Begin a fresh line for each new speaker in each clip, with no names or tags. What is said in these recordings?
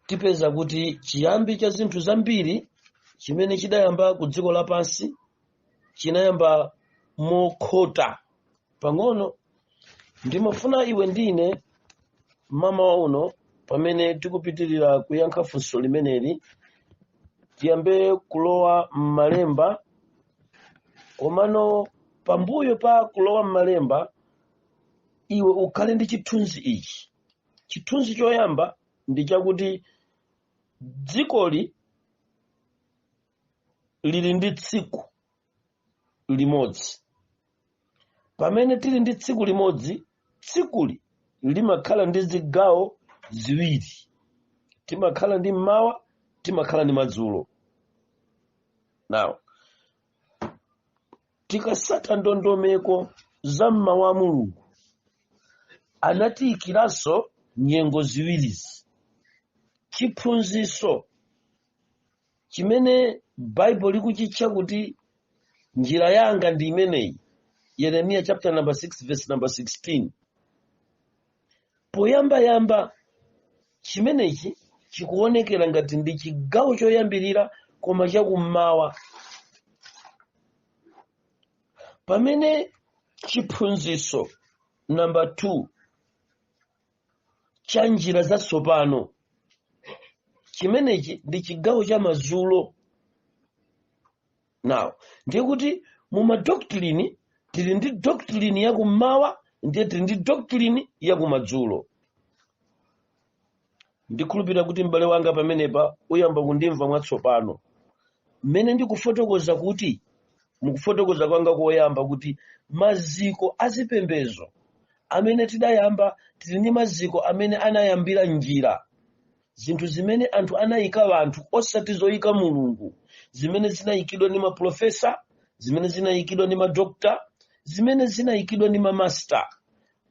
tipeza kuti chiyambi cha zinthu zambiri chimene chidayamba ku dziko lapansi chinayamba mokhota pang'ono. Ndimafuna iwe ndine mama uno pamene tikupitirira kuyankha funso limeneli tiyambe kulowa m'malemba, komano pambuyo pa kulowa m'malemba iwe ukhale ndi chithunzi ichi. Chithunzi choyamba ndi chakuti dzikoli lili ndi tsiku limodzi. Pamene tili ndi tsiku limodzi, tsikuli limakhala ndi zigawo ziwiri. Timakhala ndi mmawa, timakhala ndi madzulo. Now, tikasata ndondomeko za mmawa Mulungu anatiikiranso nyengo ziwirizi. Chiphunzitso chimene Bible likuchitcha kuti njira yanga ndi imeneyi, Yeremiya chapter number 6 verse number 16. Poyamba chimenechi chikuonekera ngati ndi chigawo choyambirira koma chakummawa. Pamene chiphunzitso number 2 cha njira zatsopano chimenechi ndi chigawo cha madzulo. Now, ndiye kuti mu madoctrine tili ndi doctrine ya kummawa ndiye tili ndi doctrine ya kumadzulo. Ndikhulupirira kuti m'bale wanga pamenepa uyamba kundimva mwatsopano. Mmene ndikufotokoza kuti mukufotokoza kwanga koyamba kuti maziko azipembedzo amene tidayamba tili ndi maziko amene anayambira njira. Zinthu zimene anthu anayika anthu osati zoyika Mulungu, zimene zinayikidwa ndi maprofesa, zimene zinayikidwa ndi madokta, zimene zinayikidwa ndi mamaster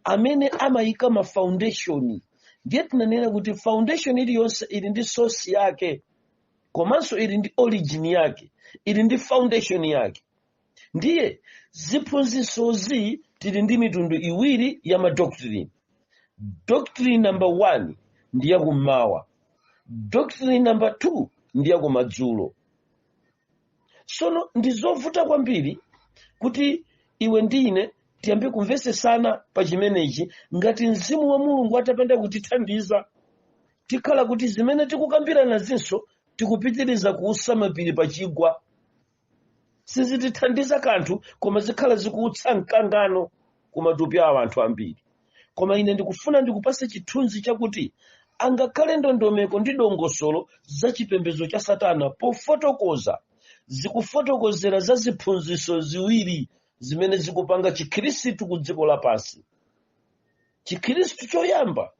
amene amayika ma foundation. Ndiye tinanena kuti foundation iliyonse ili ndi source yake, komanso ili ndi origin yake, ili ndi foundation yake. Ndiye ziphunzitsozi tili ndi mitundu iwiri ya madoctrine. Doctrine number 1 ndi ya kummawa, doctrine number 2 ndi ya kumadzulo. Sono ndizovuta kwambiri kuti iwe ndine tiyambe kumvesesana pa chimenechi ngati mzimu wa Mulungu atapanda kutithandiza tikhala kuti zimene tikukambirana zinso tikupitiriza kuusa mapiri pa chigwa. Sizitithandiza kanthu koma zikhala zikuutsa mkangano kumatupi a anthu ambiri. Koma ine ndikufuna ndikupase chithunzi chakuti angakhale ndondomeko ndi dongosolo za chipembedzo cha Satana pofotokoza zikufotokozera za ziphunzitso ziwiri zimene zikupanga chikhristu ku dziko lapansi. Chikhristu choyamba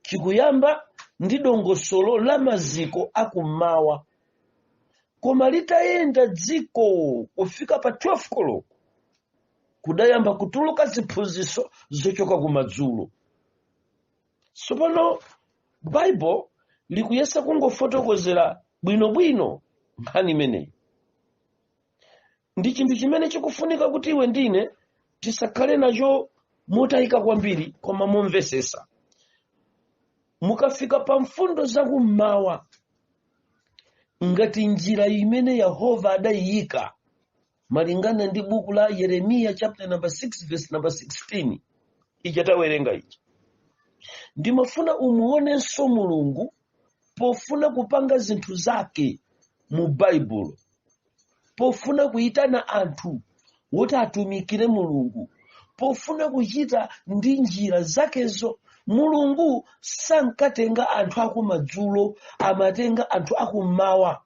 chikuyamba ndi dongosolo la maziko akummawa, koma litayenda dziko kufika pa 12 koloko kudayamba kutuluka ziphunzitso zochoka kumadzulo. Tsopano Bible likuyesa kungofotokozera bwinobwino nkhani imeneyi. Ndi chinthu chimene chikufunika kuti iwe ndine tisakhale nacho motayika kwambiri koma momvesesa. Mukafika pa mfundo za kummawa ngati njira imene Yehova adayika malingana ndi buku la Yeremiya chapter number 6 verse number 16 ichatawerenga ichi. Ndimafuna umuonenso Mulungu pofuna kupanga zinthu zake mu Bible, pofuna kuyitana anthu woti atumikire Mulungu, pofuna kuchita ndi njira zakezo. Mulungu sankatenga anthu akumadzulo, amatenga anthu akummawa,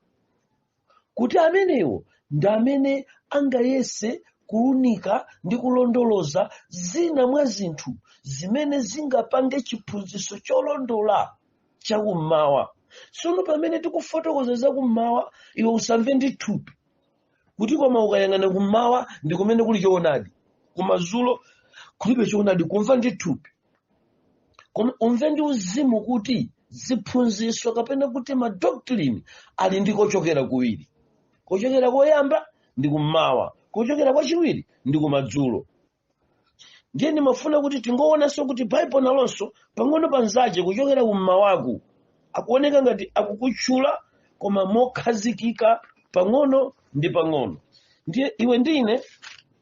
kuti amenewo ndi amene angayese kuunika ndi kulondoloza zina mwa zinthu zimene zingapange chiphunzitso cholondola chakummawa. Sono pamene tikufotokoza za kummawa iwe usamve ndi thupi kuti koma ukayang'ana kummawa ndi kumene kuli choonadi, kumadzulo kulibe choonadi, kumva ndi thupi. Koma umve ndi uzimu kuti ziphunzitso kapena kuti madoctrine ali ndi kochokera kuwiri. Kochokera koyamba ndi kummawa, kochokera kwachiwiri ndi kumadzulo. Ndiye ndimafuna kuti tingoonanso kuti Bible nalonso pang'ono panzache kuchokera kummawaku akuoneka ngati akukutchula koma mokhazikika pang'ono ndi pang'ono. Ndiye iwe ndine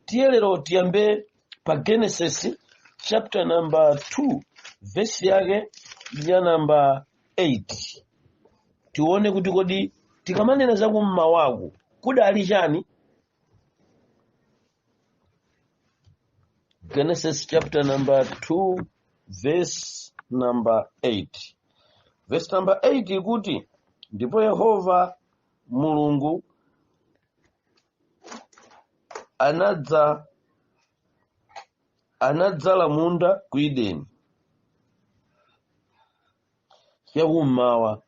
tiye lero tiyambe pa Genesis chapter number 2 verse yake ya number 8. Tione kuti kodi tikamanena za kummawaku kudali chani. Genesis chapter number 2 verse number 8. Verse number 8 ikuti ndipo Yehova Mulungu anadzala munda ku Edeni chakummawa,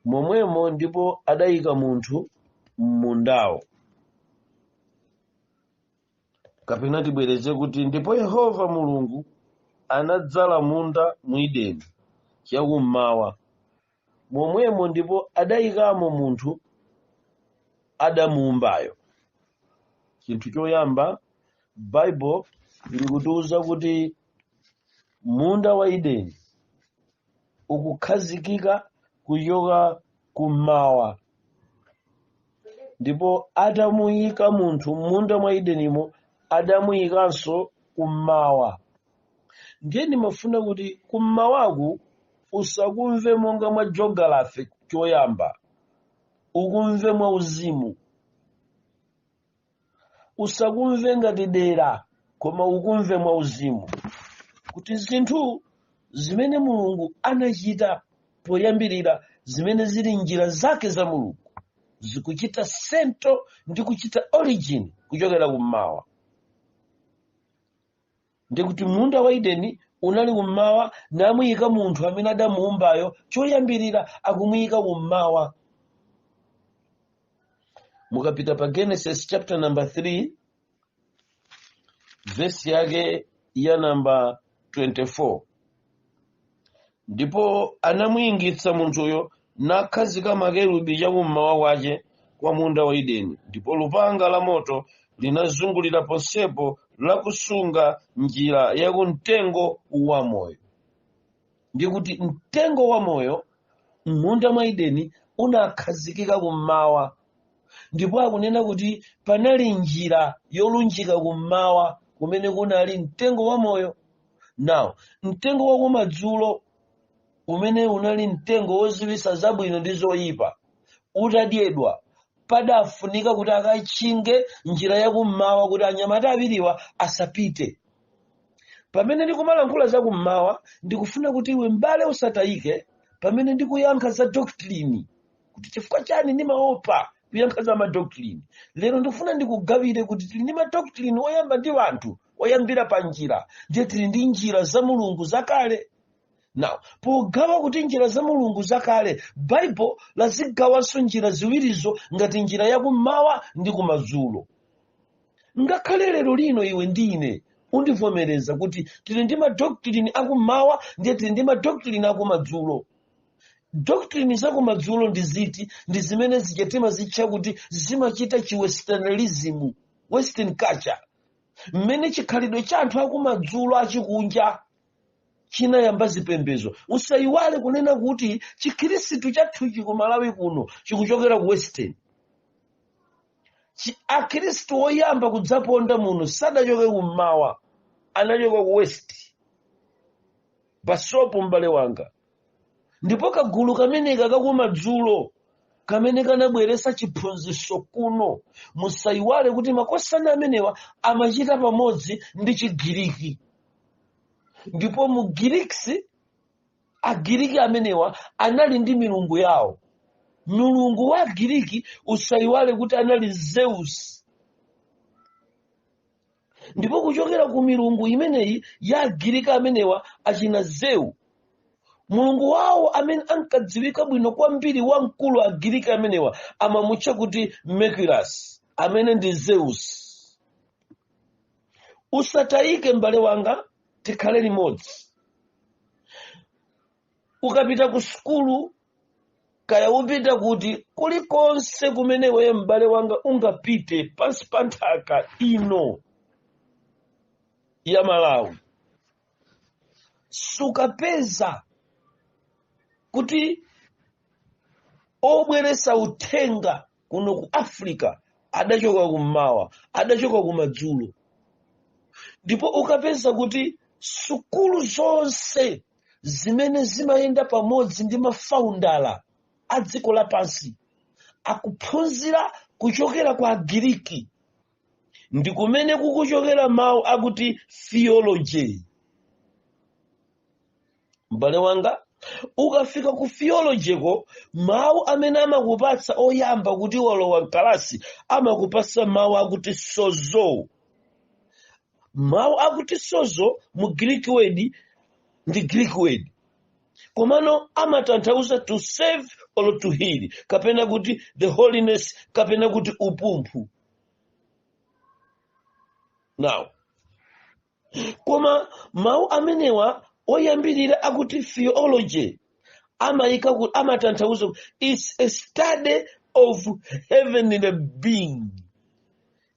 momwemo ndipo adayika munthu m'mundawo. Kapena tibwereze kuti ndipo Yehova Mulungu anadzala munda mu Edeni chakummawa, momwemo ndipo adayikamo munthu adamuumbayo. Chinthu choyamba Bible likutiuza kuti munda wa Edeni ukukhazikika kuchoka kummawa, ndipo atamuyika munthu munda mwa Edenimo adamuyikanso kummawa. Ndiye ndimafuna kuti kummawaku usakumve monga mwa geography choyamba, ukumve mwa uzimu. Usakumve ngati dera koma ukumve mwa uzimu, kuti zinthu zimene Mulungu anachita poyambirira, zimene zili njira zake za Mulungu zikuchita sento ndi kuchita origin kuchokera kummawa. Ndi kuti munda wa Edeni unali kummawa, namuyika munthu amene adamuumbayo choyambirira akumuyika kummawa. Mukapita pa Genesis chapter number 3 verse yake ya number 24. Ndipo anamuyingitsa munthuyo nakhazika makerubi chakummawa kwace kwa munda wa Edeni, ndipo lupanga la moto linazungulira ponsepo lakusunga njira yaku mtengo wa moyo. Ndikuti mtengo wa moyo munda mwa Edeni unakhazikika kummawa, ndipo akunena kuti panali njira yolunjika kummawa kumene kunali mtengo wa moyo. Now mtengo wa kumadzulo umene unali mtengo woziwisa zabwino ndi zoyipa utadyedwa, padafunika kuti akachinge njira yakummawa kuti anyamata awiriwa asapite. Pamene ndikumalankhula za kummawa ndikufuna kuti iwe mbale usatayike pamene ndikuyankha za doctrine, kuti chifukwa chani ndimaopa kuyankha za madoctrine. Lero ndikufuna ndikugawire kuti tili ndi madoctrine oyamba ndi wanthu oyambira pa njira, ndiye tili ndi njira za Mulungu zakale. Now pogawa kuti njira za Mulungu zakale, Bible lazigawanso njira ziwirizo ngati njira yakummawa ndi kumadzulo. Ngakhale lero lino iwe ndine undivomereza kuti tili ndi madoctrine akummawa ndiye tili ndi madoctrine akumadzulo. Doctrine zakumadzulo ndi ziti? Ndi zimene zichetima zitcha kuti zimachita chiwesternism, western culture, mmene chikhalidwe cha anthu akumadzulo achikunja chinayamba zipembezo. Usayiwale kunena kuti chikhristu chathuchi ku Malawi kuno chikuchokera ku western. Akhristu oyamba kudzaponda muno sadachoke kummawa, anachoka ku west. Basopo mbale wanga. Ndipo kagulu kameneka kakumadzulo kamene kanabweresa chiphunzitso kuno, musayiwale kuti makosana amenewa amachita pamodzi ndi Chigiriki. Ndipo mu Giriki, Agiriki amenewa anali ndi milungu yawo. Mulungu wa Giriki usayiwale kuti anali Zeus. Ndipo kuchokera ku milungu imeneyi ya Agiriki amenewa achina Zeu, mulungu wawo amene ankadziwika bwino kwambiri wamkulu Agiriki amenewa amamutcha kuti Mercurius, amene ndi Zeus. Usatayike mbale wanga, tikhale limodzi. Ukapita ku skulu kaya upita kuti kulikonse kumene weye mbale wanga ungapite pansi pa nthaka ino ya Malawi, sukapeza kuti obweresa uthenga kuno ku Africa adachoka kummawa, adachoka kumadzulo. Ndipo ukapeza kuti sukulu zonse zimene zimayenda pamodzi ndi mafaundala a dziko lapansi akuphunzira kuchokera kwa Agiriki, ndi kumene kukuchokera mawu akuti theology. M'bale wanga, ukafika ku theology ko, mawu amene amakupatsa oyamba kuti walowa mkalasi amakupatsa mawu akuti sozo. Mawu akuti sozo mu Greek word ndi Greek word, komano amatanthauza to save or to heal, kapena kuti the holiness, kapena kuti upumphu. Now, koma mawu amenewa oyambirira akuti theology amatanthauza it's a study of heavenly being,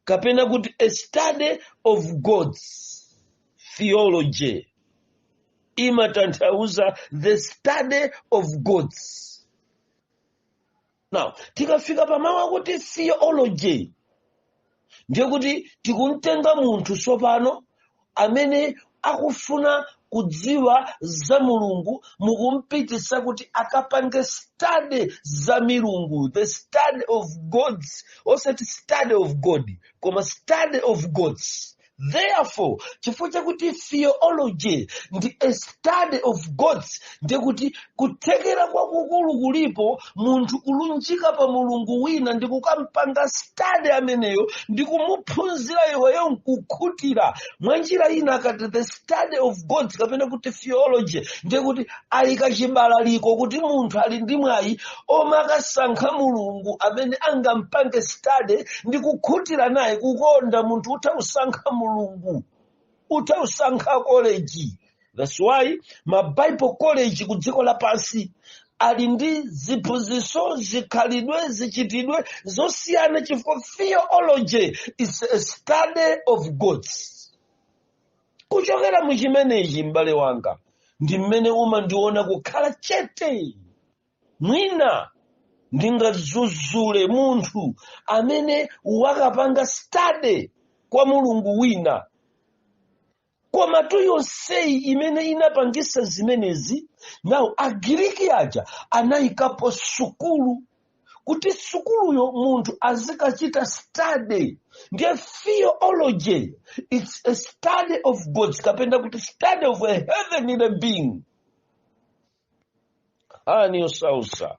kapena kuti a study of gods. Theology imatanthauza the study of gods. Now, tikafika pa mawu akuti theology, ndiye kuti tikumtenga munthu sopano amene akufuna kudziwa za Mulungu, mukumpitisa kuti akapange study za milungu, the study of gods, osati study of God, koma study of gods. Therefore, chifukwa chakuti theology ndi a study of gods, ndiye kuti kuthekera kwakukulu kulipo munthu kulunjika pa mulungu wina ndi kukampanga study ameneyo ndi kumuphunzira iweyo nkukhutira mwanjira ina. Akati the study of gods kapena kuti theology ndiye kuti ayika chibalaliko kuti munthu ali ndi mwayi omakasankha mulungu amene angampange study ndi kukhutira naye kukonda munthu utausankha mulungu, utausankha college. That's why ma Bible college ku dziko lapansi ali ndi ziphunzitso, zikhalidwe, zichitidwe zosiyana, chifukwa theology is a study of gods. Kuchokera mu chimenechi, m'bale wanga, ndi mmene umandiona kukhala chete. Mwina ndingazuzule munthu amene wakapanga study kwa mulungu wina, koma tu yonseyi imene inapangisa zimenezi. Now Agiriki aja anayikapo sukulu, kuti sukuluyo munthu azikachita study. Ndiye theology, it's a study of gods, kapenda kuti study of a heavenly being. Ani osausa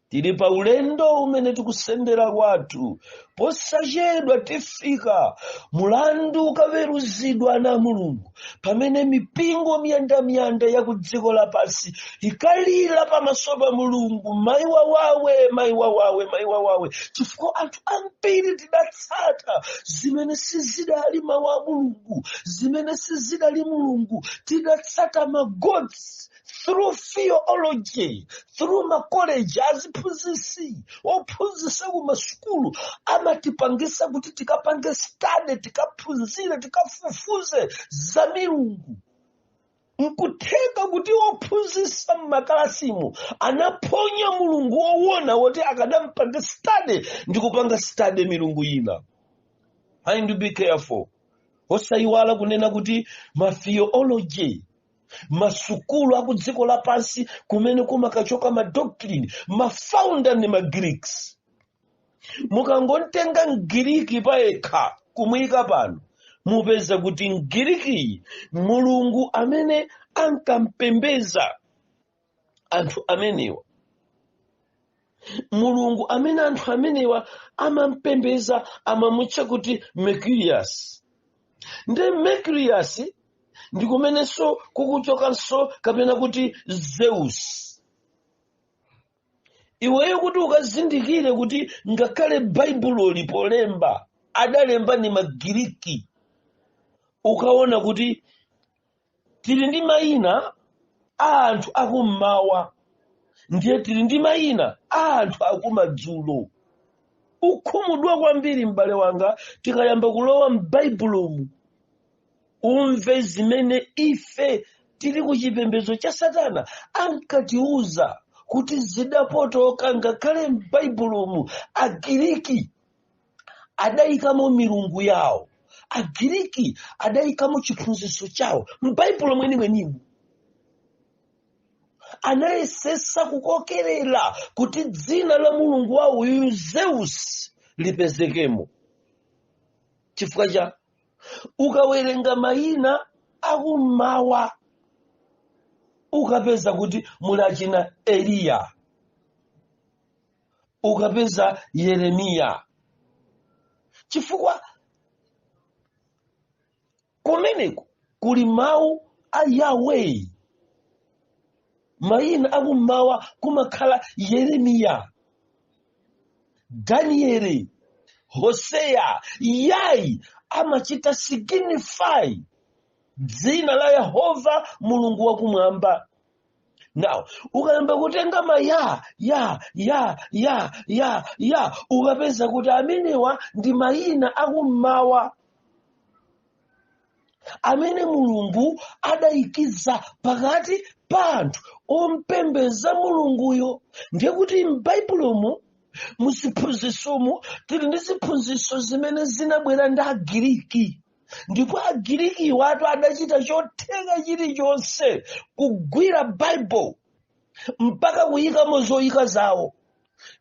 tili pa ulendo umene tikusendera kwathu, posachedwa tifika, mulandu ukaweruzidwa na Mulungu, pamene mipingo miyandamiyanda ya ku dziko lapansi ikalira pamaso pa Mulungu, mayi wawawe, mayi wawawe, mayi wawawe, chifukwa anthu ambiri tidatsata zimene sizidali mawu a Mulungu, zimene sizidali Mulungu, tidatsata magods through theology, through ma college, aziphunzisi ophunzisa ku masukulu amatipangisa kuti tikapange study, tikaphunzire, tikafufuze za milungu. Nkuthenga kuti ophunzisa m'makalasimu anaponya mulungu owona woti akadampange study ndi kupanga study milungu ina. I need to be careful. Osayiwala kunena kuti ma theology, masukulu aku dziko lapansi kumene kumakachoka ma doctrine, ma founder ni ma Greeks. Mukangotenga Ngiriki paekha kumuyika pano, mupeza kuti Ngiriki mulungu amene ankampembeza anthu amenewa, mulungu amene anthu amenewa amampembeza amamutcha kuti Mercurius. Nde Mercurius ndikumenenso kukuchokanso kapena kuti Zeus. Iweyo kuti ukazindikire kuti ngakhale Baibulo lipolemba adalemba ni Magiriki, ukaona kuti tili ndi mayina a anthu akummawa, ndiye tili ndi mayina a anthu akumadzulo. Ukhumudwa kwambiri m'bale wanga tikayamba kulowa m'Baibulomu, umve zimene ife tili kuchipembedzo cha Satana ankatiuza kuti zidapotoka ngakhale m'Baibulomu Agiriki adayikamo milungu yawo, Agiriki adayikamo chiphunzitso chawo m'Baibulo mwenimwenimu. Anayesesa kukokerera kuti dzina la mulungu wawo uyu Zeus lipezekemo. Chifukwa cha ukawerenga mayina akummawa ukapeza kuti muli achina Eliya, ukapeza Yeremiya. Chifukwa kumeneko kuli mawu a Yahweh. Mayina akummawa kumakhala Yeremiya, Danieli, Hosea. Yayi amachita signify dzina la Yehova mulungu wakumwamba. Now ukayamba kutenga ya ukapeza kuti amenewa ndi mayina akummawa amene mulungu adayikiza pakati pa anthu ompembeza mulunguyo. Ndiye kuti m'Baibulomu muziphunzitsomu tili ndi ziphunzitso zimene zinabwera ndi Agiriki, ndipo Agiriki watu adachita chotheka chilichonse kugwira Bible mpaka kuyikamo zoyika zawo.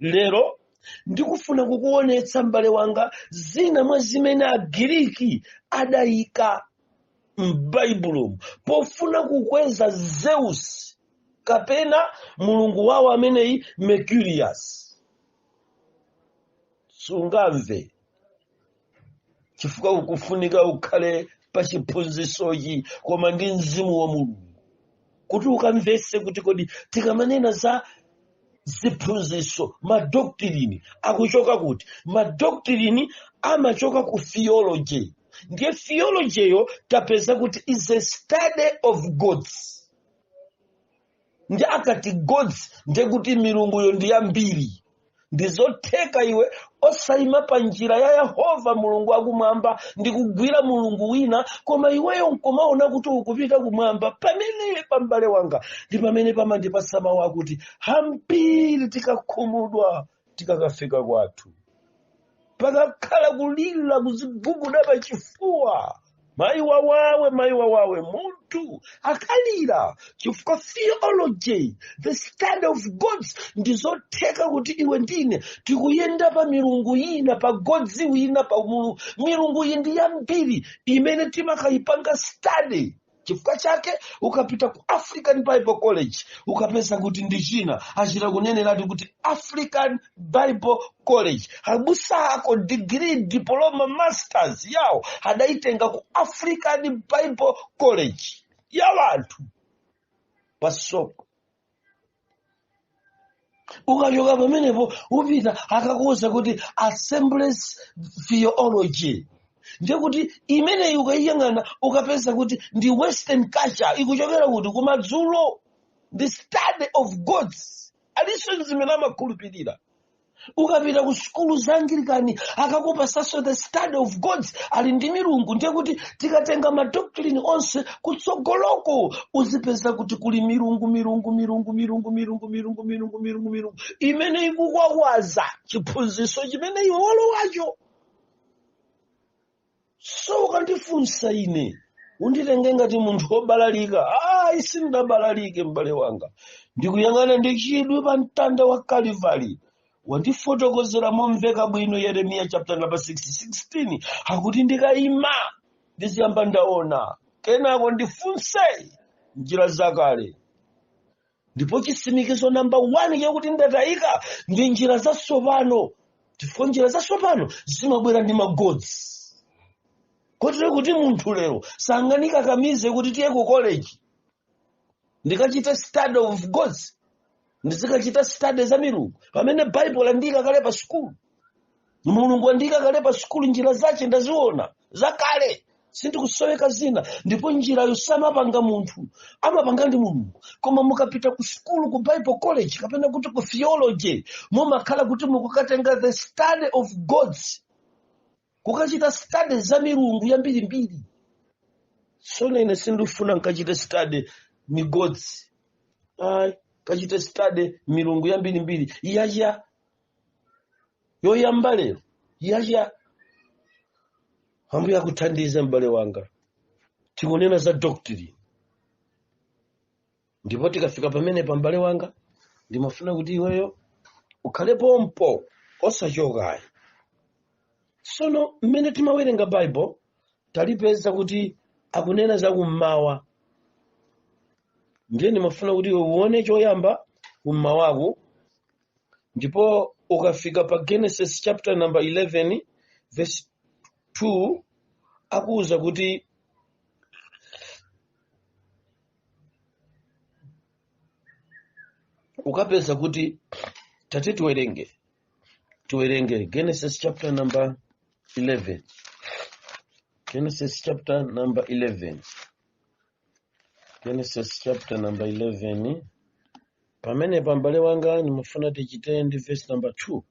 Lero ndikufuna kukuonetsa m'bale wanga zina mwa zimene Agiriki adayika m'Baibulomu pofuna kukweza Zeus kapena mulungu wawo ameneyi Mercurius. Sungamve chifukwa ukufunika ukhale pa chiphunzitsochi koma ndi mzimu wa Mulungu kuti ukamvese kuti kodi tikamanena za ziphunzitso madoctrine akuchoka kuti. Madoctrine amachoka ku theology. Ndiye theology yo tapeza kuti is a study of gods. Ndiye akati gods ndiye kuti milungu yo ndi yambiri. Ndizotheka iwe osayima pa njira ya Yehova mulungu wakumwamba ndi kugwira mulungu wina, koma iweyo nkomaona kuti ukupita kumwamba. Pamene pambale wanga ndi pamene pamandipasa mawu akuti hambiri tikakhumudwa tikakafika kwathu pakakhala kulira kuziguguda pa chifuwa. Mayi wawawe munthu akalira chifukwa theology, the study of gods, ndizotheka kuti iwe ndine tikuyenda pa milungu ina, pa gods wina, pa milungu iyi ndi yambiri imene timakayipanga study. Chifukwa chake ukapita ku African Bible College ukapeza kuti ndi china achita kunenerati kuti African Bible College. Abusa ako degree, diploma, masters yawo adaitenga ku African Bible College ya wanthu pasoko. Ukachoka pamenepo upita akakuwuza kuti Assemblies Theology. Ndiye kuti imene ukayiyang'ana ukapeza kuti ndi Western culture ikuchokera kuti kumadzulo. The study of gods aliso zimene amakhulupirira. Ukapita ku skulu za Anglikani akakupasanso the study of gods ali ndi milungu. Ndiye kuti tikatenga madoctrine onse kutsogoloko uzipeza kuti kuli milungu imene ikukwawaza chiphunzitso chimene iwe walowacho. So ukandifunsa ine unditenge ngati munthu wobalalika. Isi ndabalalike m'bale wanga. Ndikuyang'ana ndi chidwi pa mtanda wa Calvary. Wandifotokozera momveka bwino Yeremiya chapter number 6:16 akuti ndikayima ndiziyamba ndaona kenako ndifunse njira zakale. Ndipo chisimikizo number 1 chakuti ndatayika ndi njira zatsopano. Chifukwa njira zatsopano zimabwera ndi magods. Kotero kuti munthu lero sanganika kamize kuti tiye ku college ndikachita study of gods ndizikachita study za milungu pamene Bible andika kale pa school. Mulungu andika kale pa school njira zache ndaziona zakale sindikusoweka zina. Ndipo njira yosamapanga munthu amapanga ndi mulungu. Koma mukapita ku school ku Bible college kapena kuti ku theology mumakhala kuti mukukatenga the study of gods, kukachita study za milungu yambirimbiri. So ine sindifuna nkachite study migodzi. Kachite study milungu yambirimbiri. Yacha yoyamba lero. Yacha Ambuye akuthandize m'bale wanga. Tikunena za doctrine. Ndipo tikafika pamene pa m'bale wanga ndimafuna kuti iweyo ukhale pompo osachoka. Sono mmene timawerenga Bible talipeza kuti akunena za kummawa. Ndiye ndimafuna kuti uone choyamba kummawako, ndipo ukafika pa Genesis chapter number 11 verse 2 akuza kuti ukapeza kuti tate tuwerenge Genesis chapter number 11. Genesis chapter number 11. Genesis chapter number 11. Pamene pambale wanga nimafuna tichite ndi verse number 2.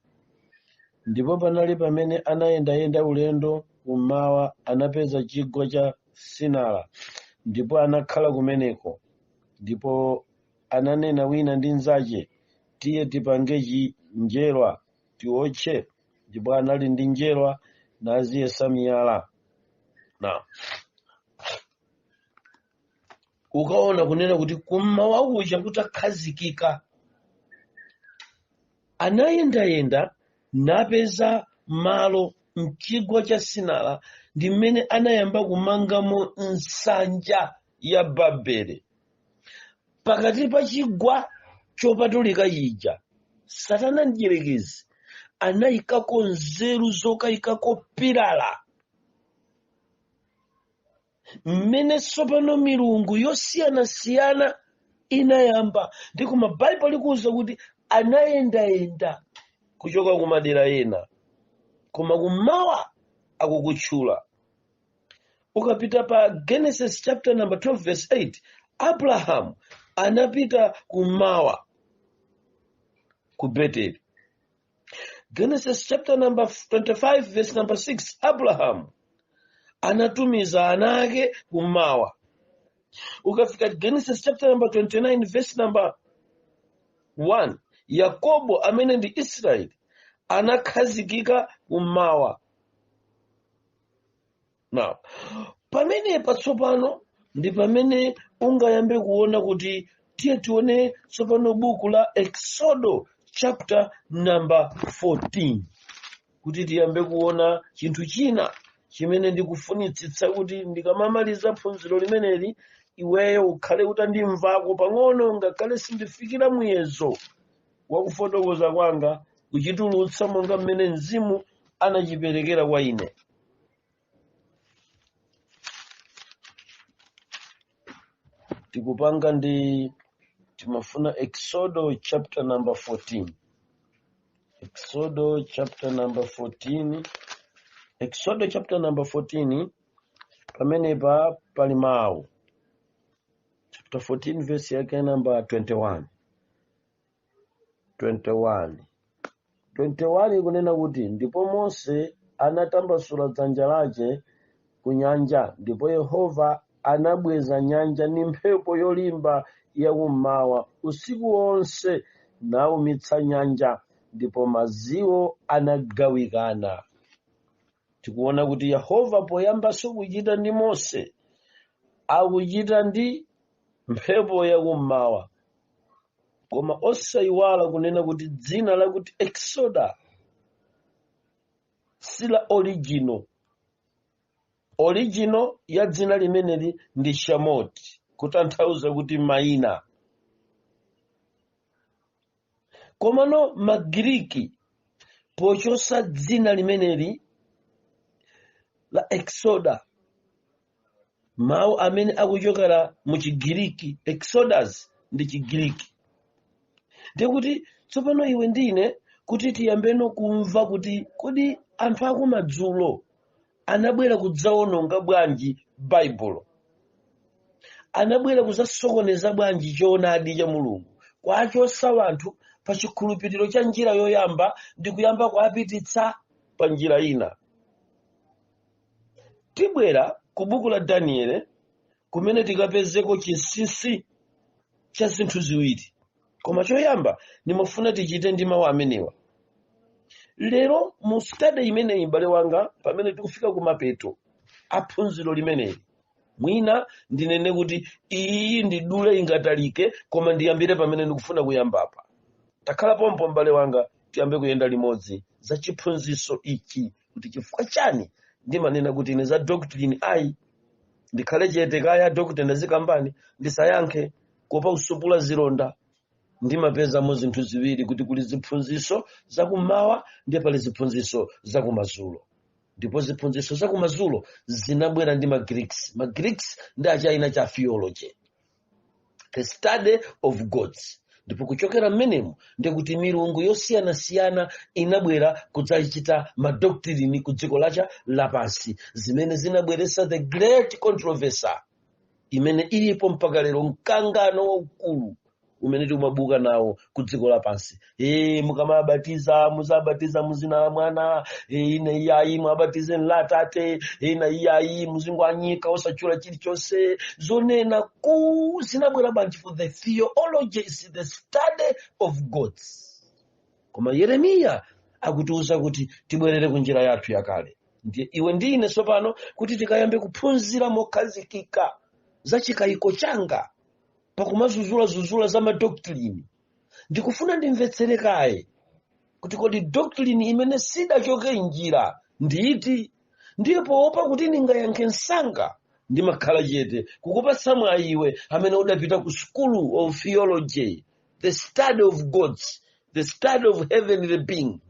Ndipo panali pamene anayenda ulendo kummawa, anapeza chigwa cha Sinara, ndipo anakhala kumeneko. Ndipo ananena wina ndi nzache, tiye tipange njerwa tiotche. Ndipo anali ndi njerwa naziyesa miyala. Ukaona kunena kuti kummawa kuja kutakhazikika. Anayenda napeza malo mchigwa cha Sinara, ndi mmene anayamba kumangamo nsanja ya Babeli. Pakati pa chigwa chopatulika ija, Satana mdierekezi anayikako nzeru zokayikako pilala. Mmene tsopano milungu yosiyanasiyana inayamba. Ndi kuma Bible likuwuza kuti anayenda kuchoka kumadera ena, koma kummawa akukutchula. Ukapita pa Genesis chapter number 12 verse 8, Abraham anapita kummawa ku Bethel. Genesis chapter number 25 verse number 6, Abraham anatumiza ana ake kummawa. Ukafika Genesis chapter number 29 verse number 1, Yakobo amene ndi Israeli anakhazikika kummawa. Now, pamene patsopano ndi pamene ungayambe kuona kuti tiye tione tsopano buku la Exodo chapter number 14, kuti tiyambe kuona chinthu china chimene ndikufunitsitsa kuti ndikamamaliza phunziro limeneli iweyo ukhale utandimvako pang'ono, ngakhale sindifikira muyezo wakufotokoza kwanga kuchitulutsa monga mmene Mzimu anachiperekera kwa ine. Tikupanga ndi timafuna Exodo chapter number 14. Exodo chapter number 14. Exodo chapter number 14 pamene pa pali mawu. Chapter 14 verse yake number 21. 21 kunena kuti ndipo Mose anatambasula dzanja lake ku nyanja, ndipo Yehova anabweza nyanja ndi mphepo yolimba yakummawa usiku wonse, naumitsa nyanja, ndipo madziwo anagawikana. Tikuona kuti Yehova poyamba sukuchita ndi Mose, akuchita ndi mphepo yakummawa. Koma osayiwala kunena kuti dzina lakuti Exoda sila original ya dzina limeneli ndi Shamoti, kutanthauza kuti mayina. Komano Magiriki pochosa dzina limeneli la Exoda, mawu amene akuchokera mu Chigiriki, Exodus ndi Chigiriki. Ndikuti tsopano iwe ndine kuti tiyambeno kumva kuti kodi anthu akumadzulo anabwera kudzawononga bwanji Bible, anabwera kudzasokoneza bwanji choonadi cha Mulungu, kwachosa wanthu pa chikhulupiriro cha njira yoyamba ndi kuyamba kuapititsa pa njira ina. Tibwera ku buku la Daniele kumene tikapezeko chinsinsi cha zinthu ziwiri. Koma choyamba nimafuna tichite ndi mawu amenewa. Lero mu study imeneyi m'bale wanga pamene tikufika kumapeto aphunziro limeneli, mwina ndinene kuti iyi ndidule ingatalike, koma ndiyambire pamene ndikufuna kuyambapa. Takhala pompo m'bale wanga, tiyambe kuyenda limodzi za chiphunzitso ichi, kuti chifukwa chani ndimanena kuti ine za doctrine ayi ndikhale chete kaya doctrine ndazikambani ndisayankhe kuopa kusupula zilonda. Ndimapezamo zinthu ziwiri, kuti kuli ziphunzitso zakummawa ndi pali ziphunzitso zakumadzulo. Ndipo ziphunzitso zakumadzulo zinabwera ndi ma-Greeks ndi achina cha theology, the study of gods. Ndipo kuchokera mmenemo ndikuti milungu yosiyanasiyana inabwera kudzachita madoctrine ku dziko lapansi, zimene zinabweretsa the great controversy imene ilipo mpaka lero, mkangano waukulu umene timabuka nawo ku dziko lapansi. Mukamabatiza muzabatiza muzina la Mwana, ine iyayi mwabatize la Atate, ina iyayi muzingwanyika osachula chilichonse. Zonena ku zinabwera banji for the theology is the study of gods. Koma Yeremiya akutiuza kuti tibwerere ku njira yathu yakale. Ndiye iwe ndine tsopano kuti tikayambe kuphunzira mokhazikika za chikayiko changa pakumazuzula za madoctrine. Ndikufuna ndimvetsere kaye kuti kodi doctrine imene sidachoke njira nditi, ndipo opa kuti ndingayankhe msanga ndimakhala chete kukupatsa mwa iwe amene udapita ku school of theology, the study of gods, the study of heavenly being.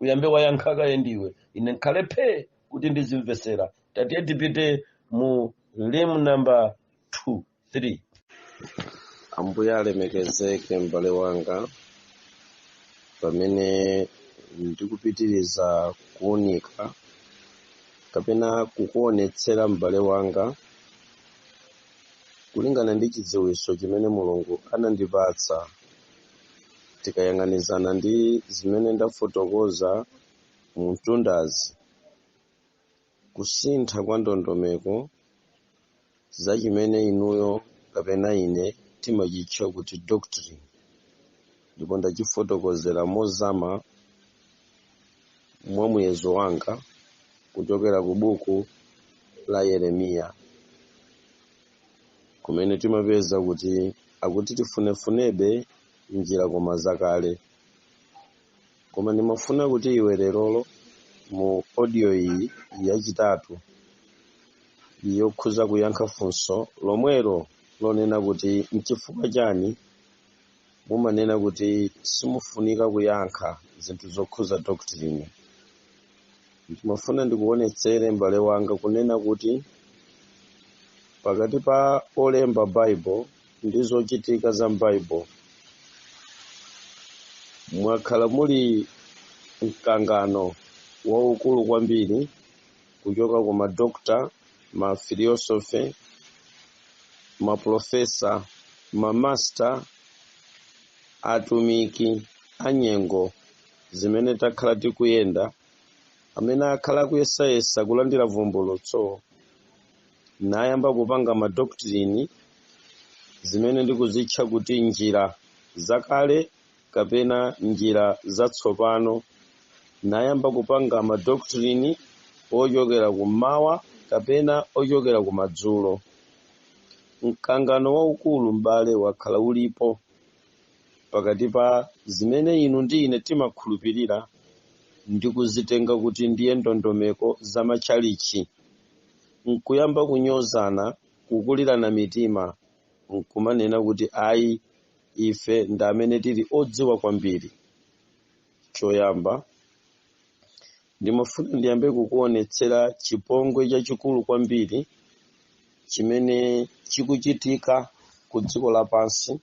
Uyambe wayankha kaye ndiwe, ine nkhale phe kuti ndizimvetsera. Tatiye tipite mu lemn number 3.
Ambuye alemekezeke m'bale wanga, pamene ndikupitiriza kuunika kapena kukuonetsera m'bale wanga kulingana ndi chidziwitso chimene Mulungu anandipatsa, tikayang'anizana ndi zimene ndafotokoza mu mtundazi, kusintha kwa ndondomeko za chimene inuyo kapena ine timachitcha kuti doctrine. Ndipo ndachifotokozera mozama mwa muyezo wanga kuchokera ku buku la Yeremiya, kumene timapeza kuti akuti tifunefunebe njira koma zakale. Koma ndimafuna kuti iwe lerolo mu audio iyi yachitatu yokhuza kuyankha funso lomwelo lonena kuti nchifukwa chani mumanena kuti simufunika kuyankha zinthu zokhuza doctrine. Ndimafuna ndikuonetsere m'bale wanga kunena kuti pakati pa olemba Bible ndi zochitika za Bible mwakhala muli mkangano waukulu kwambiri kuchoka ku madokta, mafilosofe, maprofesa, mamasta, atumiki anyengo zimene takhala tikuyenda, amene akhala kuyesayesa kulandira vumbulutso nayamba kupanga madoctrine zimene ndikuzitcha kuti njira zakale kapena njira zatsopano, nayamba kupanga madoctrine ochokera kummawa kapena ochokera kumadzulo. Mkangano waukulu m'bale wakhala ulipo pakati pa zimene inu ndi ine timakhulupirira ndikuzitenga kuti ndiye ndondomeko za matchalichi, nkuyamba kunyozana, kukulirana mitima, nkumanena kuti ayi ife ndi amene tili odziwa kwambiri. Choyamba ndimafuna ndiyambe kukuonetsera chipongwe chachikulu kwambiri chimene chikuchitika ku dziko lapansi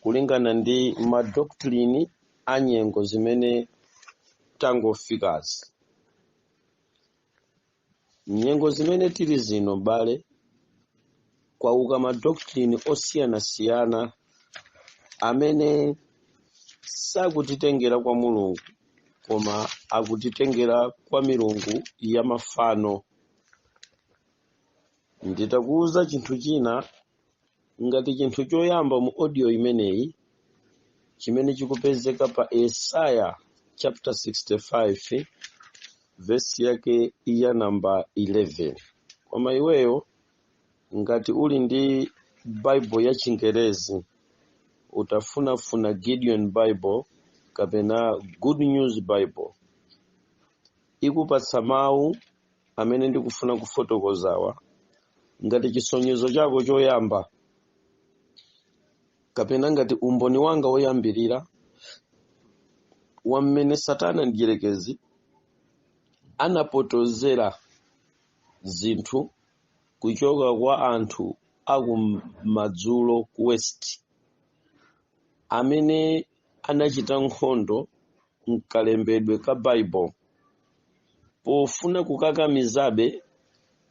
kulingana ndi madoctrine anyengo zimene tangofikazi. Nyengo zimene tili zino bale, kwauka madoctrine osiyanasiyana amene sakutitengera kwa Mulungu koma akutitengera kwa milungu ya mafano. Nditakuuza chinthu china ngati chinthu choyamba mu audio imeneyi chimene chikupezeka pa Yesaya chapter 65 verse yake ya namba 11. Koma iweyo ngati uli ndi Bible ya Chingerezi utafunafuna Gideon Bible kapena Good News Bible, ikupatsa mawu amene ndikufuna kufotokozawa ngati chisonyezo chako choyamba kapena ngati umboni wanga woyambirira wa mmene Satana mdierekezi anapotozera zinthu kuchoka kwa anthu akumadzulo ku west amene anachita nkhondo mkalembedwe ka Bible pofuna kukakamizabe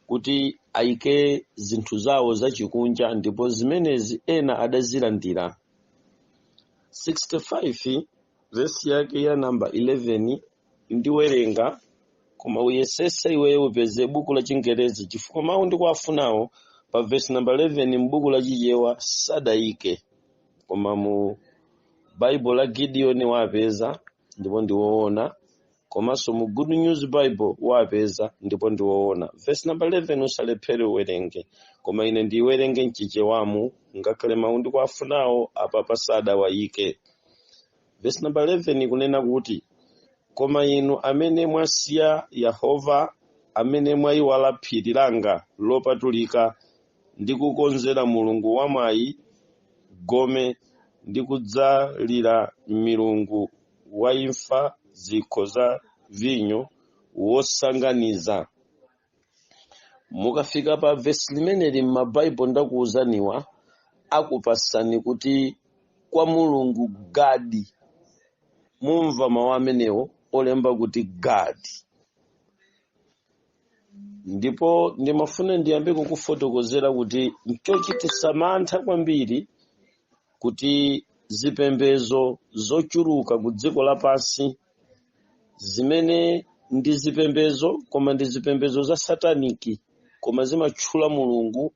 kuti aike zinthu zawo zachikunja, ndipo zimenezi ena adazilandira. 65 verse yake ya namba 11 ndiwerenga, koma uyesese iweyo upeze buku la Chingerezi chifukwa mawu ndikuwafunawo pa verse namba 11 mbuku la Chichewa sadaike, koma mu Bible la Gideon wapeza ndipo ndiwoona, komanso mu Good News Bible wapeza ndipo ndiwoona. Verse number 11 usalephere uwerenge, koma ine ndiwerenge mchichewamu ngakhale mawu ndikuwafunawo apa pasada waike. Verse number 11 kunena kuti, koma inu amene mwasiya Yehova, amene mwayiwala phiri langa lopatulika ndi kukonzera mulungu wamwayi gome ndi kudzalira milungu waimfa zikho za vinyo wosanganiza. Mukafika pa verse limeneli m'Bible ndakuwuzaniwa akupasani kuti kwa mulungu Gadi, mumva mawu amenewo olemba kuti Gadi. Ndipo ndimafuna ndiyambe kukufotokozera kuti nchochititsa mantha kwambiri kuti zipembedzo zochuluka ku dziko lapansi zimene ndi zipembedzo koma ndi zipembedzo za sataniki, koma zimatchula mulungu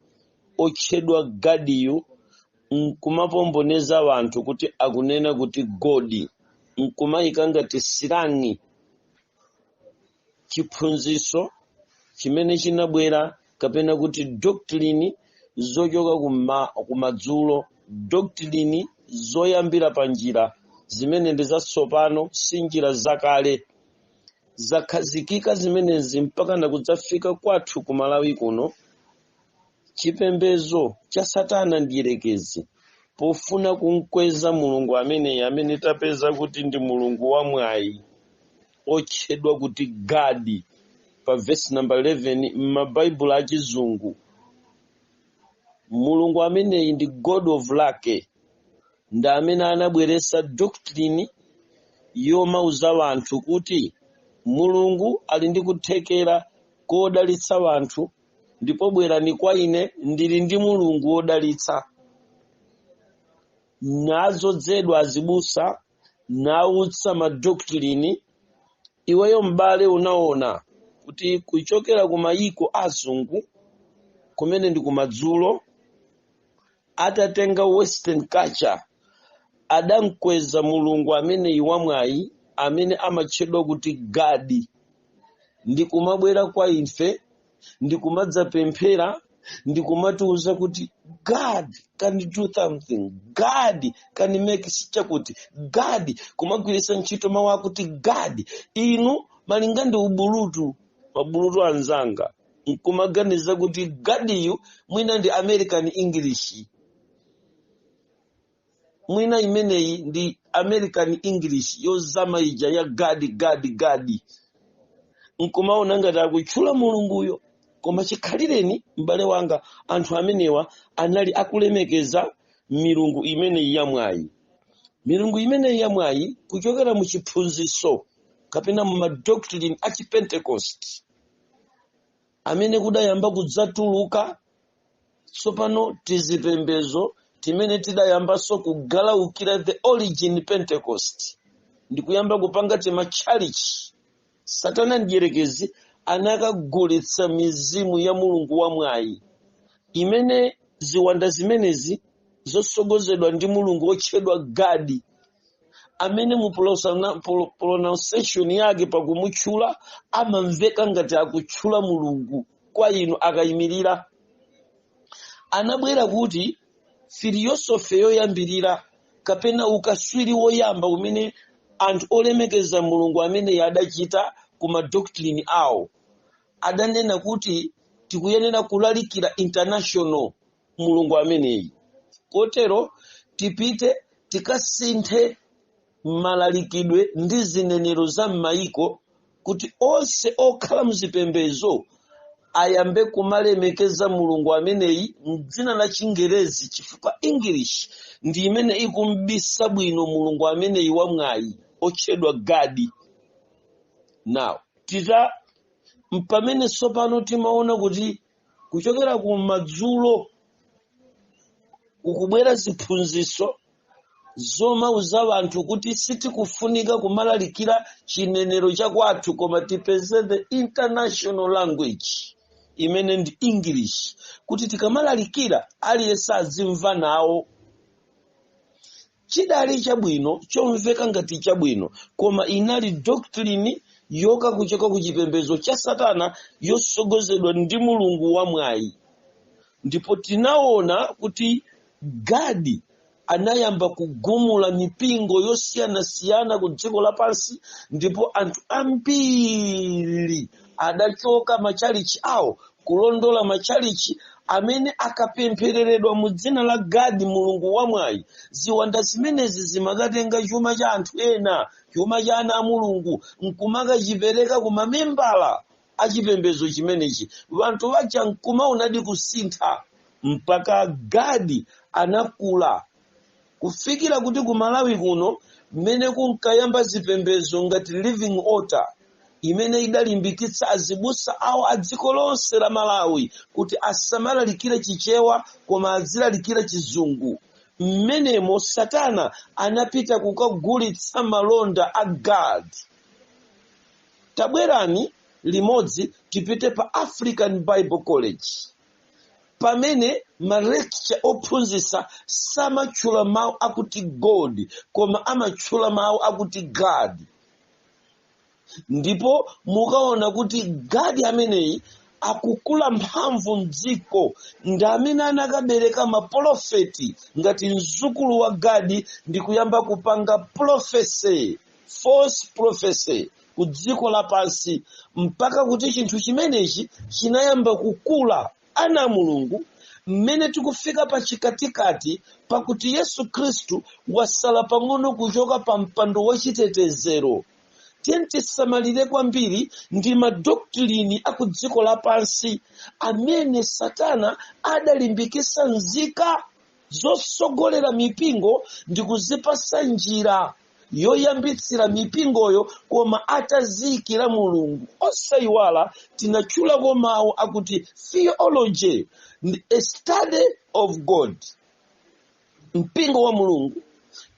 otchedwa Gadiyu, nkumapomboneza abantu kuti akunena kuti godi, nkumayika ngati silangi chiphunzitso chimene chinabwera kapena kuti doctrine zochoka kumadzulo, doctrine zoyambira pa njira zimene ndi zatsopano, si njira zakale. Zakhazikika zimenezi mpaka nakudzafika kwathu ku Malawi kuno. Chipembedzo cha Satana mdierekezi pofuna kumkweza mulungu amene tapeza kuti ndi mulungu wamwayi otchedwa kuti Gadi pa verse number 11 m'Mabaibulo achizungu. Mulungu ameneyi ndi God of Luck, ndi amene anabweretsa doctrine yomauza wanthu kuti mulungu ali ndi kuthekera kodalitsa wanthu, ndipo bwerani kwa ine ndili ndi mulungu wodalitsa. Nazodzedwa azibusa nautsa madoctrine. Iweyo m'bale unaona kuti kuchokera ku mayiko azungu kumene ndi kumadzulo atatenga western culture adamkweza mulungu amene wamwayi amene amatchedwa kuti Gadi, ndi kumabwera kwa ife ndi kumadzapemphera ndi kumatiuza kuti God can do something, God can make chakuti, God kumagwiritsa ntchito mawu akuti God. Inu malinga ndi ubulutu, mabulutu anzanga, nkumaganiza kuti Gadiyu mwina ndi American English, mwina imeneyi ndi American English yozama ija ya Gadi. Nkumaona ngati akutchula mulunguyo, koma chikhalireni m'bale wanga anthu amenewa anali akulemekeza milungu imeneyi yamwayi. Milungu imeneyi yamwayi kuchokera mu chiphunzitso kapena mu madoctrine a Pentecost amene kudayamba kudzatuluka. Tsopano tizipembedzo timene tidayambanso kugalaukira the origin Pentecost, ndi kuyamba kupanga tima church. Satana mdierekezi anakagulitsa mizimu ya mulungu wamwayi imene
ziwanda zimenezi zosogozedwa ndi mulungu otchedwa gadi, amene mu pronunciation yake pakumutchula amamveka ngati akutchula mulungu kwa inu akayimirira. Anabwera kuti filosofi yoyambirira kapena ukaswiri woyamba umene anthu olemekeza mulungu amene yadachita kuma doctrine awo, adanena kuti tikuyenera kulalikira international mulungu ameneyi. Kotero tipite tikasinthe malalikidwe ndi zinenero za m'mayiko kuti onse okhala muzipembezo ayambe kumalemekeza mulungu ameneyi m'dzina la Chingerezi, chifukwa English ndi imene ikumbisa bwino mulungu ameneyi wamwayi otchedwa gadi. Now tita mpamene sopano timaona kuti kuchokera kumadzulo ukubwera ziphunziso zomauza wanthu kuti sitikufunika kumalalikira chinenero chakwathu koma tipeze the international language imene ndi English, kuti tikamalalikira aliyense azimva nawo. Chidali chabwino, chomveka ngati chabwino, koma inali doctrine yoka kuchoka ku chipembedzo cha Satana yosogozedwa ndi mulungu wamwayi. Ndipo tinaona kuti gadi anayamba kugumula mipingo yosiyanasiyana ku dziko lapansi, ndipo anthu ambiri adachoka machalichi awo kulondola machalichi amene akapemphereredwa mu dzina la gadi mulungu wamwayi. Ziwanda zimenezi zimakatenga chuma cha anthu ena, chuma cha ana a mulungu, nkumakachipereka ku mamembala a chipembedzo chimenechi. Wanthu wacha nkumaonadi kusintha mpaka gadi anakula kufikira kuti ku Malawi kuno mmene kunkayamba zipembedzo ngati Living Altar imene idalimbikitsa azibusa awo a dziko lonse la Malawi kuti asamalalikire chichewa koma azilalikira chizungu. Mmenemo Satana anapita kukagulitsa malonda a God. Tabwerani limodzi tipite pa African Bible College, pamene malecture ophunzitsa samatchula mawu akuti God koma amatchula mawu akuti God. Ndipo mukaona kuti gadi ameneyi akukula mphamvu mdziko, ndi amene anakabereka maprofeti ngati mzukulu wa gadi ndi kuyamba kupanga prophecy, false prophecy ku dziko lapansi, mpaka kuti chinthu chimenechi chinayamba kukula ana mulungu. Mmene tikufika pa chikatikati pakuti Yesu Khristu wasala pang'ono kuchoka pa mpando wachitetezero. Tisamalire kwambiri ndi madoctrine aku dziko lapansi amene Satana adalimbikisa nzika zosogolera mipingo ndi kuzipasa njira yoyambitsira mipingoyo koma atazikira mulungu. Osayiwala tinachulako mawu akuti theology, a study of God, mpingo wa mulungu.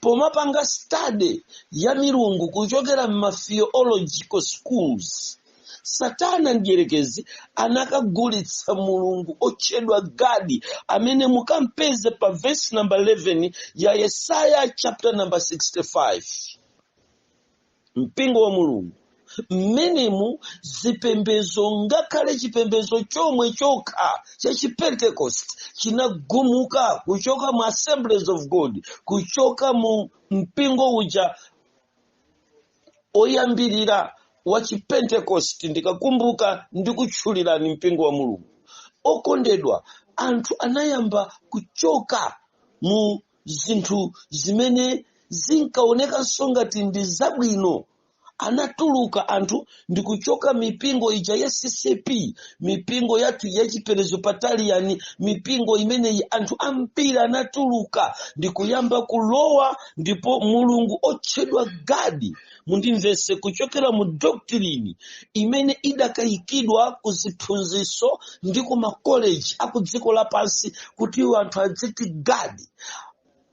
Pomapanga study ya milungu kuchokera ma theological schools, Satana ndiyerekezi anakagulitsa mulungu otchedwa gadi amene mukampeze pa verse number 11 ya Yesaya chapter number 65. Mpingo wa mulungu mmenemu zipembezo, ngakhale chipembezo chomwe chokha cha Pentecost chinagumuka kuchoka mu Assemblies of God, kuchoka mu mpingo uja oyambirira wa Pentecost. Ndikakumbuka ndikutchulirani mpingo wa mulungu okondedwa, anthu anayamba kuchoka mu zinthu zimene zinkaoneka ngati ndi zabwino. Anatuluka anthu ndi kuchoka mipingo ija ya CCP, mipingo yathu ya Chipresbyterian, mipingo imeneyi anthu ambiri anatuluka ndi kuyamba kulowa, ndipo mulungu otchedwa gadi mundimvese kuchokera mu doctrine imene idakayikidwa ku ziphunziso ndi ku makoleji aku dziko lapansi kuti anthu adziti gadi.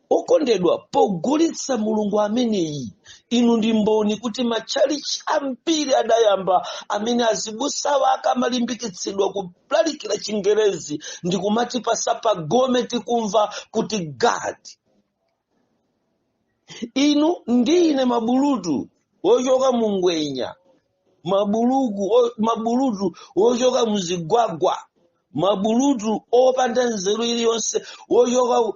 okondedwa, pogulitsa mulungu ameneyi, inu ndi mboni kuti matchalichi ambiri adayamba amene azibusa wake amalimbikitsidwa kulalikira Chingerezi ndi kumati pasapa gome tikumva kuti God. Inu ndine mabulutu wochoka mungwenya, mabulutu wochoka muzigwagwa, mabulutu opanda nzeru iliyonse wochoka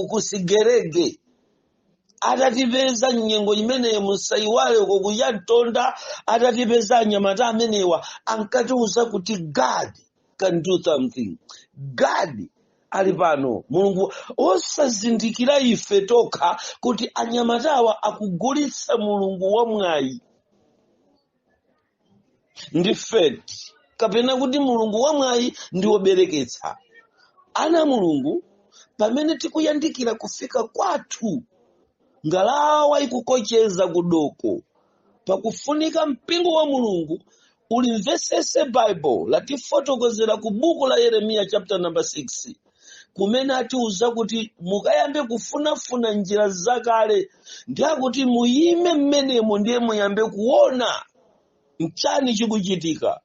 kusigerege. Atatipeza nyengo imeneyo musaiwale uko kuyatonda, atatipeza anyamata amenewa ankatiuza kuti God can do something. God ali pano. Mulungu osazindikira ife tokha kuti anyamatawa akugulitsa mulungu wamwayi ndi feti, kapena kuti mulungu wamwayi ndi wobereketsa. Ana mulungu, pamene tikuyandikira kufika kwathu, ngalawa ikukocheza kudoko, pakufunika mpingo wa mulungu ulimvesese Bible latifotokozera ku buku la Yeremiya chapter number 6, kumene atiuza kuti mukayambe kufunafuna njira zakale, ndiye kuti muyime mmenemo ndiye muyambe kuona nchani chikuchitika.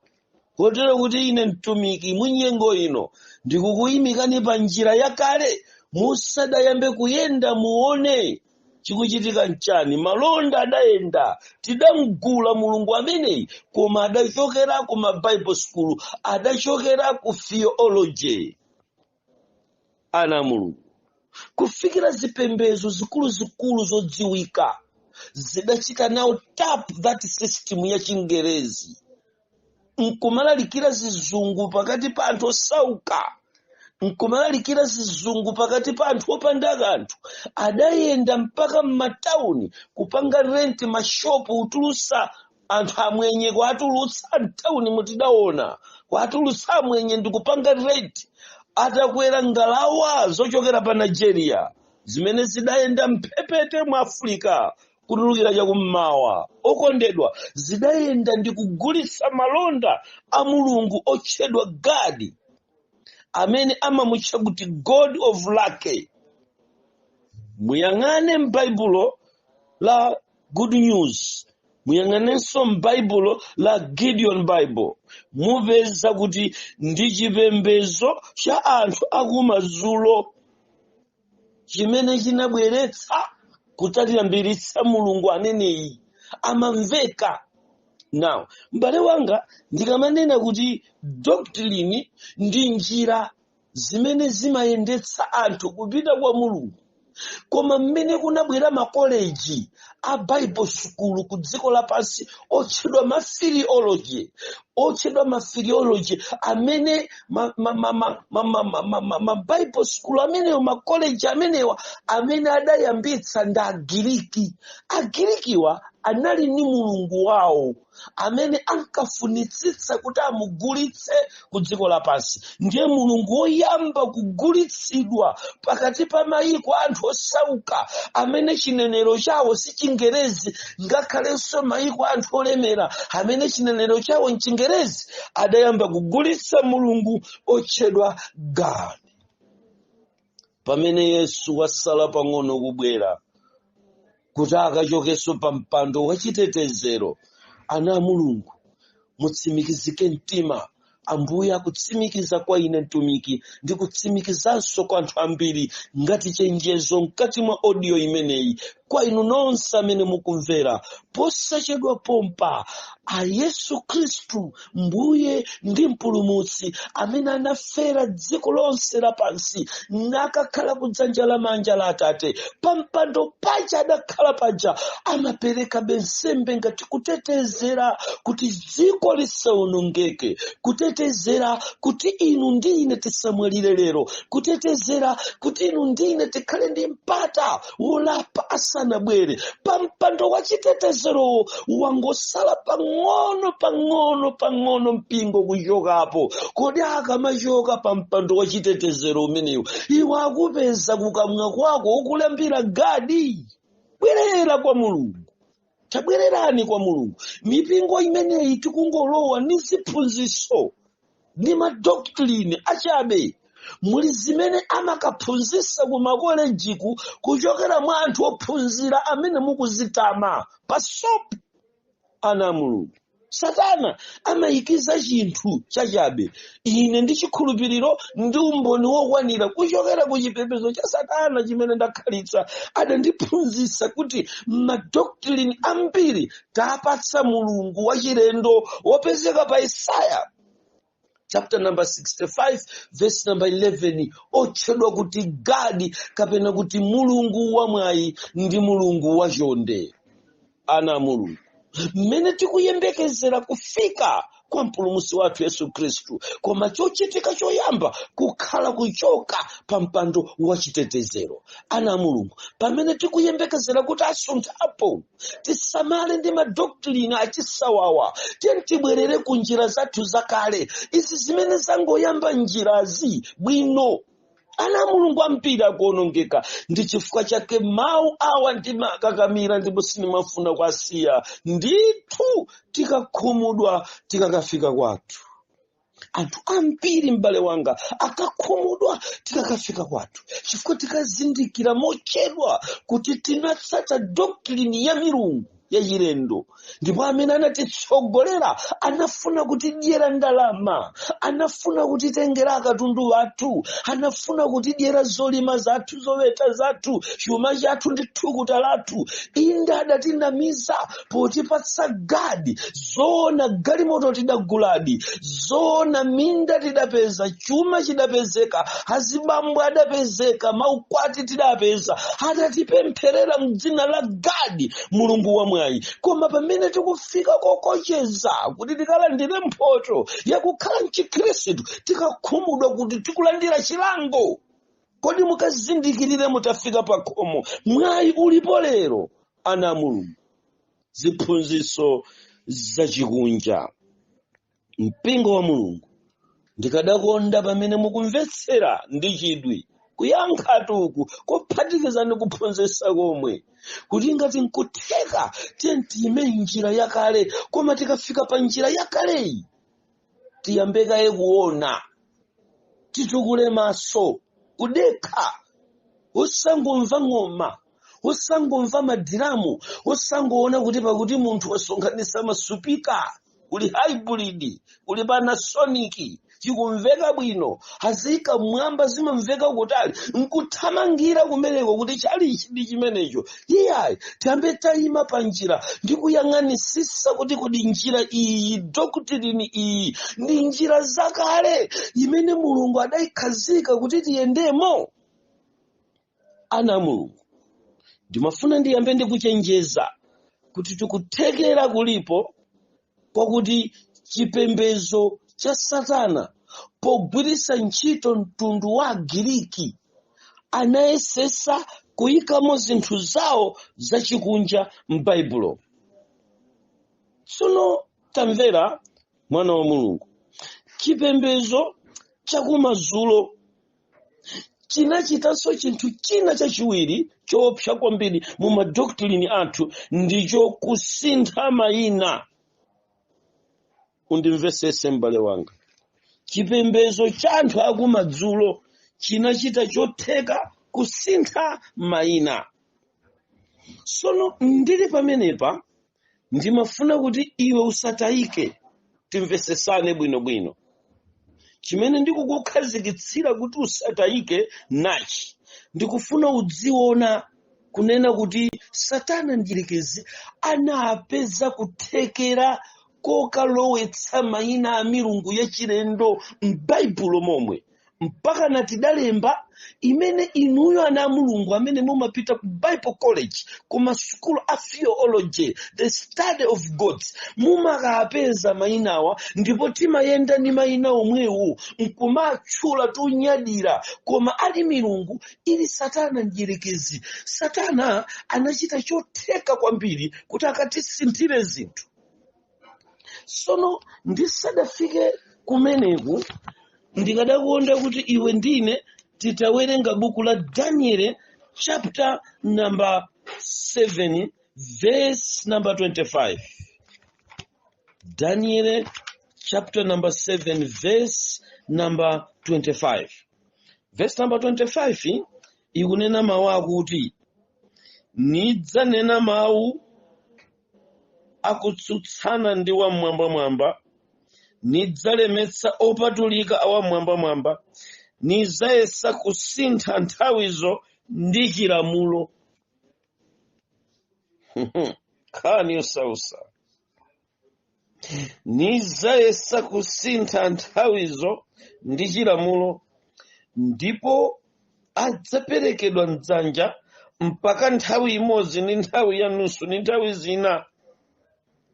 Kotero kuti ine mtumiki munyengo ino ndikukuyimikani pa njira yakale, musadayambe kuyenda muone chikuchitika nchani. Malonda adayenda, tidamgula mulungu ameneyi, koma adachokera ku Bible school, adachokera ku theology. Ana mulungu, kufikira zipembezo zikulu zodziwika zidachita nawo tap that system ya Chingerezi, nkumalalikira zizungu pakati pa anthu osauka, nkumalalikira zizungu pakati pa anthu opanda kanthu. Adayenda mpaka m'matauni kupanga rent mashopu, utulusa anthu amwenye kwatulutsa mtauni mutidaona, kwatulutsa amwenye ndikupanga rent. Atakwera ngalawa zochokera pa Nigeria zimene zidayenda mphepete mu Afrika kutulukira chakummawa. Okondedwa, zidayenda ndi kugulitsa malonda a mulungu otchedwa God, amene amamutcha kuti God of Luck. Muyang'ane m'Baibulo la Good News, muyang'anenso m'Baibulo la Gideon Bible, mupeza kuti ndi chipembezo cha anthu akumadzulo chimene chinabweretsa kutiyambiritsa mulungu ameneyi amamveka. Now, m'bale wanga, ndikamanena kuti doctrine ndi njira zimene zimayendetsa anthu kupita kwa mulungu, koma mmene kunabwera makoleji a Bible school ku dziko lapansi otchedwa mafiliology, amene Bible school amenewo, makoleji amenewa amene adayambitsa ndi Agiriki. Agirikiwa anali ni mulungu wawo amene ankafunitsitsa kuti amugulitse ku dziko lapansi. Ndiye mulungu woyamba kugulitsidwa pakati pa mayiko anthu osauka amene chinenero chawo si Chingerezi, ngakhalenso mayiko anthu olemera amene chinenero chawo Chingerezi, adayamba kugulitsa mulungu otchedwa God. Pamene Yesu wasala pang'ono kubwera kuti akachokenso pa mpando wachitetezero, ana mulungu, mutsimikizike mtima. Ambuye akutsimikiza kwa ine mtumiki, ndi kutsimikizanso kwa anthu ambiri ngati chenjezo mkati mwa audio imeneyi, kwa inu nonse amene mukumvera. Posachedwa pompa, a Yesu Khristu, Mbuye ndi Mpulumutsi, amene anafera dziko lonse lapansi nakakhala kudzanja lamanja la Atate, pampando paja adakhala paja, amapereka nsembe ngati kutetezera kuti dziko lisawonongeke, kutetezera kuti inu ndine tisamwalire lero, kutetezera kuti inu ndine tikhale ndi mpata wolapa asanabwere. Pampando wachitetezero wangosala pang'ono mpingo kuchokapo. Kodi akamachoka pampando wachitetezero umenewu, iwe akupeza kukamwa kwako ukulambira gadi. Bwerera kwa mulungu. Tabwererani kwa mulungu. Mipingo imeneyi tikungolowa ni ziphunzitso, ni madoctrine achabe, muli zimene amakaphunzitsa ku makolejiku kuchokera mwa anthu ophunzira amene mukuzitama pasopo. Ana a Mulungu, Satana amayikiza chinthu chachabe. Ine ndi chikhulupiriro ndi umboni wokwanira kuchokera ku chipembedzo cha Satana chimene ndakhalitsa adandiphunzitsa kuti madoctrine ambiri tapatsa Mulungu wachilendo wopezeka pa Isaya chapter number 65 verse number 11, otchedwa kuti Gadi kapena kuti Mulungu wamwayi ndi Mulungu wachonde. Ana a Mulungu, mmene tikuyembekezera kufika kwa mpulumutsi wathu Yesu Khristu, koma chochitika choyamba kukhala kuchoka pa mpando wa chitetezero. Ana a Mulungu, pamene tikuyembekezera kuti asunthapo, tisamale ndi madoctrine achisawawa, tibwerere ku njira zathu zakale, izi zimene zangoyamba njirazi bwino. Ana a Mulungu ambiri akuonongeka ndi chifukwa chake mawu awa ndimakakamira ndipo sindimafuna kuwasiya. Ndithu tikakhumudwa tikakafika kwathu. Anthu ambiri m'bale wanga akakhumudwa tikakafika kwathu chifukwa tikazindikira mochedwa kuti tinatsata doctrine ya milungu yachilendo, ndipo amene anatitsogolera anafuna kutidyera ndalama, anafuna kutitengera katundu wathu, anafuna kutidyera zolima zathu, zoweta zathu, chuma chathu ndi thukuta lathu. Inde adatinamiza potipatsa Gadi, zoona galimoto tidaguladi, zoona minda tidapeza, chuma chidapezeka, azibambo adapezeka, maukwati tidapeza, adatipempherera m'dzina la Gadi, Mulungu wamwayi. Koma pamene tikufika kokocheza kuti tikalandire mphoto yakukhala mchikhristu, tikakhumudwa kuti tikulandira chilango. Kodi mukazindikirire mutafika pa khomo, mwayi ulipo lero. Ana a Mulungu, ziphunzitso zachikunja. Mpingo wa Mulungu, ndikadakonda pamene mukumvetsera ndi chidwi kuyankha tuku kophatikizani kuphunzitsa komwe, kuti ngati nkutheka tiyime njira yakale, koma tikafika pa njira yakaleyi tiyambekaye kuona, titukule maso, kudekha, usangomva ng'oma, usangomva madiramu, usangoona kuti pakuti munthu wasonkhanitsa masupika, uli hybrid, uli panasonic, chikumveka bwino, azika mwamba zimamveka kutali, nkuthamangira kumeneko kuti chali chidi chimenecho. Iyayi, tiyambe tayima pa njira ndi kuyang'anisisa kuti kodi njira iyi, doctrine iyi, ndi njira zakale imene Mulungu adayikhazika kuti tiyendemo. Ana a Mulungu, ndimafuna ndiyambe ndikuchenjeza kuti tikuthekera kulipo kwakuti chipembedzo cha Satana pogwiritsa ntchito mtundu wa Agiriki anayesesa kuyikamo zinthu zawo zachikunja m'Baibulo. Tsono tamvera mwana wa Mulungu, chipembedzo chakumadzulo chinachitanso chinthu china chachiwiri choopsa kwambiri mu madoctrine athu, ndicho kusintha mayina. Undimvesese m'bale wanga, chipembedzo cha anthu akumadzulo chinachita chotheka kusintha mayina. Sono ndili pamenepa ndimafuna kuti iwe usatayike, timvesesane bwinobwino. Chimene ndikukukhazikitsira kuti usatayike nachi, ndikufuna udziona kunena kuti Satana mdierekezi anapeza kuthekera kokalowetsa mayina a milungu yachilendo m'Baibulo momwe, mpaka natidalemba imene inuyo ana a Mulungu amene mumapita ku Bible College, kuma school of theology, the study of God, mumakapeza mayinawa, ndipo timayenda ndi mayina omwewu nkumatchula tunyadira, koma ali milungu ili Satana mdierekezi. Satana anachita chotheka kwambiri kuti akatisinthire zinthu. Sono ndisadafike kumeneku, ndikadakonda kuti iwe ndine titawerenga buku la Daniel chapter number 7 verse number 25. Daniel chapter number 7 verse number 25. verse number 25 ikunena mawu akuti nidzanena mawu akutsutsana ndi wamwambamwamba, nidzalemetsa opatulika awamwambamwamba, nidzayesa kusintha nthawizo ndi chilamulo. Nkhani yosausa. Nidzayesa kusintha nthawizo ndi chilamulo, ndipo adzaperekedwa m'dzanja mpaka nthawi imodzi ndi nthawi ya nusu ndi nthawi zina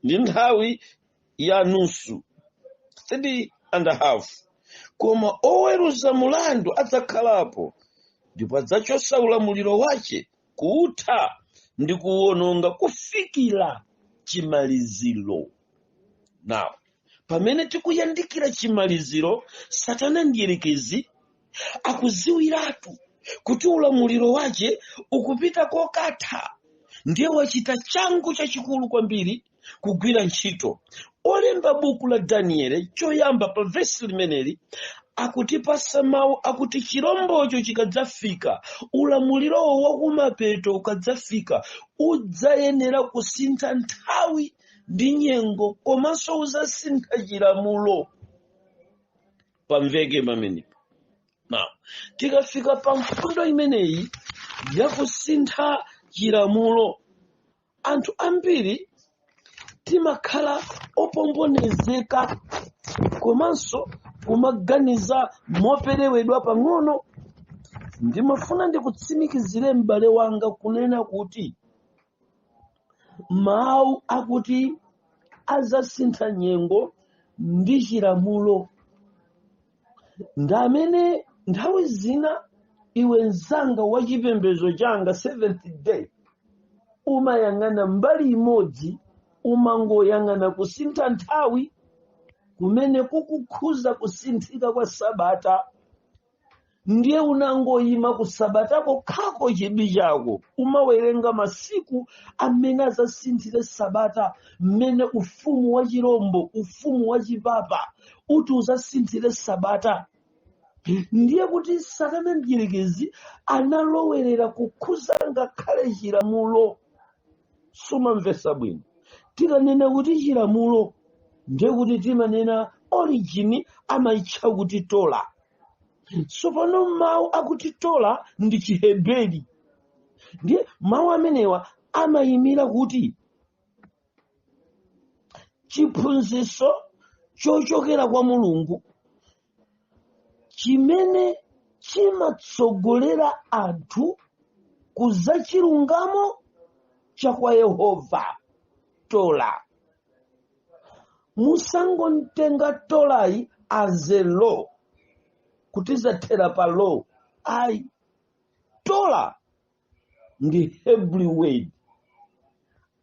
ndi nthawi ya nusu 3.5. Koma oweruza mulandu adzakhalapo, ndipo adzachotsa ulamuliro wace kuutha ndi kuwononga kufikira chimaliziro. Now, pamene tikuyandikira chimaliziro, Satana mdierekezi akuziwiratu kuti ulamuliro wace ukupita kokatha, ndiye wachita changu chachikulu kwambiri kugwira ntchito. Olemba buku la Danieli choyamba pa vesi limeneli akutipasa mawu akuti chirombocho chikadzafika, ulamuliro wakumapeto ukadzafika, udzayenera kusintha nthawi ndi nyengo, komanso udzasintha chilamulo. Pamveke pamenepo. Now, tikafika pa mfundo imeneyi yakusintha chilamulo, anthu ambiri timakhala opomponezeka komanso kumaganiza moperewedwa pang'ono. Ndimafuna ndikutsimikizire m'bale wanga kunena kuti mawu akuti adzasintha nyengo ndi chilamulo, ndamene nthawi zina iwe mzanga wa chipembedzo changa Seventh Day umayang'ana mbali imodzi, umangoyang'ana kusintha nthawi kumene kukukhuza kusinthika kwa Sabata, ndiye unangoyima ku Sabata kokhako chibi chako, umawerenga masiku amene adzasinthire Sabata, mmene ufumu wa chirombo, ufumu wa chipapa uti udzasinthire Sabata. Ndiye kuti Satana mdierekezi analowerera kukhuza ngakhale chilamulo. Sumamvesa bwino. Tikanena kuti chilamulo, ndiye kuti timanena origin amayitcha kuti Tola. Tsopano mawu akuti Tola ndi Chiheberi. Ndiye mawu amenewa amayimira kuti chiphunzitso chochokera kwa Mulungu chimene chimatsogolera anthu kuza chilungamo cha kwa Yehova. Tola. Musangontenga Tolayi as a law kuti zathera pa law. Ayi, Tola ndi Hebrew word,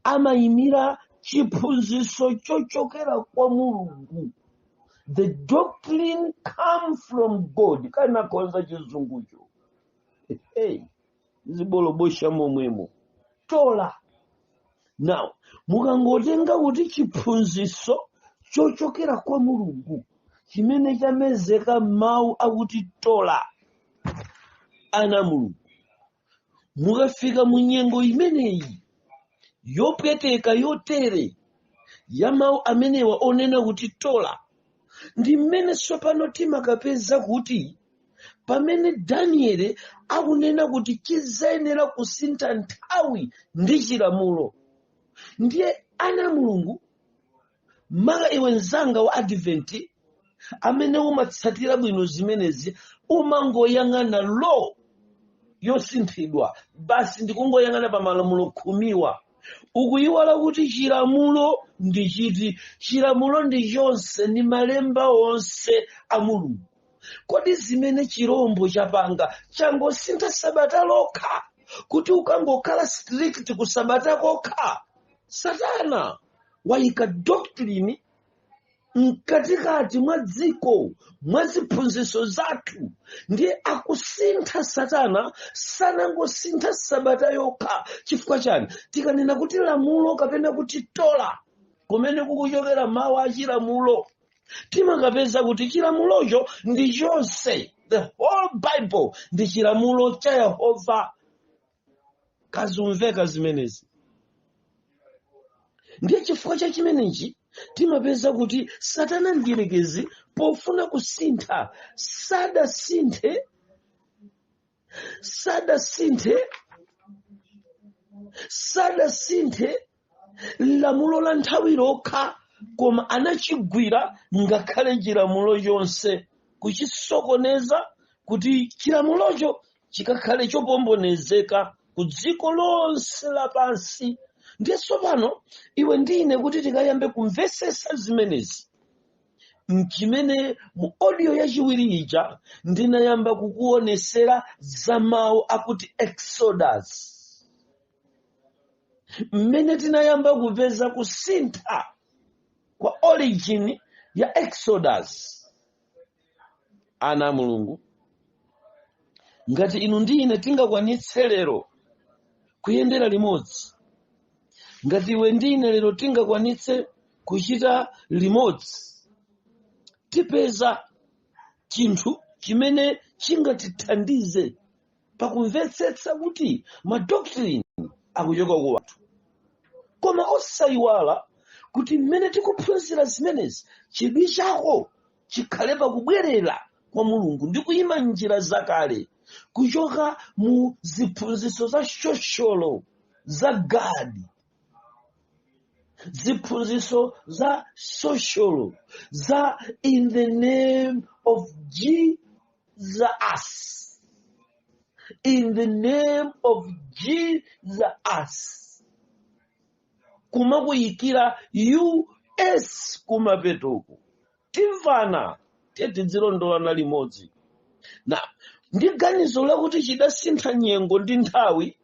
amayimira chiphunzitso chochokera kwa Mulungu. The doctrine come from God. Kana konza chizungucho. Zibolobosha momwemo. Tola. Now, mukangotenga kuti chiphunzitso chochokera kwa Mulungu chimene chamezeka mawu akuti Tola, ana Mulungu, mukafika mu nyengo imeneyi yopweteka yotere ya mawu amenewa onena kuti Tola, ndi mmene tsopano timakapeza kuti pamene Danieli akunena kuti chizayenera kusintha nthawi ndi chilamulo, ndiye ana Mulungu, maka iwe mzanga wa Advent amene umatsatira bwino zimenezi, umangoyang'ana law yosinthidwa, basi ndikungoyang'ana pa malamulo khumiwa, ukuyiwala kuti chilamulo ndi chiti. Chilamulo ndi chonse, ndi malemba onse a Mulungu. Kodi zimene chirombo chapanga changosintha Sabata lokha kuti ukangokhala strict ku Sabata kokha? Satana wayika doctrine mkatikati mwa dziko, mwa ziphunzitso zathu, ndiye akusintha. Satana sanangosintha Sabata yokha. Chifukwa chani? Tikanena kuti lamulo kapena kuti Tola, kumene kukuchokera mawu a chilamulo, timakapeza kuti chilamulocho ndi chonse. The whole Bible ndi chilamulo cha Yehova. Kazumveka zimenezi. Ndiye chifukwa cha chimenechi timapeza kuti Satana mdierekezi pofuna kusintha sadasinthe lamulo la nthawi lokha, koma anachigwira ngakhale chilamulo chonse kuchisokoneza kuti chilamulocho chikakhale chopombonezeka ku dziko lonse lapansi. Ndiye tsopano iwe ndine kuti tikayambe kumvesesa zimenezi, mchimene mu audio yachiwiri ija ndinayamba kukuonesera za mawu akuti Exodus, mmene tinayamba kupeza kusintha kwa origin ya Exodus. Ana Mulungu, ngati inu ndine tingakwanitse lero kuyendera limodzi, ngati iwe ndine lero tingakwanitse kuchita limodzi, tipeza chinthu chimene chingatithandize pakumvetsetsa kuti madoctrine akuchoka ku wanthu, koma osayiwala kuti mmene tikuphunzira zimenezi chidwi chako chikhale pakubwerera kwa Mulungu ndi kuyima njira zakale, kuchoka mu ziphunzitso za shosholo za gadi, ziphunzitso za social za in the name of Jesus, in the name of Jesus, kumakuyikira US kumapetoko. Timvana tetidzilondolana limodzi. Na ndi ganizo lakuti chidasintha nyengo ndi nthawi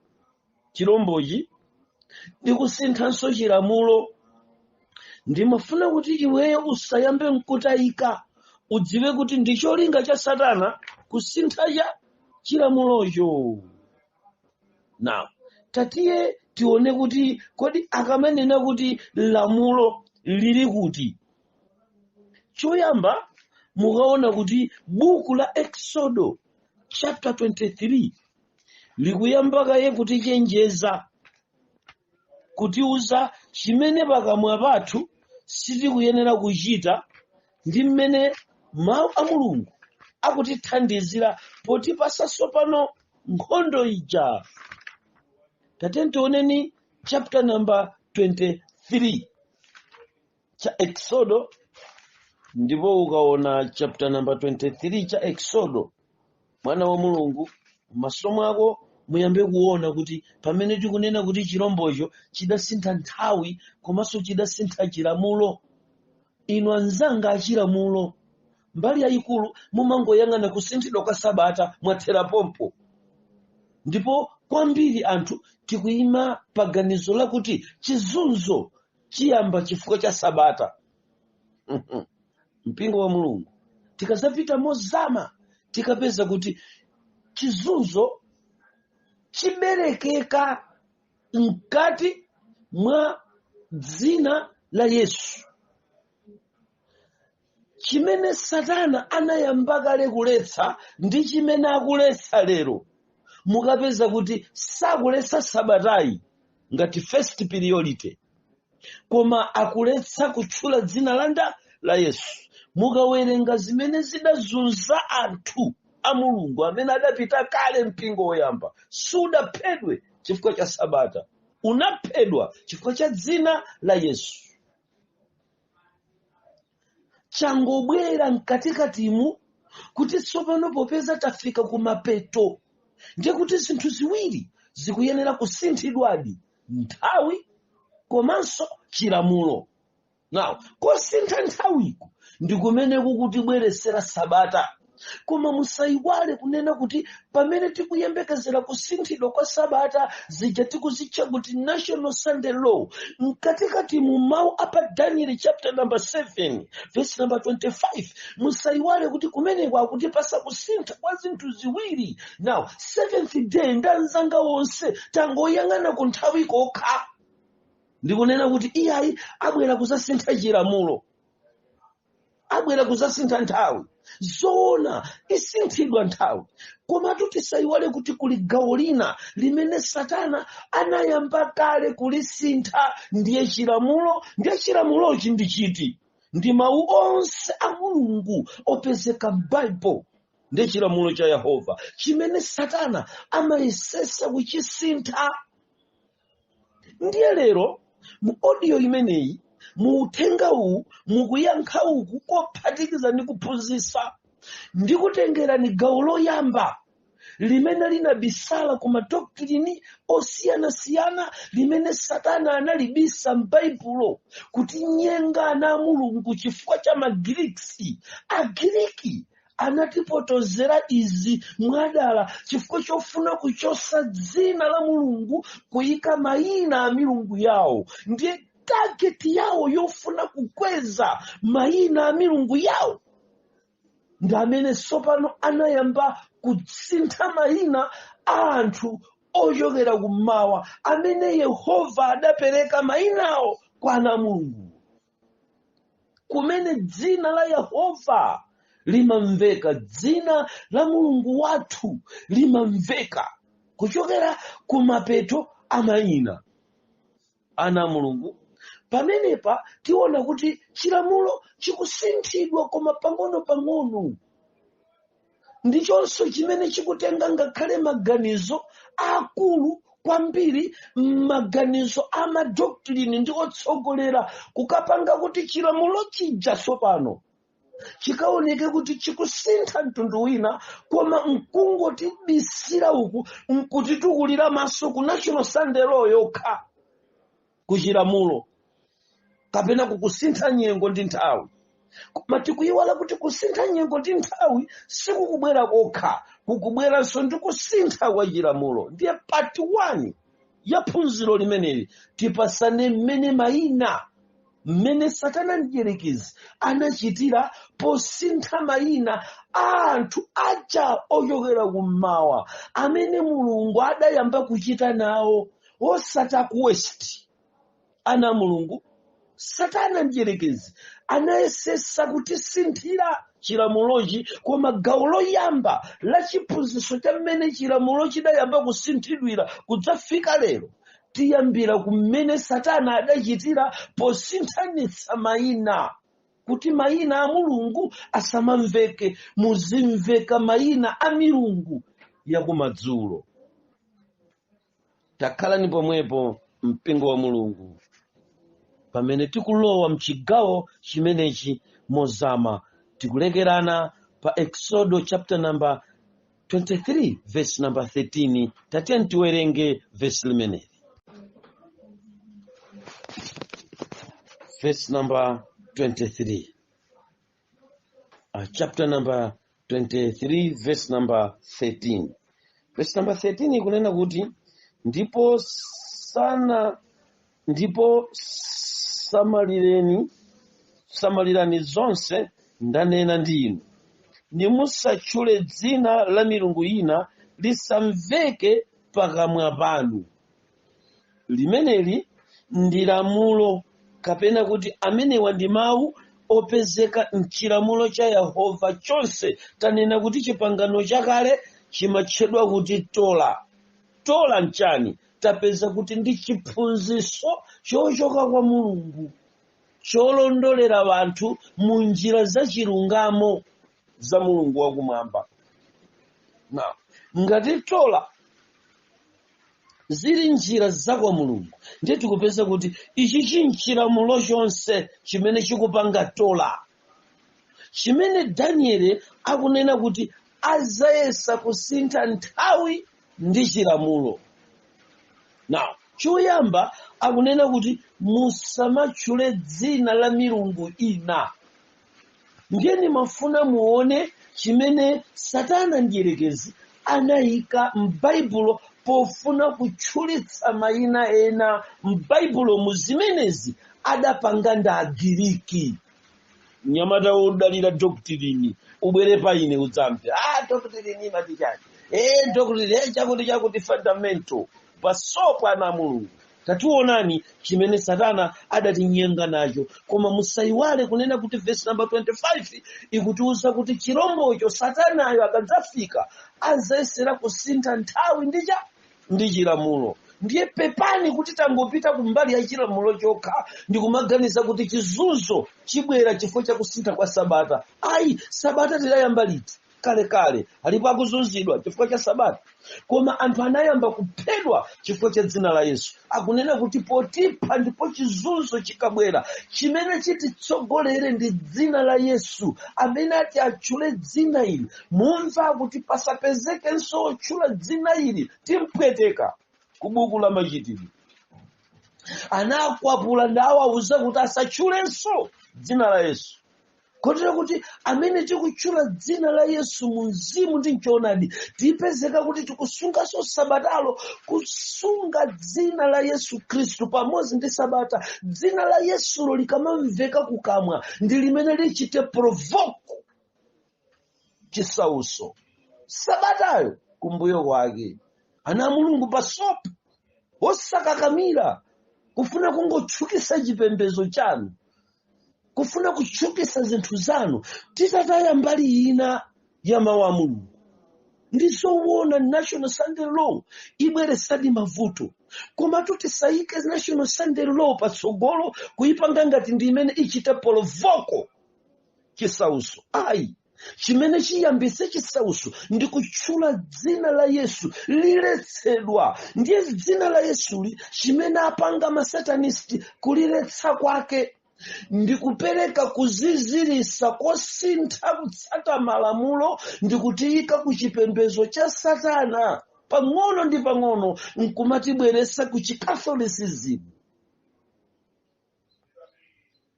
chilombochi ndi kusinthanso chilamulo, ndimafuna kuti iweyo usayambe mkutayika, udziwe kuti ndi cholinga cha Satana kusintha cha chilamulocho. Now, tatiye tione kuti kodi akamanena kuti lamulo lili kuti. Choyamba mukaona kuti buku la Exodo chapter 23 likuyamba kaye kuti chenjeza, kutiuza chimene pakamwa pathu sitikuyenera kuchita, ndi mmene mawu a Mulungu akutithandizira potipasa tsopano nkhondo ija. Tatentioneni chapter number 23 cha Exodo, ndipo ukaona chapter number 23 cha Exodo, mwana wa Mulungu, masomo ako muyambe kuona kuti pamene tikunena kuti chilombocho chidasintha nthawi komanso chidasintha chilamulo, inu anzanga achilamulo mbali yayikulu mumangoyang'ana kusinthidwa kwa Sabata mwathera pompo, ndipo kwambiri anthu tikuyima paganizo lakuti chizunzo chiyamba chifukwa cha Sabata. Mpingo wa Mulungu tikazapita mozama tikapeza kuti chizunzo chiberekeka mkati mwa dzina la Yesu, chimene Satana anayamba kale kuletsa ndi chimene akuletsa lero. Mukapeza kuti sakuletsa Sabatayi ngati first priority, koma akuletsa kutchula dzina la Yesu. Mukawerenga zimene zidazunza anthu a Mulungu amene adapita kale mpingo woyamba, sudaphedwe chifukwa cha Sabata, unaphedwa chifukwa cha dzina la Yesu. Changobwera mkatikatimu kuti tsopano popeza tafika kumapeto, ndiye kuti zinthu ziwiri zikuyenera kusinthidwadi: nthawi komanso chilamulo. Now, kusintha nthawiku ndi kumene kukutibweresera Sabata, koma musayiwale kunena kuti pamene tikuyembekezera kusinthidwa kwa Sabata zija tikuzitcha kuti National Sunday Law, mkatikati mu mawu apa Daniel chapter number 7 verse number 25, musayiwale kuti kumeneko akutipasa kusintha kwa zinthu ziwiri. Now, 7th day ndanzanga wonse tangoyang'ana ku nthawi kokha, ndikunena kuti iyayi abwera kuzasintha chilamulo, abwera kuzasintha nthawi. zoona isinthidwa nthawi, komatu tisayiwale kuti kuli gawo lina limene Satana anayamba kale kulisintha, ndiye chilamulo. Ndiye chilamulochi ndi chiti? Ndi mawu onse a Mulungu opezeka m'Baibulo. Ndiye chilamulo cha Yehova chimene Satana amayesesa kuchisintha. Ndiye lero mu audio imeneyi, mu uthenga uwu, mukuyankha uku kophatikiza ndi kuphunzitsa, ndikutengerani gawo loyamba limene linabisala ku madokitrini osiyanasiyana limene Satana analibisa m'Baibulo kuti nyenga ana a Mulungu chifukwa cha Magiriki. Agiriki anatipotozera izi mwadala chifukwa chofuna kuchosa dzina la Mulungu, kuyika mayina a milungu yawo. Ndiye target yawo yofuna kukweza mayina a milungu yawo. Ndi amene sopano anayamba kusintha mayina a anthu ochokera kummawa amene Yehova adapereka mayinawo kwa ana a Mulungu, kumene dzina la Yehova limamveka, dzina la Mulungu wathu limamveka kuchokera kumapeto a mayina ana a Mulungu. Pamenepa tiona kuti chilamulo chikusinthidwa koma pang'ono-pang'ono. Ndichonso chimene chikutenga ngakhale maganizo akulu kwambiri, maganizo a madokitrini ndi otsogolera kukapanga kuti chilamulo chija sopano chikaoneke kuti chikusintha mtundu wina, koma mkungoti bisira uku nkutitukulira maso ku National Sunday Law yokha, kuchilamulo kapena kukusintha nyengo ndi nthawi. Koma tikuyiwala kuti kusintha nyengo ndi nthawi sikukubwera kokha, kukubweranso ndi kusintha kwa chilamulo. Ndiye part 1 ya phunziro limeneli tipasane mmene mayina, mmene Satana mdierekezi anachitira posintha mayina a anthu aja ochokera kummawa amene Mulungu adayamba kuchita nawo osati ku West. Ana Mulungu, Satana mdierekezi anayesesa kutisinthira chilamulochi, koma gawo loyamba la chiphunzitso cha mmene chilamulo chidayamba kusinthidwira kudzafika lero tiyambira kumene Satana adachitira posinthanitsa mayina, kuti mayina a Mulungu asamamveke, muzimveka mayina a milungu yakumadzulo. Takhalani pomwepo mpingo wa Mulungu pamene tikulowa mchigawo chimenechi mozama. Tikulekerana pa Exodo chapter number 23 verse number 13. Tatiyeni tiwerenge verse limeneli. Verse number 23. Chapter number 23 verse number 13. Verse number 13 ikunena kuti ndipo samalirani zonse ndanena ndi inu, nimusatchule dzina la milungu ina lisamveke pakamwa panu. Limeneli ndi lamulo kapena kuti amenewa ndi mawu opezeka mchilamulo cha Yehova chonse. Tanena kuti chipangano chakale chimatchedwa kuti Tola. Tola nchani? Tapeza kuti ndi chiphunzitso chochoka kwa Mulungu cholondolera wanthu mu njira za chilungamo za Mulungu wakumwamba. Ngati Tola zili njira za kwa Mulungu, ndiye tikupeza kuti ichi chinchilamulo chonse chimene chikupanga Tola, chimene Danieli akunena kuti azayesa kusintha nthawi ndi chilamulo. Choyamba akunena kuti musamatchule dzina la milungu ina. Ndiye nimafuna muone chimene Satana mdierekezi anayika m'Baibulo pofuna kutchulitsa mayina ena m'Baibulo muzimenezi adapanga nda Agiriki. Nyamata udalira dokitrini ubwere pa ine udzamve dokitrini matichani dokitrini chakuti fundamental pasopo ana Mulungu. tatiwonani chimene Satana adatinyenga nacho. Koma musaiwale kunena kuti verse number 25 ikutiuza kuti chirombocho Satanayo akadzafika azayesera kusintha nthawi ndi chilamulo. Ndiye pepani kuti tangopita kumbali ya chilamulo chokha ndikumaganiza kuti chizunzo chibwera chifukwa cha kusintha kwa Sabata. Ayi, Sabata tidayamba liti? Kale alipo akuzunzidwa chifukwa cha Sabata. Koma anthu anayamba kuphedwa chifukwa cha dzina la Yesu. Akunena kuti potipha ndipo chizunzo chikabwera. Chimene chititsogolere ndi dzina la Yesu, amene ati atchule dzina ili. Mumva kuti pasapezekenso otchula dzina ili timpweteka. Ku buku la Machitidwe anakwapula ndawawuza kuti asatchulenso dzina la Yesu. Kotero kuti amene tikutchula dzina la Yesu mu mzimu ndi m'choonadi tipezeka kuti tikusunganso Sabatalo, kusunga dzina la Yesu Khristu pamodzi ndi Sabata. Dzina la Yesulo likamamveka kukamwa ndi limene lichite provoke chisauso. Sabatayo kumbuyo kwake ana Mulungu pasopo osakakamira kufuna kungotchukisa chipembedzo chanu, kufuna kutchukisa zinthu zanu titataya mbali ina ya mawu a Mulungu. Ndizoona National Sunday Law ibweresadi mavuto, koma tisayike National Sunday Law patsogolo kuyipanga ngati ndi imene ichita provoke chisauso. Ayi, chimene chiyambise chisauso ndi kutchula dzina la Yesu liletsedwa. Ndiye dzina la Yesu chimene apanga masatanisti kuliletsa kwake ndi kupereka kuzizirisa kosintha kutsata malamulo ndi kutiyika ku chipembedzo cha Satana. Pang'ono ndi pang'ono nkumatibweresa ku chikatholicisim.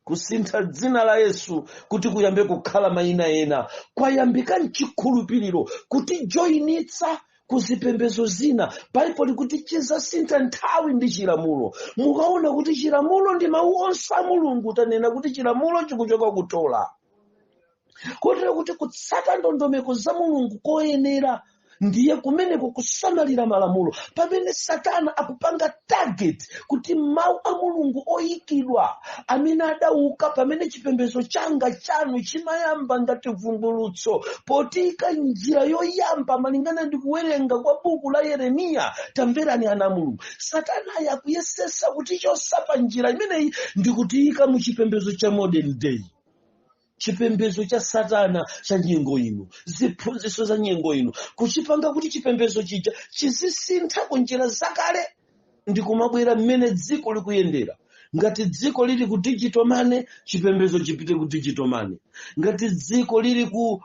Kusintha dzina la Yesu kuti kuyambe kukhala mayina ena kwayambika mchikhulupiriro kuti joinitsa kuzipembedzo zina. Bible likuti chizasintha nthawi ndi chilamulo. Mukaona kuti chilamulo ndi mawu onse a Mulungu, tanena kuti chilamulo chikuchoka kutola. Kotero kuti kutsata ndondomeko za Mulungu koyenera ndiye kumeneko kusamalira malamulo. Pamene Satana akupanga target kuti mawu a Mulungu oyikidwa amene adauka pamene chipembedzo chanu chimayamba ngati vumbulutso potika njira yoyamba malingana ndi kuwerenga kwa buku la Yeremiya. Tamverani ana Mulungu, Satana yakuyesesa kuti chosapa njira imeneyi ndi kutiyika mu chipembedzo cha modern day. Chipembedzo cha Satana cha nyengo ino, ziphunzitso za nyengo ino, kuchipanga kuti chipembedzo chija chizisintha ku njira zakale ndi kumabwera mmene dziko likuyendera. Ngati dziko lili ku digital money, chipembedzo chipite ku digital money. Ngati dziko lili ku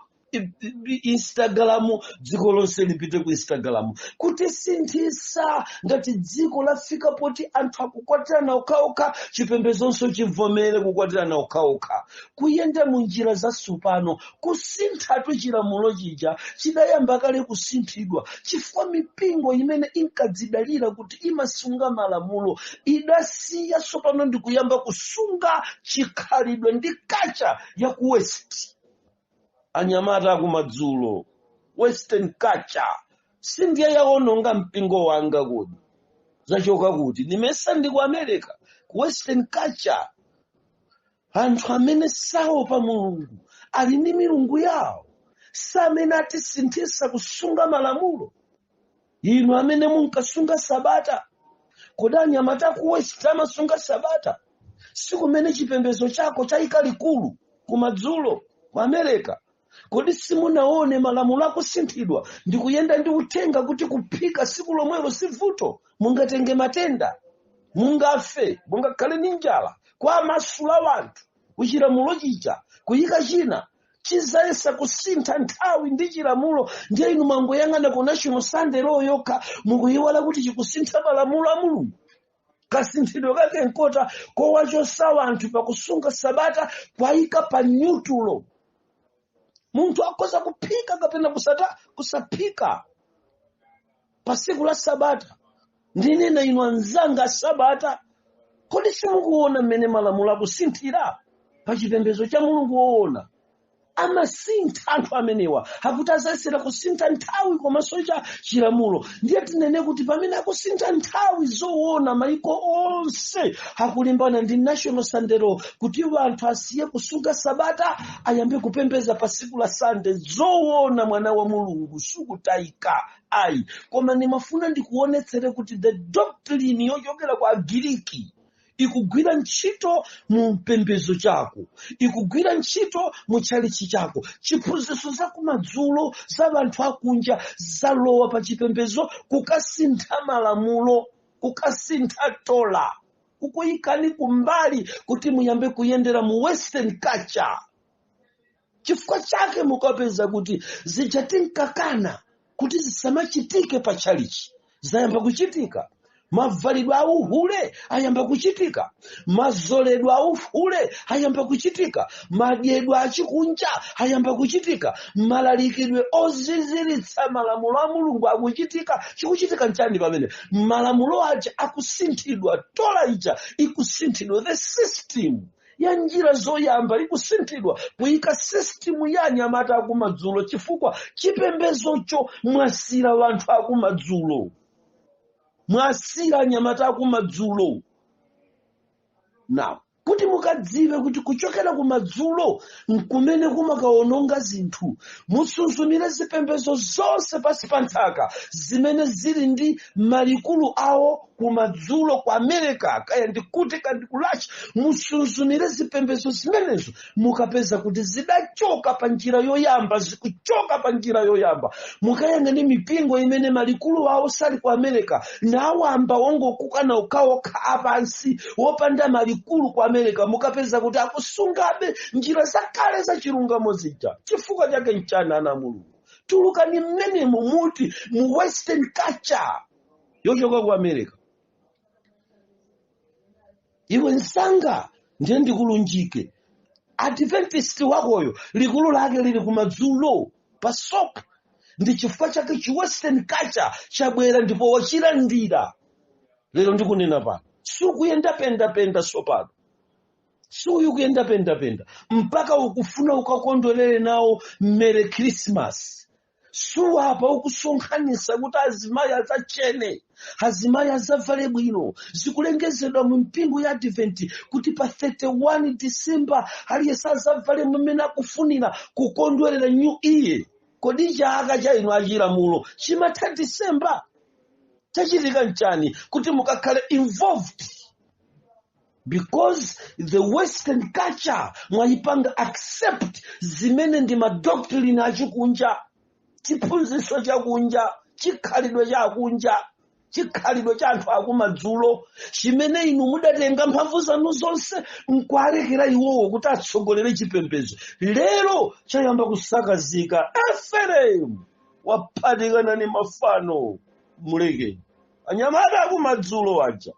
Instagram, dziko lonse lipite ku Instagram. Kuti sinthisa ngati dziko lafika poti anthu akukwatirana okhaokha, chipembedzonso chivomere kukwatirana okhaokha. Kuyenda mu njira za supano, kusinthatu chilamulo chija chidayamba kale kusinthidwa chifukwa mipingo imene inkadzidalira kuti imasunga malamulo idasiya sopano ndi kuyamba kusunga chikhalidwe ndi kacha ya ku West. Anyamata kumadzulo, Western culture sindiye yaononga mpingo wanga kodi zachoka kuti nimesa ndi ku America. Ku Western culture anthu amene saopa Mulungu ali ndi milungu yawo, samene atisinthisa kusunga malamulo. Inu amene munkasunga Sabata, kodi anyamata ku West amasunga Sabata? Sikumene chipembedzo chako chayika likulu kumadzulo ku America. Kodi simunaone malamulo akusinthidwa ndi kuyenda ndi uthenga kuti kuphika siku lomwelo sivuto, mungatenge matenda, mungafe, mungakhale ndi njala, kwa masula wanthu. Kuchilamulo chija kuyika china chizayesa kusintha nthawi ndi chilamulo. Ndiye inu mangoyang'ana ku National Sunday Law yokha mukuyiwala kuti chikusintha malamulo a Mulungu. Kasinthidwe kake nkota kowachosa wanthu pakusunga Sabata kwayika pa nyutulo. Muntu akoza kuphika kapena kusaphika pa siku la Sabata. Ndinena inu anzanga Sabata, kodi simukuona mmene malamulo akusinthira pa chipembedzo cha Mulungu woona? amasintha anthu amenewa akuti azayesera kusintha nthawi komanso chilamulo. Ndiye tinene kuti pamene akusintha nthawi zoona maiko onse akulimbana ndi National Sunday Law kuti anthu asiye kusunga sabata ayambe kupembeza pa tsiku la Sunday. Zoona mwana wa Mulungu sukutayika ayi, koma nimafuna ndikuonetsere kuti the doctrine yochokera kwa Agiriki ikugwira ntchito mu mpembezo chako, ikugwira ntchito mu tchalichi chako. Chiphunzitso za kumadzulo za anthu akunja zalowa pa chipembezo kukasintha malamulo, kukasintha tola, kukuyikani kumbali kuti muyambe kuyendera mu western culture. Chifukwa chake mukapeza kuti zichatinkakana kuti zisamachitike pa tchalichi zayamba kuchitika. Mavalidwe a uhule ayamba kuchitika, mazoledwe a uhule ayamba kuchitika, madyedwe achikunja ayamba kuchitika, malalikidwe oziziritsa malamulo a Mulungu akuchitika. Chikuchitika nchani pamene malamulo aja akusinthidwa, tola ija ikusinthidwa, the system ya njira zoyamba ikusinthidwa kuyika system ya anyamata akumadzulo, chifukwa chipembezocho mwasira wanthu akumadzulo, mwasira anyamata akumadzulo. Now kuti mukadziwe kuti kuchokera kumadzulo nkumene kumakaononga zinthu, musunzumire zipembezo zonse pasi pa nthaka zimene zili ndi malikulu awo kumadzulo kwa America, kaya ndikuti kandi kulachi. Musunzumire zipembezo zimenezo mukapeza kuti zidachoka pa njira yoyamba, zikuchoka pa njira yoyamba. Mukayang'ane mipingo imene malikulu awo sali ku America nawamba wongokukana ukawokha apansi wopanda malikulu ku America, mukapeza kuti akusungabe njira zakale za chilungamo zija. Chifukwa chake nchana ana Mulungu, tulukani mmenemo muti mu western culture yochoka ku America. Iwe nsanga ndiye ndikulunjike, Adventist wakoyo likulu lake lili kumadzulo pa soap. Ndi chifukwa chake chi western culture chabwera ndipo wachilandira. Lero ndikunena pano sukuyenda penda sopano, suyu kuyenda penda mpaka ukufuna ukakondolere nawo Merry Christmas. Suwapa ukusonkhanisa kuti azimayi azachene, azimayi azavale bwino. Zikulengezedwa mu mpingo ya Advent kuti pa 31 December aliyense azavale mmene akufunira kukondwerera New Year. Kodi chaka cha inu achilamulo chimatha December? Chachitika nchani kuti mukakhale involved? Because the western culture mwayipanga accept zimene ndi madoctrine achikunja, chiphunzitso chakunja, chikhalidwe chakunja, chikhalidwe cha anthu akumadzulo, chimene inu mudatenga mphamvu zanu zonse nkualekera iwowo kuti atsogolere chipembedzo. Lero chayamba kusakazika. Efereimu waphatikana ni mafano mulekeni. Anyamata akumadzulo aja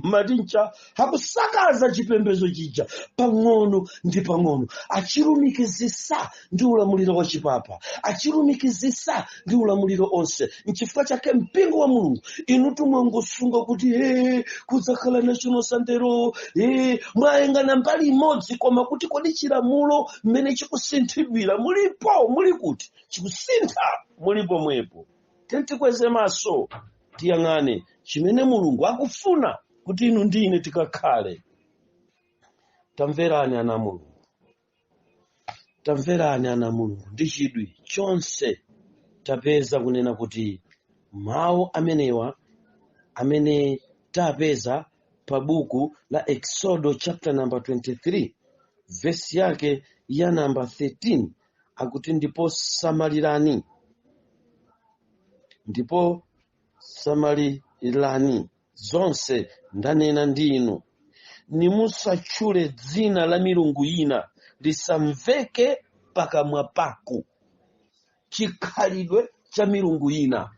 matincha hakusakaza chipembezo chija pang'ono ndi pang'ono, achilumikizisa ndi ulamuliro wa chipapa, achilumikizisa ndi ulamuliro onse. Nchifukwa chake mpingo wa Mulungu inu tumwangosunga kuti kudzakhala National Sunday Law, mwayang'ana mbali imodzi, koma kuti kodi chilamulo mmene chikusinthidwira mulipo, muli kuti chikusintha mulipo mwepo. Tentikweze maso tiyang'ane chimene Mulungu akufuna kuti inu ndine tikakhale. Tamverani ana Mulungu, tamverani ana Mulungu. Ndi chidwi chonse tapeza kunena kuti mawu amenewa amene tapeza pa buku la Exodo chapter number 23 verse yake ya number 13 akuti ndipo samalirani, ndipo samalirani zonse ndanena ndinu, nimusatchule dzina la milungu ina, lisamveke pakamwa pako. Chikhalidwe cha milungu ina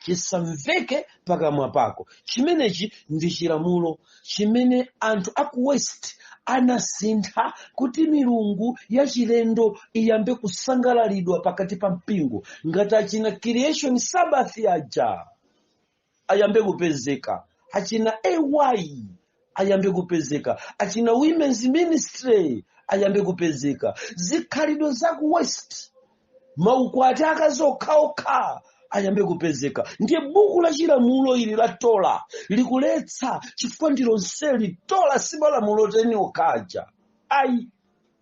chisamveke pakamwa pako. Chimenechi ndi chilamulo chimene anthu aku West anasintha kuti milungu ya chilendo iyambe kusangalalidwa pakati pa mpingo. Ngati achina creation Sabbath aja ayambe kupezeka, achina AY ayambe kupezeka, achina women's ministry ayambe kupezeka. Zikhalidwe za ku west, maukwati akazokhawokha ayambe kupezeka. Ndiye buku la chilamulo ili la Tola likuletsa chifukwa ndi lonseli. Tola si malamulo 10 okhaja, ayi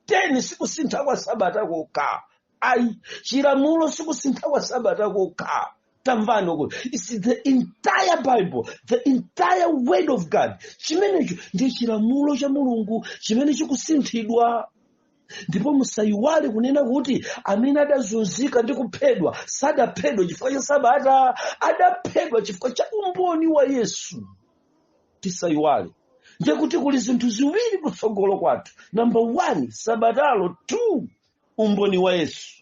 10 sikusintha kwa sabata kokha, ayi chilamulo sikusintha kwa sabata kokha. Tamvani kuti it's the entire Bible, the entire word of God. Chimenecho ndiye chilamulo cha Mulungu chimene chikusinthidwa. Ndipo musayiwale kunena kuti amene adazunzika ndi kuphedwa sadaphedwa chifukwa cha sabata, adaphedwa chifukwa cha umboni wa Yesu. Tisayiwale. Ndiye kuti kuli zinthu ziwiri kutsogolo kwathu. Number 1, sabatalo. 2, umboni wa Yesu.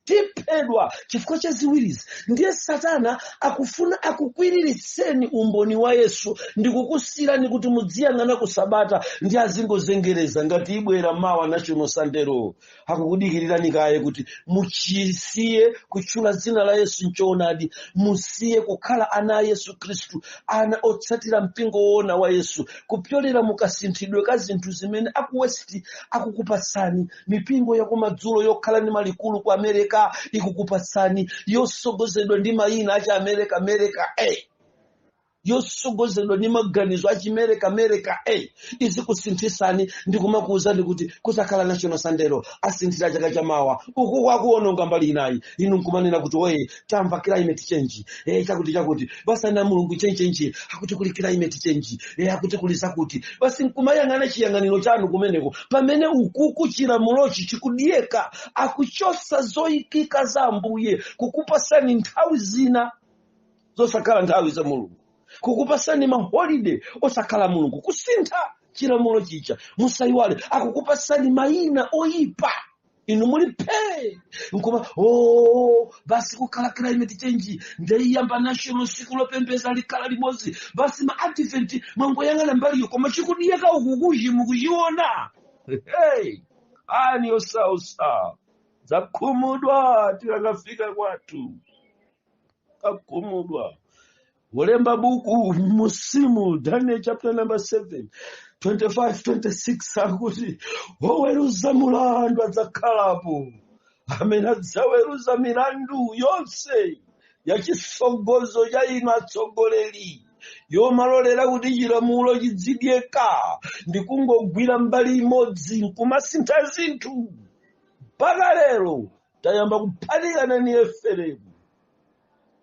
Tiphedwa chifukwa cha ziwirizi. Ndiye Satana akufuna akukwiririseni umboni wa Yesu ndi kukusirani kuti mudziyang'ana ku sabata ndi azingozengereza ngati ibwera mawa National Sandero. Akukudikirirani kaye kuti muchisiye kutchula dzina la Yesu nchoonadi, musiye kukhala ana a Yesu Khristu, ana otsatira mpingo woona wa Yesu, kupyolera mukasinthidwe ka zinthu zimene akuwesti akukupatsani. Mipingo yakumadzulo yokhala ndi malikulu ku America ikukupatsani, yosogozedwa ndi mayina achi America, yosogozedwa ndi maganizo achi America, izi kusinthisani ndi kumakuwuzani kuti kusakhala National Sandero asinthira chaka chamawa. Uku kwakuononga mbali inayi. Inu nkumanena kuti oye tamva climate change, chakuti basa na Mulungu change, akuti kuli climate change, akuti kuli sakuti. Basi nkumayang'ana chiyang'aniro chanu kumeneko pamene ukuku chilamulochi chikudiyeka akuchosa zoyikika za Ambuye kukupasani nthawi zina zosakhala nthawi za Mulungu, kukupasani maholiday osakhala Mulungu, kusintha chilamulo chicha. Musayiwale akukupasani mayina oyipa, inu muli phe nkuma basi kukhala climate change ndiyamba national siku lopembeza likhala limodzi, basi ma advent mwangoyang'ana mbaliyo koma chikudiyeka ukukuji mukuchiona. Ani osausa zakhumudwa tilangafika kwathu, akhumudwa. Wolemba buku musimu Daniel chapter number 7 25-26 akuti woweruza mulandu adzakhalapo amene adzaweruza milandu yonse yachisogozo cha inu atsogoleri, yomalolera kuti chilamulo chidzidyeka ndi kungogwira mbali imodzi nkumasintha zinthu. Mpaka lero tayamba kuphatikana ni Efereimu,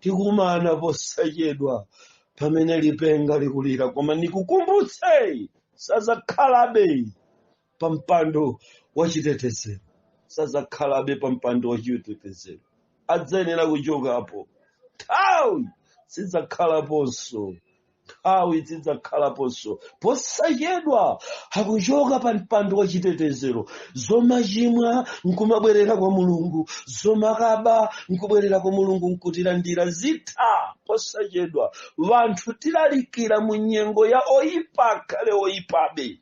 tikumana posachedwa pamene lipenga likulira. Koma ndikukumbutse sazakhalabe pa mpando wa chitetezero, sazakhalabe pa mpando wa chitetezero. Adzayenera kuchokapo. Nthawi sidzakhalaponso, nthawi sidzakhalaponso. Posachedwa akuchoka pa mpando wa chitetezero. Zomachimwa nkumabwerera kwa Mulungu, zomakaba nkubwerera kwa Mulungu nkutilandira. Zitha posachedwa. Vanthu tilalikira mu nyengo ya oyipa kale oyipabe.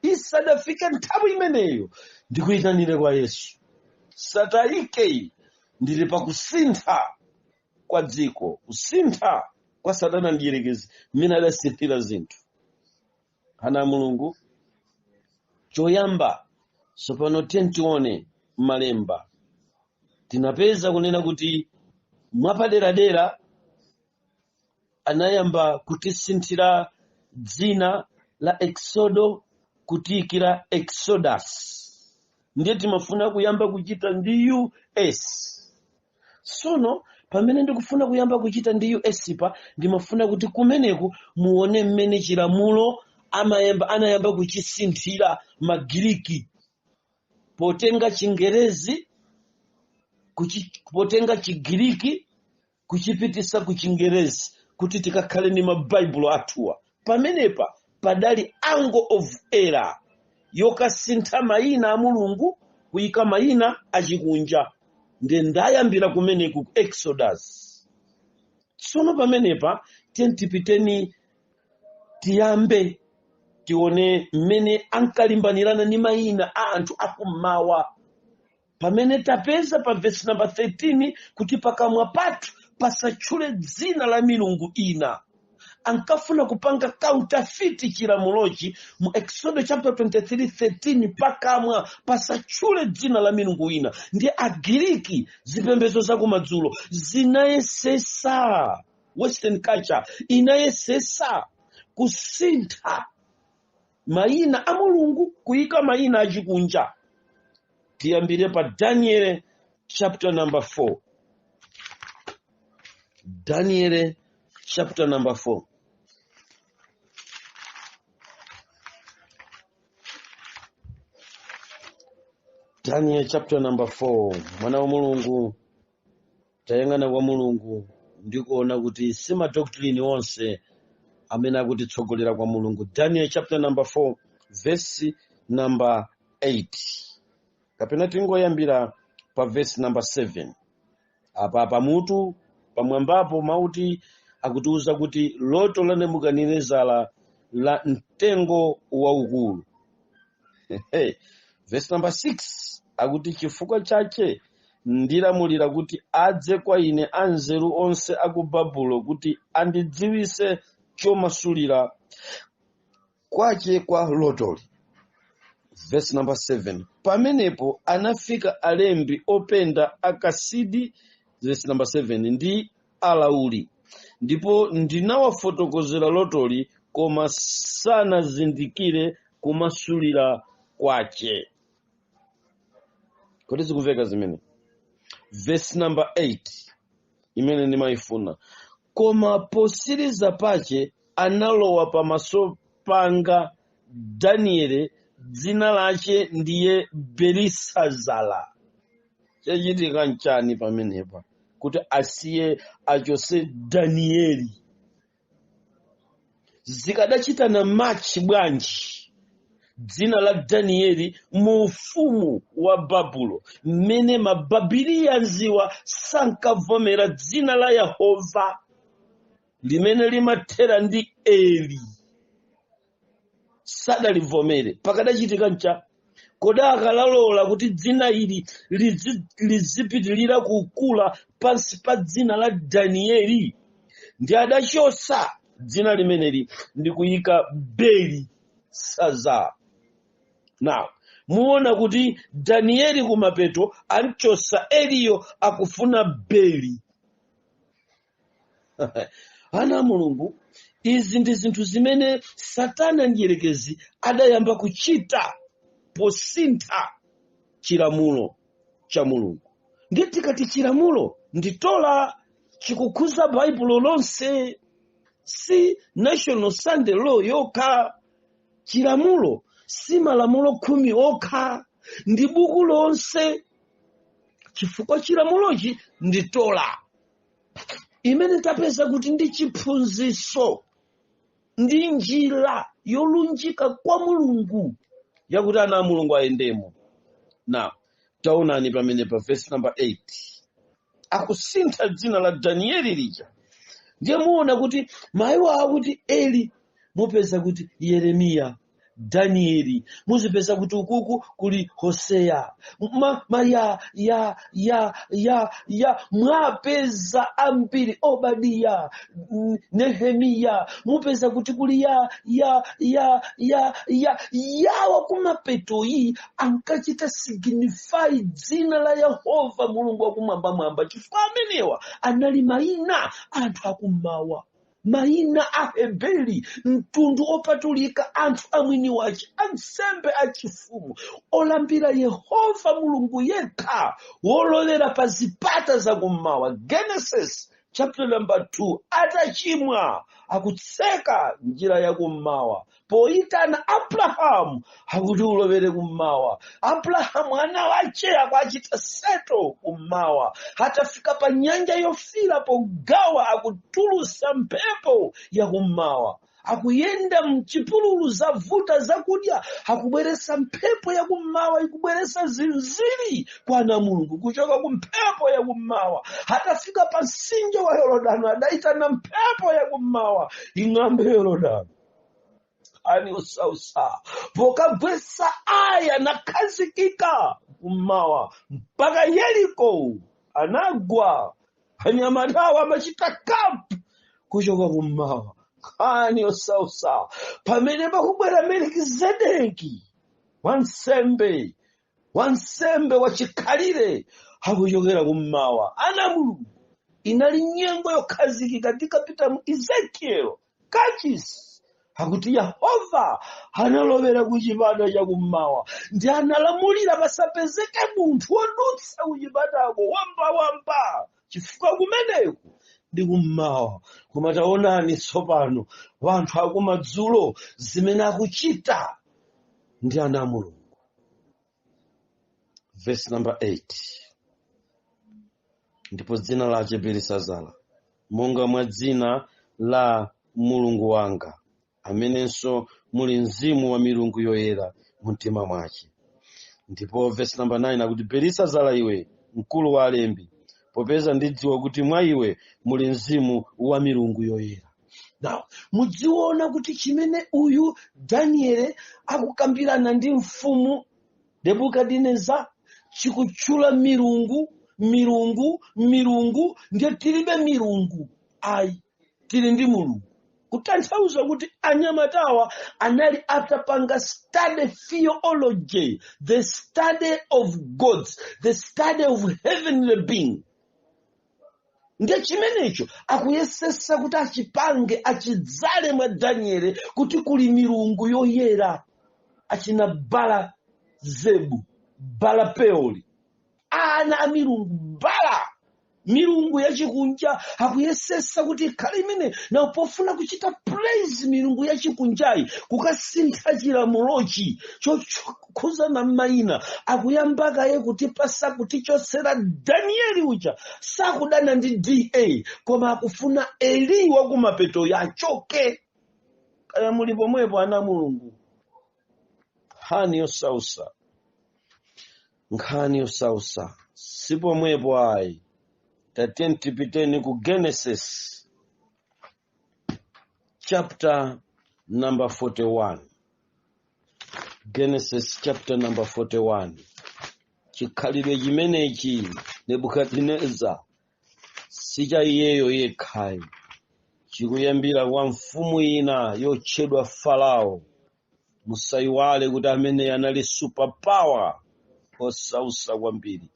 Isadafike nthawi imeneyo ndikuyitanire kwa Yesu. Satayike ndili pa kusintha kwa dziko, kusintha kwa Satana ndiyerekezi mmene adasinthira zinthu. Ana Mulungu choyamba sopano tione malemba tinapeza kunena kuti mwapaderadera anayamba kutisinthira dzina la Exodo kutiyikira Exodus. Ndiye timafuna kuyamba kuchita ndi US. Sono pamene ndikufuna kuyamba kuchita ndi US pa ndimafuna kuti kumeneku muone mmene chilamulo anayamba kuchisinthira Magiriki, potenga Chingerezi, potenga Chigiriki, kuchipitisa ku Chingerezi kuti tikakhale ni mabaibulo athuwa. Pamenepa padali angle of error yokasintha mayina a Mulungu kuyika mayina achikunja. Ndiye ndayambira kumeneku Exodus. Tsono pamenepa tipiteni tiyambe tione mmene ankalimbanirana ni mayina a anthu akummawa. Pamene tapeza pa verse number 13 kuti pakamwa pathu pasatchule dzina la milungu ina. ankafuna kupanga counterfeit chilamulochi mu Exodus chapter 23:13 pakamwa pasachule dzina la milungu wina. Ndiye Agiriki zipembedzo za kumadzulo zinayesesa, Western culture inayesesa kusintha mayina a Mulungu kuyika mayina achikunja. Tiyambire pa Daniel chapter number 4. Daniel chapter number 4. Daniel chapter number 4. Mwana wa Mulungu, tayangana kwa Mulungu ndikuona kuti sima doctrine onse amene akutitsogolera kwa Mulungu. Daniel chapter number 4 verse number 8. Kapena tingoyambira pa verse number 7. Apa pamutu pamwambapo mauti akutiuza kuti loto la Nebukadinezara la mtengo waukulu. Verse number 6 akuti chifukwa chache ndilamulira kuti adze kwa ine anzeru onse aku Babulo kuti andidziwise chomasulira kwache kwa lotoli. Verse number 7. Pamenepo anafika alembi openda akasidi, verse number 7, ndi alauli. Ndipo ndinawafotokozera lotoli koma sanazindikire kumasulira kwache. Kodi zikumveka zimene? Verse number 8 imene ndimayifuna. Koma posiriza pache analowa pamaso panga Danieli, dzina lache ndiye Belisazara. Chachitika nchani pamenepa kuti asiye achose Danieli? Zikadachitana match bwanji dzina la Danieli mu ufumu wa Babulo, mmene mababiliyanziwa sankavomera dzina la Yehova limene limathera ndi Eli, sadalivomere. Pakadachitika ncha koda akalalola kuti dzina ili lizipitilira kukula pansi pa dzina la Danieli, ndi adachosa dzina limeneli ndi kuyika Belisazara. Now, muona kuti Danieli kumapeto alichosa Eliyo akufuna Beli. Ana Mulungu, izi ndi zinthu zimene Satana njerekezi adayamba kuchita posintha chilamulo cha Mulungu. Ngeti kati chilamulo nditola chikukhuza Baibulo lonse, si National Sunday Law yokha. Chilamulo si malamulo 10 okha, ndi buku lonse. Chifukwa chilamulochi nditola imene tapeza kuti ndi chiphunziso ndi njira yolunjika kwa Mulungu yakuti ana Mulungu ayendemo. Now, taonani pamene pa verse number 8 akusintha dzina la Danieli lija. Ndiye muona kuti mayiwa akuti Eli, mupeza kuti Yeremiya, Danieli, muzipeza kuti ukuku kuli Hosea, mwapeza ambiri Obadiya, Nehemiya, mupeza kuti kuli yawa kumapeto iyi ankachita signify dzina la Yehova Mulungu wakumwamba. Chifukwa amenewa anali mayina anthu akummawa, mayina a Hebeli, mtundu opatulika, anthu amwini wache, ansembe achifumu, olambira Yehova Mulungu yekha, wololera pa zipata za kummawa. Genesis chapter number 2, atachimwa akutseka njira ya kummawa, poitana Abrahamu akuti ulowere kummawa. Abrahamu ana wache akwachita seto kummawa, hatafika pa nyanja yofira pogawa akutulusa mphepo ya kummawa, akuyenda mchipululu za vuta zakudya, akubweresa mphepo ya kummawa, ikubweresa zinziri kwa ana Mulungu kuchoka kumphepo ya kummawa. Hatafika pa mtsinje wa Yorodani adaitana mphepo ya kummawa, ing'ambe Yorodani ani usausa pokagwesa aya nakazikika kummawa mpaka Yeriko anagwa, anyamatawa amachita kampu kuchoka kummawa Nkhani yosausa pamene pakubwera Melikizedeki wansembe wachikhalire akuchokera kummawa. Ana Mulungu, inali nyengo yokhazikika tikapita mu Ezekiel kachisi akuti Yehova analovera ku chipata cha kummawa ndi analamulira pasapezeke munthu wodutsa ku chipatako wamba chifukwa kumeneku ndi kummawa. Koma taonani tsopano wanthu akumadzulo zimene akuchita ndi ana Mulungu. Verse number 8. Ndipo dzina lache Belisazara, monga mwa dzina la Mulungu wanga, amenenso muli mzimu wa milungu yoyera mu mtima mwache. Ndipo verse number 9 akuti Belisazara, iwe mkulu wa alembi, popeza ndidziwa kuti mwa iwe muli mzimu wa milungu yoyera. Now, mudziona kuti chimene uyu Daniel akukambirana ndi mfumu Nebukadineza chikutchula milungu. Ndiye tilibe milungu ayi, tili ndi Mulungu. Kutanthauza kuti anyamatawa anali atapanga study theology, the study of gods, the study of heavenly being. Ndiye chimenecho akuyesesa kuti achipange achidzale mwa Daniel kuti kuli milungu yoyera, achina Bala Zebu, Bala Peori, ana milungu Bala, milungu yachikunja. Akuyesesa kuti ikhale imene na pofuna kuchita praise milungu yachikunjayi kukasintha chilamulochi chokhuza na mayina. Akuyambaka ye kuti pasa kuti chosera Danieli uja sakudana ndi DA koma akufuna Eli wa kumapeto yachoke. Kaya muli pomwepo ana Mulungu. Nkhani yosausa sipo mwepo ayi. Tateni tipiteni ku Genesis chapter number 41. Genesis chapter number 41. Chikhalidwe chimenechi Nebukadineza sicha iyeyo yekhayi, chikuyambira kwa mfumu ina yotchedwa Farao. Musayiwale kuti amene anali superpower osausa kwambiri,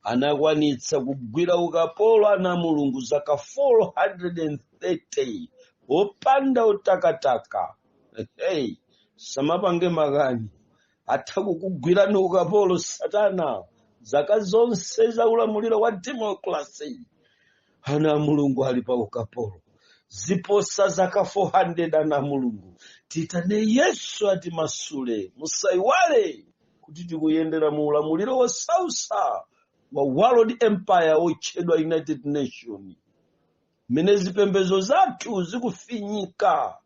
anakwanitsa kugwira ukapolo ana Mulungu zaka 430 opanda utakataka. Samapange makani, atha kukugwirani ukapolo Satana zaka zonse za ulamuliro wa democracy. Ana Mulungu ali pa ukapolo ziposa zaka 400 ana Mulungu. Titane Yesu ati masule. Musayiwale kuti tikuyendera mu ulamuliro wa sausa wa World Empire otchedwa United Nations. Mene zipembezo zathu zikufinyika.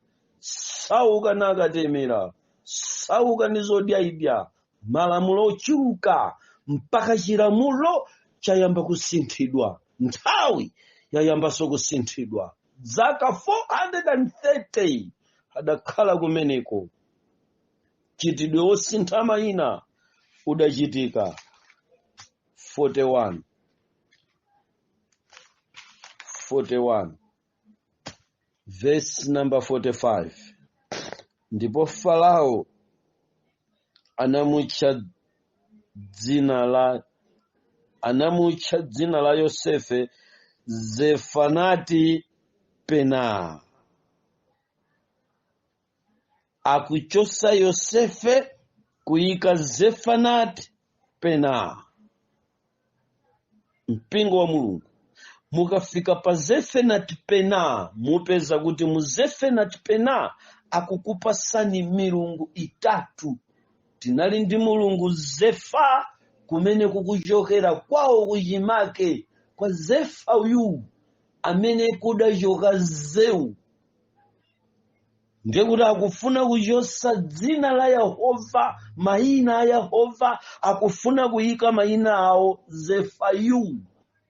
Sauka nakatemera, sauka nizodyaidya, malamulo ochiruka mpaka chilamulo chayamba kusinthidwa. Nthawi yayambaso kusinthidwa. Zaka 430 adakhala kumeneko. Chitidwe osintha mayina udachitika. 41 verse number 45. Ndipo Farao anamutcha dzina la Yosefe Zefanati Pena. Akuchosa Yosefe kuyika Zefanati Pena. Mpingo wa Mulungu mukafika pa Zefanati Pena mupeza kuti mu Zefanati Pena akukupasani milungu itatu. Tinali ndi mulungu Zefa kumene kukuchokera kwawo kuchimake kwa Zefa uyu amene kudachoka Zeu. Ndekuti akufuna kuchosa dzina la Yehova, mayina a Yehova, akufuna kuyika mayina awo Zefayu.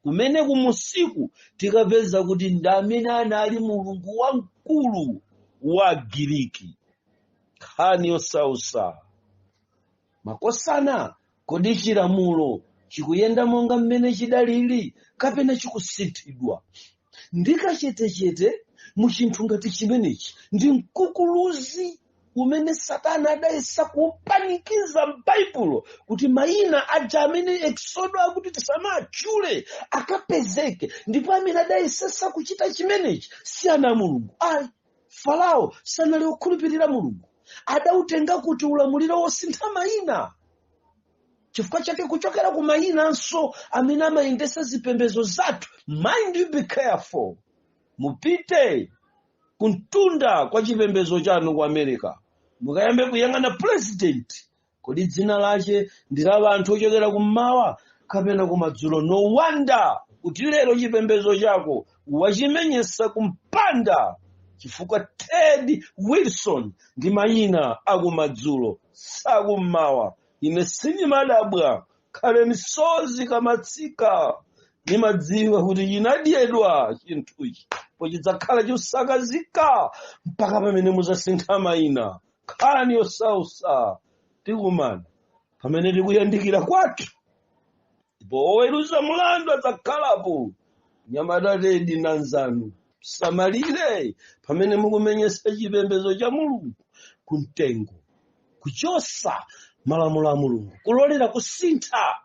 Kumene kumusiku tikapeza kuti ndi amene anali mulungu wamkulu wa Giriki. Nkhani yosausa. Makosana kodi chilamulo chikuyenda monga mmene chidalili kapena chikusinthidwa? Ndikachetechete muchinthu ngati chimenechi ndi mkukuluzi umene Satana adayesa kupanikiza m'Baibulo kuti mayina aja amene Exodo akuti tisamatchule akapezeke, ndipo amene adayesesa kuchita chimenechi si ana a Mulungu. Ayi, Farao sanali okhulupirira Mulungu, adautenga kuti ulamuliro wosintha mayina. Chifukwa chake kuchokera ku mayinanso amene amayendesa zipembedzo zathu, mind you be careful. Mupite kuntunda kwa chipembedzo chanu ku America, mukayambe kuyang'ana president, kodi dzina lache ndi la anthu ochokera kummawa kapena kumadzulo. No wonder kuti lero chipembedzo chako wachimenyesa kumpanda, chifukwa Ted Wilson ndi mayina akumadzulo sakummawa. Ine sindimadabwa, khale misozi kamatsika, nimadziwa kuti chinadyedwa chinthuchi pochidzakhala chosakazika mpaka pamene muzasintha mayina. Khalani osausa, tikumana pamene tikuyandikira kwathu, ndipo oweruza mulandu adzakhalapo. Nyamata Tedi na nzanu, samalire pamene mukumenyesa chipembedzo cha Mulungu kumtengo, kuchosa malamulo a Mulungu, kulolera kusintha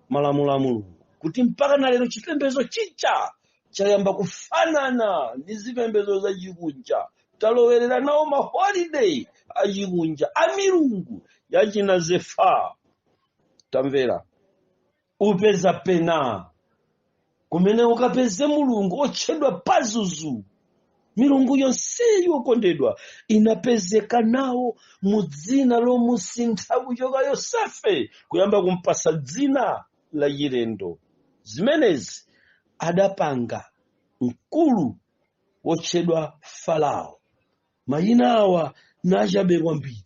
malamulo a Mulungu, kuti mpaka na lero chipembedzo chicha chayamba kufanana ndi zipembedzo za chikunja. Talowerera nawo maholiday a chikunja a milungu yachina Zefa. Tamvera, upeza pena kumene ukapeze mulungu otchedwa Pazuzu. Milungu yonseyi okondedwa inapezeka nawo mu dzina lomusintha kuchoka Yosefe kuyamba kumpasa dzina la chilendo. Zimenezi adapanga mkulu wotchedwa Farao. Mayina awa nachabe kwambiri,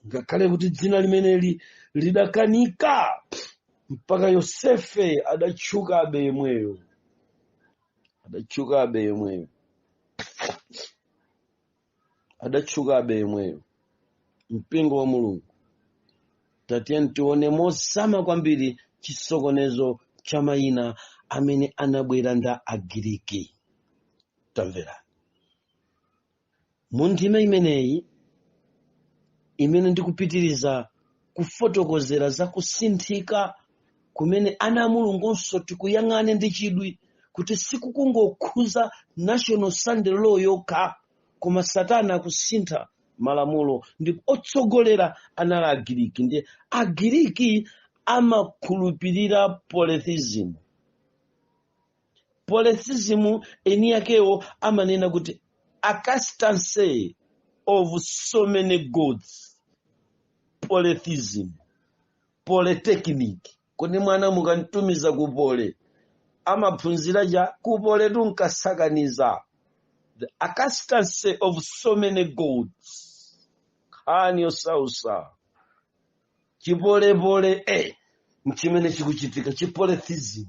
ngakhale kuti dzina limeneli lidakanika mpaka Yosefe adatchukabe yemweyo, adatchukabe yemweyo. Mpingo wa Mulungu, tatiyeni tione mosama kwambiri chisokonezo cha mayina amene anabwera nda Agiriki. Tamvera, mu ndima imeneyi imene ndikupitiriza kufotokozera za kusinthika kumene ana a Mulungunso tikuyang'ane ndi chidwi kuti sikukungokhuza National Sunday Law yokha, koma Satana akusintha malamulo ndi otsogolera anali Agiriki. Ndi Agiriki amakhulupirira polytheism. Polytheism eni yakewo amanena kuti acastancy of so many gods. Polytheism, polytechnic. Kuni mwana mukantumiza kupole amaphunzira ja kupole tunkasakaniza. The acastancy of so many gods. Khani osausa, chipolepole mchimene chikuchitika chipolytheism.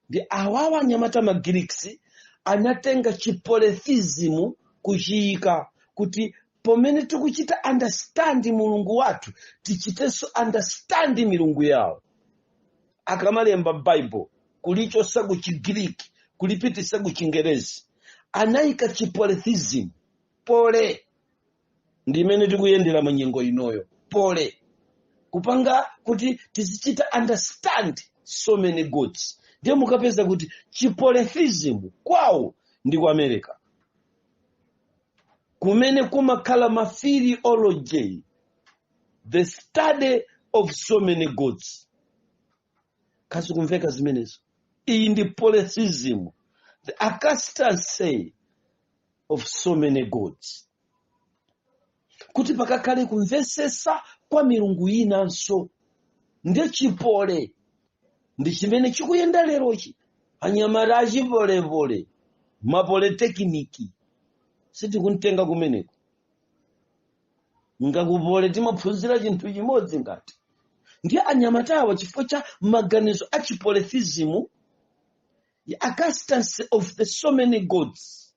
Ndi awawa nyamata Magiriki anatenga chipolytheism kuchiyika kuti pomene tikuchita understand mulungu wathu tichitenso understand milungu yawo. Akamalemba Bible kulichosa ku Chigiriki kulipitisa ku Chingerezi, anayika chipolytheism pole. Ndimene tikuyendera manyengo inoyo, pole kupanga kuti tizichita understand so many gods. Ndiye mukapeza kuti chipolytheism kwawo ndi ku America, kumene kumakhala maphilology, the study of so many gods. Kasi kumveka zimenezo? Iyi ndi polytheism, the acastancy of so many gods. Kuti pakakhale kumvesesa kwa milungu inanso, ndiye chipole ndi chimene chikuyenda lerochi. Anyamata achipolepole, mapolytechniki, sitikuntenga kumeneko. Ngakupole timaphunzira chinthu chimodzi ngati. Ndiye anyamatawa chifukwa cha maganizo a chipolytheism, the acastancy of the so many gods,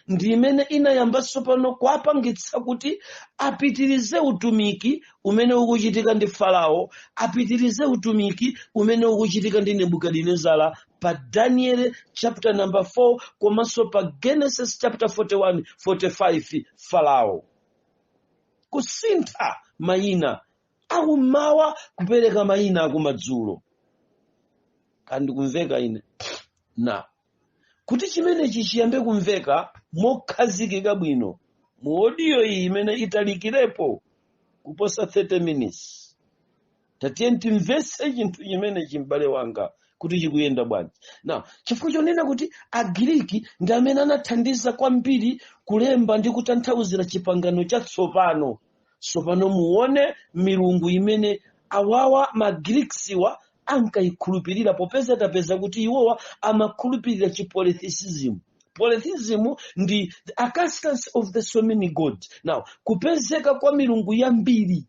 ndi imene inayambanso pano kuapangitsa kuti apitirize utumiki umene ukuchitika ndi Farao, apitirize utumiki umene ukuchitika ndi Nebukadinezara pa Daniel chapter number 4 komanso pa Genesis chapter 41, 45 Farao. Kusintha mayina akummawa kupereka mayina akumadzulo. Kandi kumveka ine na kuti chimenechi chiyambe kumveka mokhazikika bwino mu audio iyi imene italikirepo kuposa 30 minutes. Tatiye timvese chinthu chimene chimbale wanga kuti chikuyenda bwanji. Now, chifukwa chonena kuti Agiriki ndi amene anathandiza kwambiri kulemba ndi kutanthauzira chipangano chatsopano. Tsopano muone milungu imene awawa Magriksiwa ankayikhulupirira, popeza tapeza kuti iwowa amakhulupirira chipolytheism. Polytheism ndi the existence of the so many gods. Now, kupezeka kwa milungu yambiri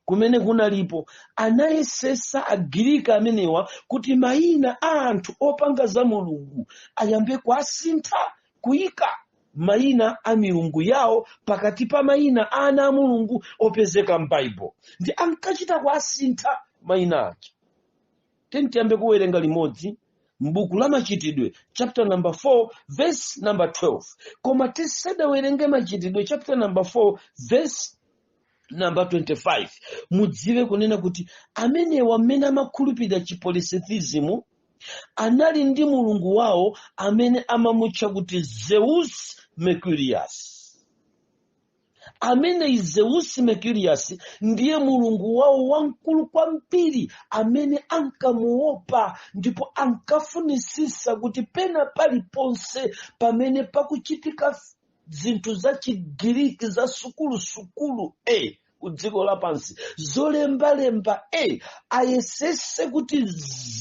kumene kunalipo anayesesa Agiriki amenewa kuti mayina a anthu opanga za mulungu ayambe kuasintha, kuyika mayina a milungu yawo pakati pa mayina a ana a mulungu opezeka m'Baibulo. Ndi ankachita kuasintha mayina aja. Tiyambe kuwerenga limodzi m'buku la Machitidwe chapter number 4 verse number 12. Koma tisadawerenge Machitidwe chapter number 4 verse number 25. Mudziwe kunena kuti amenewa amene amakhulupirira chipolytheism anali ndi mulungu wawo amene amamutcha kuti Zeus Mercurius. Amene Zeus Mercurius ndiye mulungu wawo wamkulu kwambiri amene ankamuopa ndipo ankafunisisa kuti pena paliponse pamene pakuchitika zinthu za Chigiriki za sukulu kudziko lapansi zolembalemba ayesese kuti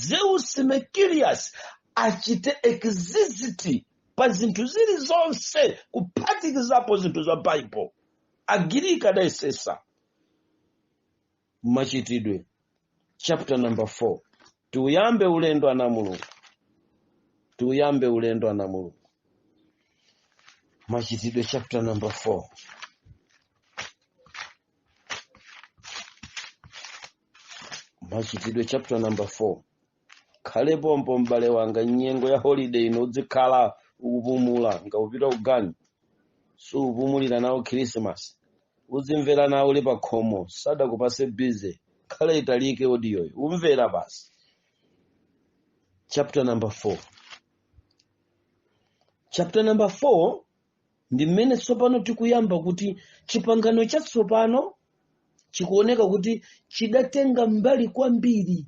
Zeus Mercurius achite exist pa zinthu zili zonse kuphatikizapo zinthu za Bible. Agiriki adayesesa. Machitidwe chapter number 4. Tuyambe ulendo ana mulungu. Tuyambe ulendo ana mulungu. Machitidwe chapter number 4. Machitidwe chapter number 4. Khale pompo m'bale wanga nyengo ya holiday inodzikhala ukupumula ngaupita ugani. Upumulira nawo Christmas. Uzimvera nawo uli pa khomo sada kupase busy. Khale italike audio umvera basi. Chapter number 4. Chapter number 4 ndi mmene tsopano tikuyamba kuti chipangano chatsopano chikuoneka kuti chidatenga mbali kwambiri,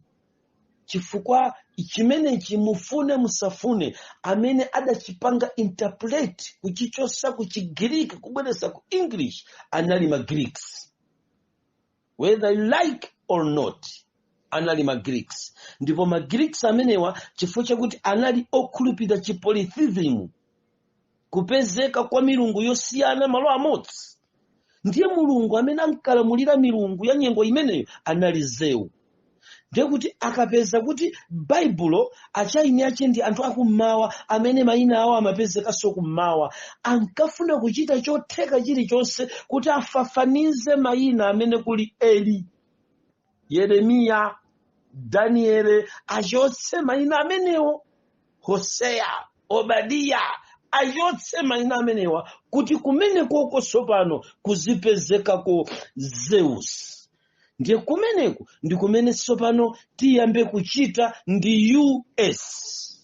chifukwa chimenechi mufune musafune amene adachipanga interpret kuchichosa ku Chigiriki kubweresa ku English anali Magreeks. Whether you like or not, anali Magreeks. Ndipo Magreeks amenewa chifukwa chakuti anali okhulupirira chipolytheism, kupezeka kwa milungu yosiyana malo amodzi. Ndiye mulungu amene ankalamulira milungu ya nyengo imeneyo anali Zeus. Ndiye kuti akapeza kuti Baibulo achaini ache ndi anthu akummawa amene mayina awo amapezekanso kummawa, ankafuna kuchita chotheka chilichonse kuti afafanize mayina amene kuli Eli, Yeremiya, Daniel, achotse mayina amenewo, Hosea, Obadiya, achotse mayina amenewa kuti kumene koko tsopano kuzipezekako Zeus. Ndiye kumeneku ndi kumene tsopano tiyambe kuchita ndi US.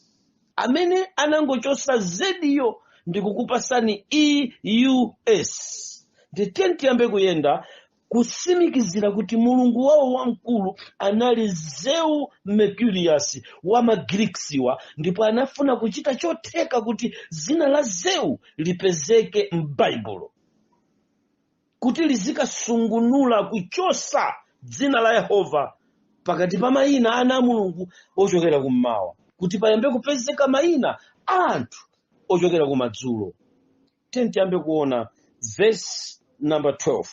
Amene anangochosa zediyo ndi kukupasani EUS. Ndiye tiyambe kuyenda kusimikizira kuti mulungu wawo wamkulu anali Zeus Mercurius wa Magriksiwa, ndipo anafuna kuchita chotheka kuti zina la Zeus lipezeke m'Baibulo, kuti lizikasungunula kuchosa dzina la Yehova pakati pa mayina ana a mulungu ochokera kummawa, kuti payambe kupezeka mayina a anthu ochokera kumadzulo. Tiyambe kuona verse number 12.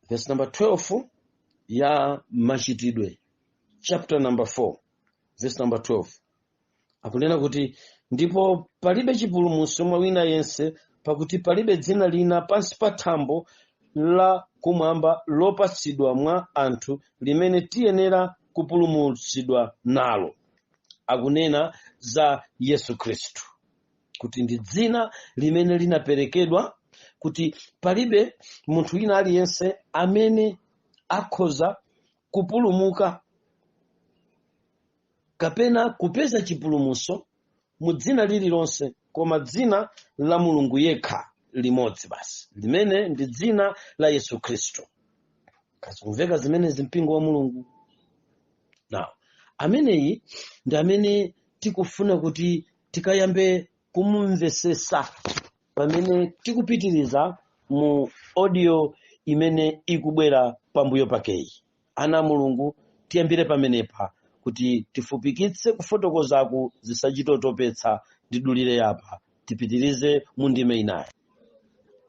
Verse number 12 ya Machitidwe chapter number 4 verse number 12 akunena kuti ndipo palibe chipulumutso mwa wina yense, pakuti palibe dzina lina pansi pa thambo la kumwamba lopatsidwa mwa anthu limene tiyenera kupulumutsidwa nalo. Akunena za Yesu Khristu kuti ndi dzina limene linaperekedwa, kuti palibe munthu wina aliyense amene akhoza kupulumuka kapena kupeza chipulumutso mu dzina lililonse koma dzina la Mulungu yekha limodzi basi, limene ndi dzina la Yesu Khristu. Kazikumveka zimenezi mpingo wa Mulungu? Now, ameneyi ndi amene tikufuna kuti tikayambe kumumvesesa pamene tikupitiriza mu audio imene ikubwera pambuyo pakeyi. Ana Mulungu, tiyambire pamenepa kuti tifupikitse kufotokozaku zisachitotopetsa ndidulire yapa, tipitirize mu ndime inayi.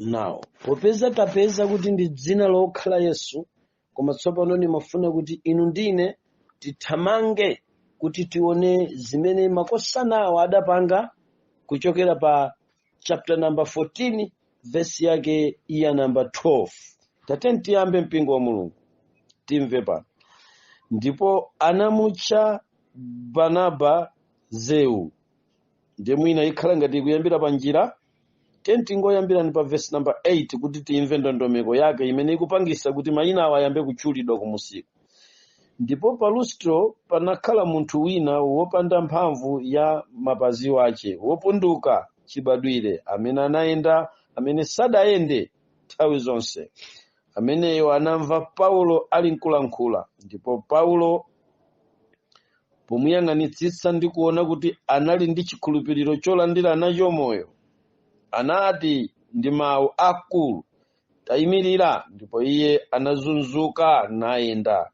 Now, popeza tapeza kuti ndi dzina lokhala Yesu, koma tsopano ndimafuna kuti inu ndine tithamange kuti tione zimene makosana awo adapanga kuchokera pa chapter number 14 verse yake ya number 12. Tateni tiyambe mpingo wa Mulungu, timve pano. Ndipo anamutcha Barnaba Zeu. Ndiye mwina ikhala ngati kuyambira pa njira. Tiyeni tingoyambira ni pa verse number 8 kuti timve ndondomeko yake imene ikupangisa kuti mayina awa ayambe kutchulidwa kumusiku. Ndipo pa Lustro panakhala munthu wina wopanda mphamvu ya mapazi wace, wopunduka chibadwire, amene anayenda, amene sadayende nthawi zonse. Ameneyo anamva Paulo ali nkulankhula, ndipo Paulo pomuyang'anitsitsa ndi kuona kuti anali ndi chikhulupiriro cholandira nacho moyo, anati ndi mawu akulu, tayimirira, ndipo iye anazunzuka nayenda.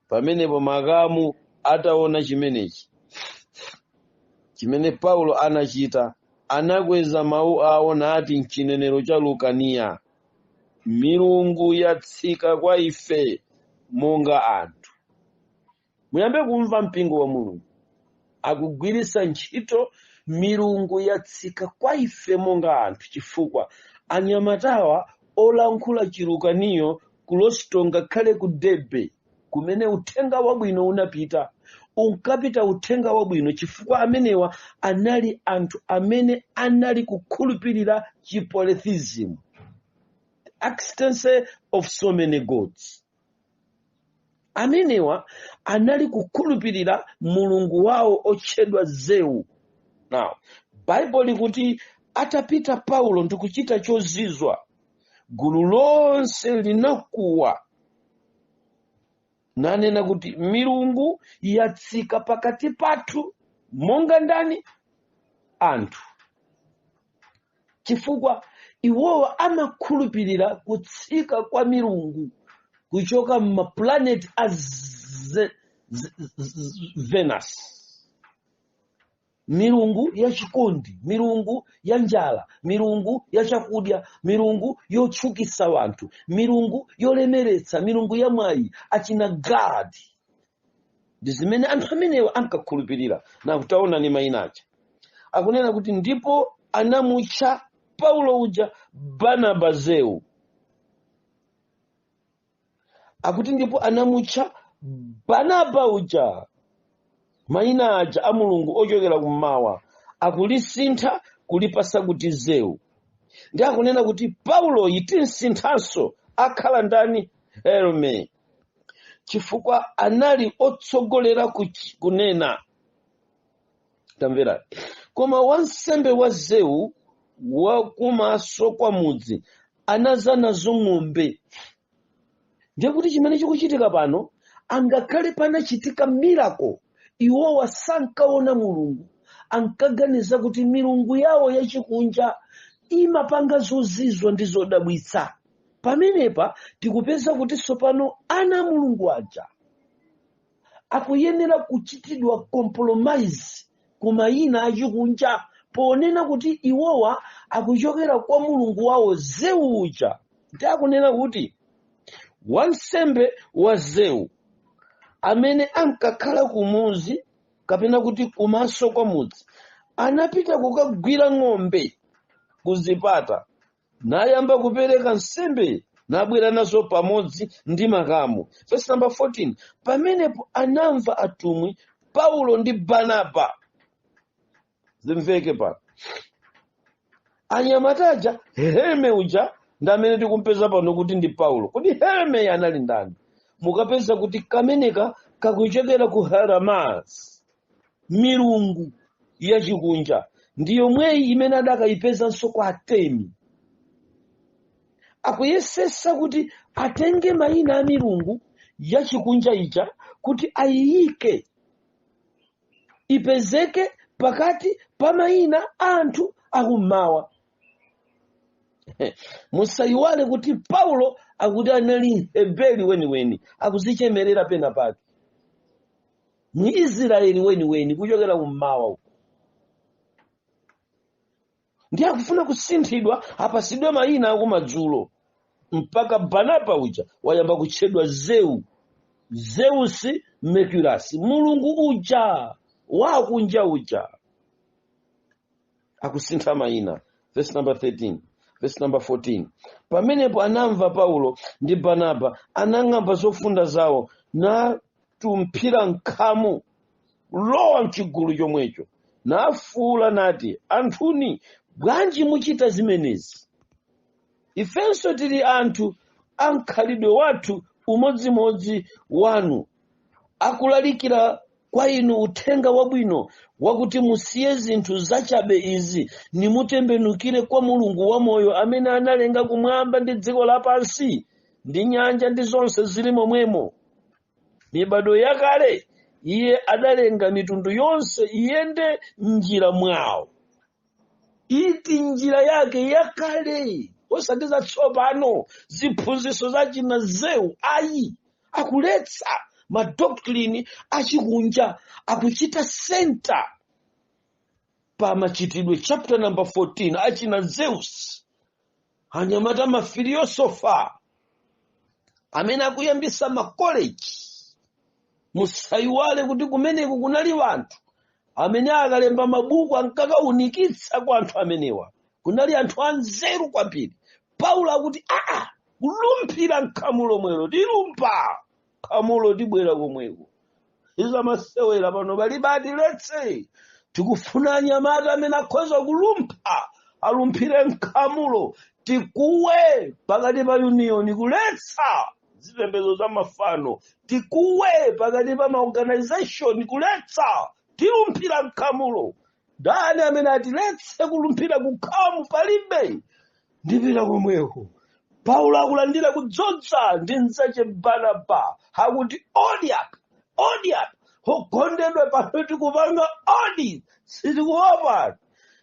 Pamenepo makamu ataona chimenechi chimene Paulo anachita, anakweza mawu awo nati mchinenero cha Lukaniya, milungu yatsika kwa ife monga anthu. Muyambe kumva mpingo wa Mulungu akugwiritsa ntchito milungu yatsika kwa ife monga anthu, chifukwa anyamatawa olankhula chilukaniyo kulosto ngakhale ku Derbe kumene uthenga wabwino unapita, unkapita uthenga wabwino chifukwa amenewa anali anthu amene anali kukhulupirira chipolytheism, existence of so many gods. Amenewa anali kukhulupirira mulungu wawo otchedwa Zeu. Now, Bible likuti atapita Paulo ndikuchita chozizwa, gulu lonse linakuwa nanena kuti milungu yatsika pakati pathu monga ndani? Anthu. Chifukwa iwowa amakhulupirira kutsika kwa milungu kuchoka maplanet a Venus. Milungu ya chikondi, milungu ya njala, milungu ya chakudya, milungu yotchukitsa wanthu, milungu yolemeretsa, milungu ya mwayi, achina God. Ndi zimene anthu amenewa ankakhulupirira. Na kutaona ni mayinacha akunena kuti ndipo anamutcha Paulo uja Barnaba Zeu. Akuti ndipo anamutcha Barnaba uja, mayina aja a mulungu ochokera kummawa, akulisintha kulipasa kuti Zeu. Ndi akunena kuti Paulo yitisinthanso akhala ndani? Herme. Chifukwa anali otsogolera kunena. Tamvera. Koma wansembe wa Zeu wa kumaso kwa mudzi anazanazo ng'ombe. Ndiye kuti chimene chikuchitika pano, angakhale panachitika miracle, iwowa sankaona mulungu, ankaganiza kuti milungu yawo yachikunja imapanga zozizwa ndi zodabwitsa. Pamenepa tikupeza kuti tsopano ana mulungu aja akuyenera kuchitidwa compromise ku mayina achikunja, ponena kuti iwowa akuchokera kwa mulungu wawo Zeu uja. Ndi akunena kuti wansembe wa Zeu amene ankakhala kumuzi kapena kuti kumaso kwa mudzi anapita kukagwira ng'ombe kuzipata nayamba kupereka nsembe nabwera nazo pamodzi ndi makamu. Verse number 14, pamenepo anamva atumwi Paulo ndi Barnaba. Zimveke pano. Anyamataja Herme uja ndamene tikumpeza pano kuti ndi Paulo. Kuti Herme anali ndani? Mukapeza kuti kameneka kakuchokera ku Hermas, milungu ya chikunja. Ndiyo mweyi imene adakayipezanso kwa Atemi. Akuyesesa kuti atenge mayina a milungu ya chikunja ija kuti ayiyike ipezeke pakati pa mayina anthu akummawa. Musayiwale kuti Paulo akuti anali Heberi weniweni, akuzichemerera pena pake, Mwisraeli weniweni kuchokera kummawa uko. Ndi akufuna kusinthidwa apasidwe mayina akumadzulo, mpaka Barnaba uja wayamba kutchedwa Zeus Mercurius, mulungu uja wakunja uja. Akusintha mayina. Verse number 13. Verse number 14. Pamenepo anamva Paulo ndi Barnaba anang'amba zofunda zawo natumphira nkhamu lowa mchigulu chomwecho nafuula nati, anthuni, bwanji muchita zimenezi? Ifenso tili anthu ankhalidwe wathu umodzimodzi wanu, akulalikira kwa inu uthenga wabwino wakuti musiye zinthu zachabe izi nimutembenukire kwa Mulungu wamoyo amene analenga kumwamba ndi dziko lapansi ndi nyanja ndi zonse zili momwemo. Mibado yakale iye adalenga mitundu yonse iyende njira mwawo. Iti njira yake yakale, osati zatsopano, ziphunzitso zachina zeu ayi. Akuletsa madoctrine achikunja, akuchita center pa machitidwe chapter number 14 achina Zeus, anyamata mafiliyosofa amene akuyambisa makoleji. Musayiwale kuti kumeneku kunali wanthu amene akalemba mabuku ankakaunikitsa kwa anthu amenewa. Kunali anthu anzeru kwambiri. Paulo akuti kulumphira nkhamulo mwelo tilumpa khamulo tibwera komweko. Iza masewera pano balibati letse tikufuna anyamata amene akhoza kulumpha, alumphire nkhamulo, tikuwe pakati pa union kuletsa zipembedzo za mafano, tikuwe pakati pa maorganization kuletsa tilumphira nkhamulo. Ndani amene atiletse kulumphira kukhamu palibe. Ndipita komweko. Paulo akulandira kudzodza ndi nzache Barnaba akuti odiap okondedwe pano tikupanga odi sitikuopa.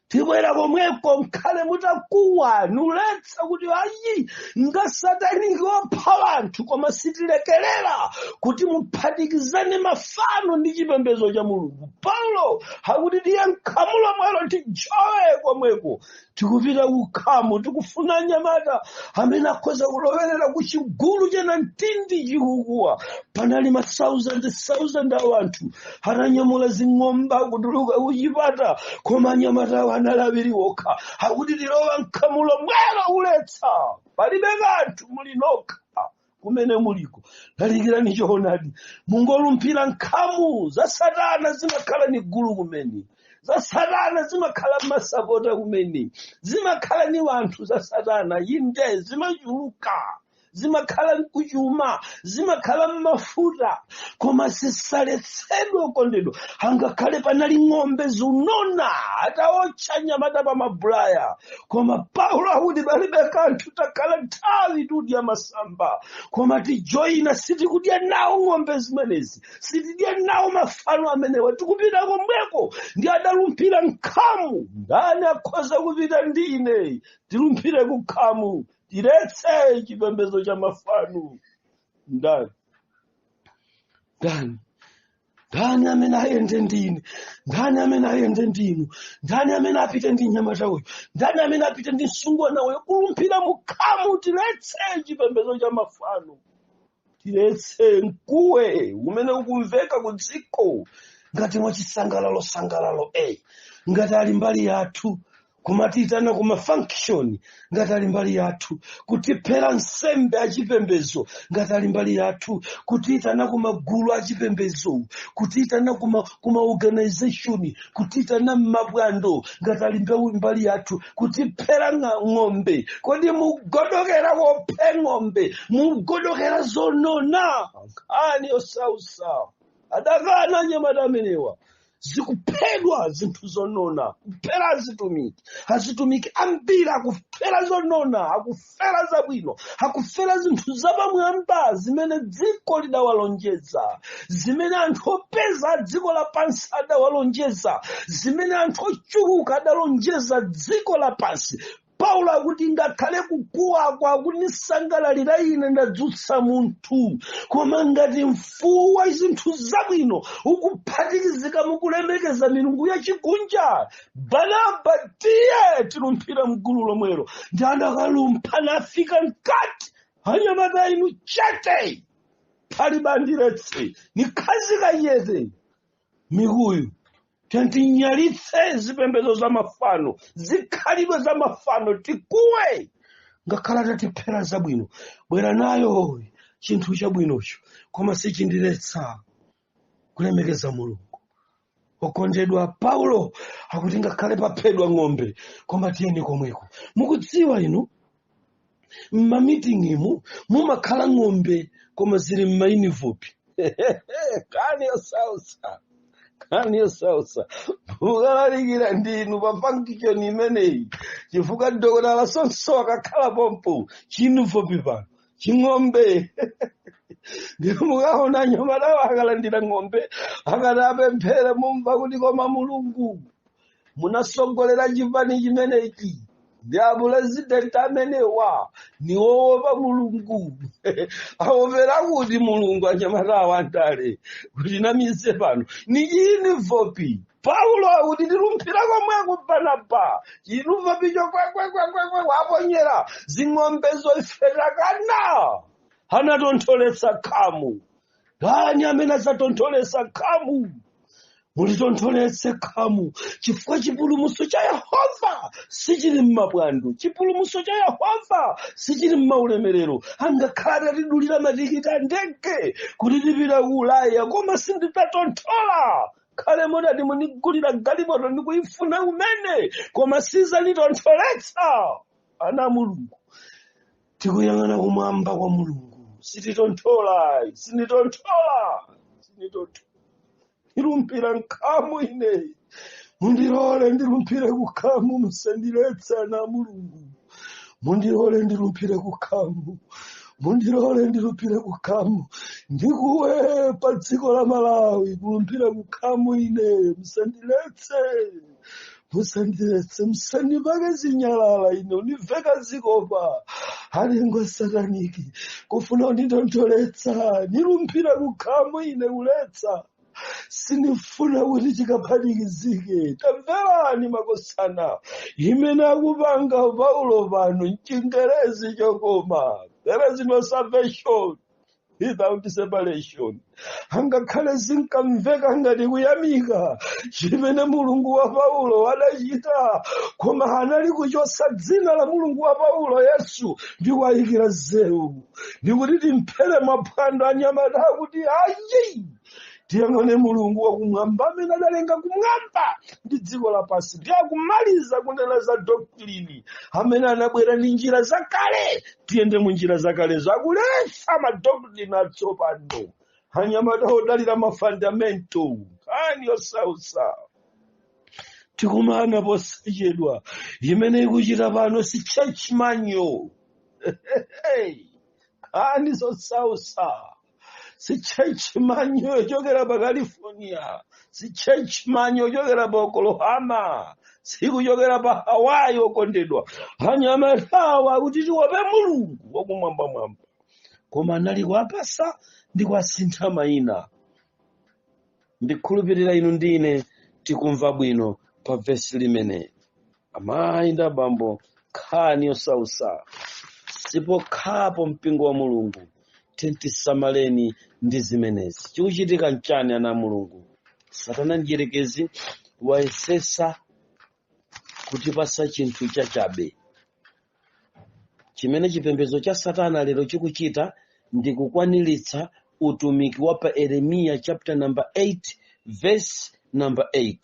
Tibwera komweko mkhale mutakuwa nuletsa kuti ayi ngasatani kuopha wanthu koma sitilekelera kuti muphatikizane mafano ndi chipembedzo cha Mulungu. Paulo akuti tiye nkhamulo mwelo tijowe komweko tikupita kukhamu, tikufuna nyamata amene akhoza kulowerera ku chigulu chena mtindi chikukuwa. Panali thousand a anthu ananyamula zing'ombe kutuluka kuchipata, koma nyamata analabiri wokha akuti tilowa nkhamulo mwelo uletsa palibe kanthu muli nokha kumene muliko. Lalikirani choonadi, mungolumphira nkhamu za Satana zimakhala ni gulu kumene, za Satana zimakhala masapota kumene, zimakhala ni wanthu za Satana inde zimachuluka, zimakhala kuchuma, zimakhala mafuta, koma sisaletsedwa okondedwa. Angakhale panali ng'ombe zunona ataotcha nyamata pa mabulaya, koma Paulo akuti palibe kanthu takhala nthawi tudya masamba, koma tijoyina sitikudya nawo ng'ombe zimenezi, sitidya nawo mafano amenewa, tikupita komweko ndi adalumphira nkhamu. Ndani akhoza kupita ndine tilumphire kukhamu, tiletse chipembedzo cha mafano? Ndani amene ayende ndine? Ndani amene ayende ndinu? Ndani amene apite ndi nyamata uyu? Ndani amene apite ndi msungwana uyu? Kulumphira mukhamu, tiletse chipembedzo cha mafano, tiletse mkuwe umene ukumveka ku dziko ngati mwachisangalalo ngati ali mbali yathu, kumatitana kuma function ngati ali mbali yathu, kutiphera nsembe achipembedzo ngati ali mbali yathu, kutitana kumagulu achipembedzo, kutitana kuma organization, kutitana mmabwando ngati ali mbali yathu, kutiphera ng'ombe. Kodi mugodokera wophe ng'ombe, mugodokera zonona? Nkhani yosausa. Adakana anyamata amenewa. Zikuphedwa zinthu zonona, kuphera azitumiki ambiri akuphera zonona, akufera zabwino, akufera zinthu zapamwamba zimene dziko lidawalonjeza, zimene anthu opeza dziko lapansi adawalonjeza, zimene anthu ochuluka adalonjeza dziko lapansi. Paulo akuti ngakhale kukuwako kunisangalalira ine ndadzutsa munthu, koma ngati mfuwu wa zinthu zabwino ukuphatikizika mukulemekeza milungu yachikunja, Barnaba tiye tilumphira mgulu lomwelo. Ndi adakalumphana nafika mkati, anyamata inu chete palibandiretse nikhazika yete mikuyu. Tinyalitse zipembedzo za mafano, zikhalidwe za mafano, tikuwe ngakhala tatiphera zabwino. Bwera nayo chinthu chabwinocho, koma sichindiretsa kulemekeza Mulungu. Okondedwa, Paulo akuti ngakhale paphedwa ng'ombe, koma tiyeni komweko. Mukudziwa inu, m'mamitingimu mumakhala ng'ombe koma zili m'mayunifopi. Kani osausa. Mukalalikira ndinu pa function imeneyi, chifukwa Dr. Sonso akakhala pompo chiyunifopi pano ching'ombe. Ndipo mukaona anyamata akalandira ng'ombe akati apemphere, mumva kuti koma Mulungu munasogolera chipani chimenechi ndi apulezidenti amenewa ni woopa Mulungu. Aopera kuti Mulungu anyamata awandale kuti namise pano ni chiyunifopi. Paulo akuti tilumphira komweko Barnaba, chiyunifopi chokwekwekwekwe waponyera zing'ombezo ifetakana. Anatontholetsa khamu. Ngani amene adzatontholetsa khamu? Mulitontholetse khamu, chifukwa chipulumutso cha Yehova sichili m'mabwando, chipulumutso cha Yehova sichili m'maulemerero. Angakhala tidulira matikiti a ndege kuti tipita ku Ulaya, koma sindidatonthola. Khale modati munigulira galimoto ndikuyifuna kumene, koma sizanditontholetsa. Ana Mulungu, tikuyang'ana kumwamba kwa Mulungu, sinditonthola. Ndilumpira nkhamu ine, mundilole ndilumphire kukhamu, musandiletsa na Mulungu. Mundilole ndilumphire kukhamu, ndikuwe pa dziko la Malawi kulumphira kukhamu ine, musandiletse, musandipake zinyalala ine, univeka zikopa alengo sataniki kufuna unditontholetsa, ndilumphira kukhamu ine kuletsa. Sinifuna kuti chikaphatikizike. Tamverani makosana imene akupanga Paulo pano m'Chingerezi chokoma. There is no salvation without separation. Angakhale zinkamveka ngati kuyamika chimene Mulungu wa Paulo adachita, koma anali kuchotsa dzina la Mulungu wa Paulo Yesu ndi kuwayikira nzeru, ndikuti timphere maphwando anyamata akuti ayi tiyang'ane Mulungu wakumwamba amene adalenga kumwamba ndi dziko lapansi, ndi akumaliza kunena za doctrine amene anabwera ndi njira zakale. Tiyende mu njira zakale zakuletsa madoctrine atsopano. Anyamata odalira mafundamento kani osausa. Tikumana posachedwa imene ikuchita pano si church manyo. Kani zosausa. Si church manyo yojogera pa California, si church manyo yojogera pa Oklahoma, si kujogera pa Hawaii okondedwa. Anyamatawa kuti tiwope Mulungu wakumwamba, koma anali kuwapasa ndi kuwasintha mayina. Ndikhulupirira inu ndine tikumva bwino pa vesi limene. Amayi ndi abambo, nkhani osausa sipokhapo mpingo wa Mulungu. Tisamaleni ndi zimenezi. Chikuchitika nchani ana Mulungu? Satana njerekezi wayesesa kutipasa chinthu chachabe. Chimene chipembedzo cha Satana lero chikuchita ndi kukwaniritsa utumiki wa pa Yeremiya chapter number 8 verse number 8.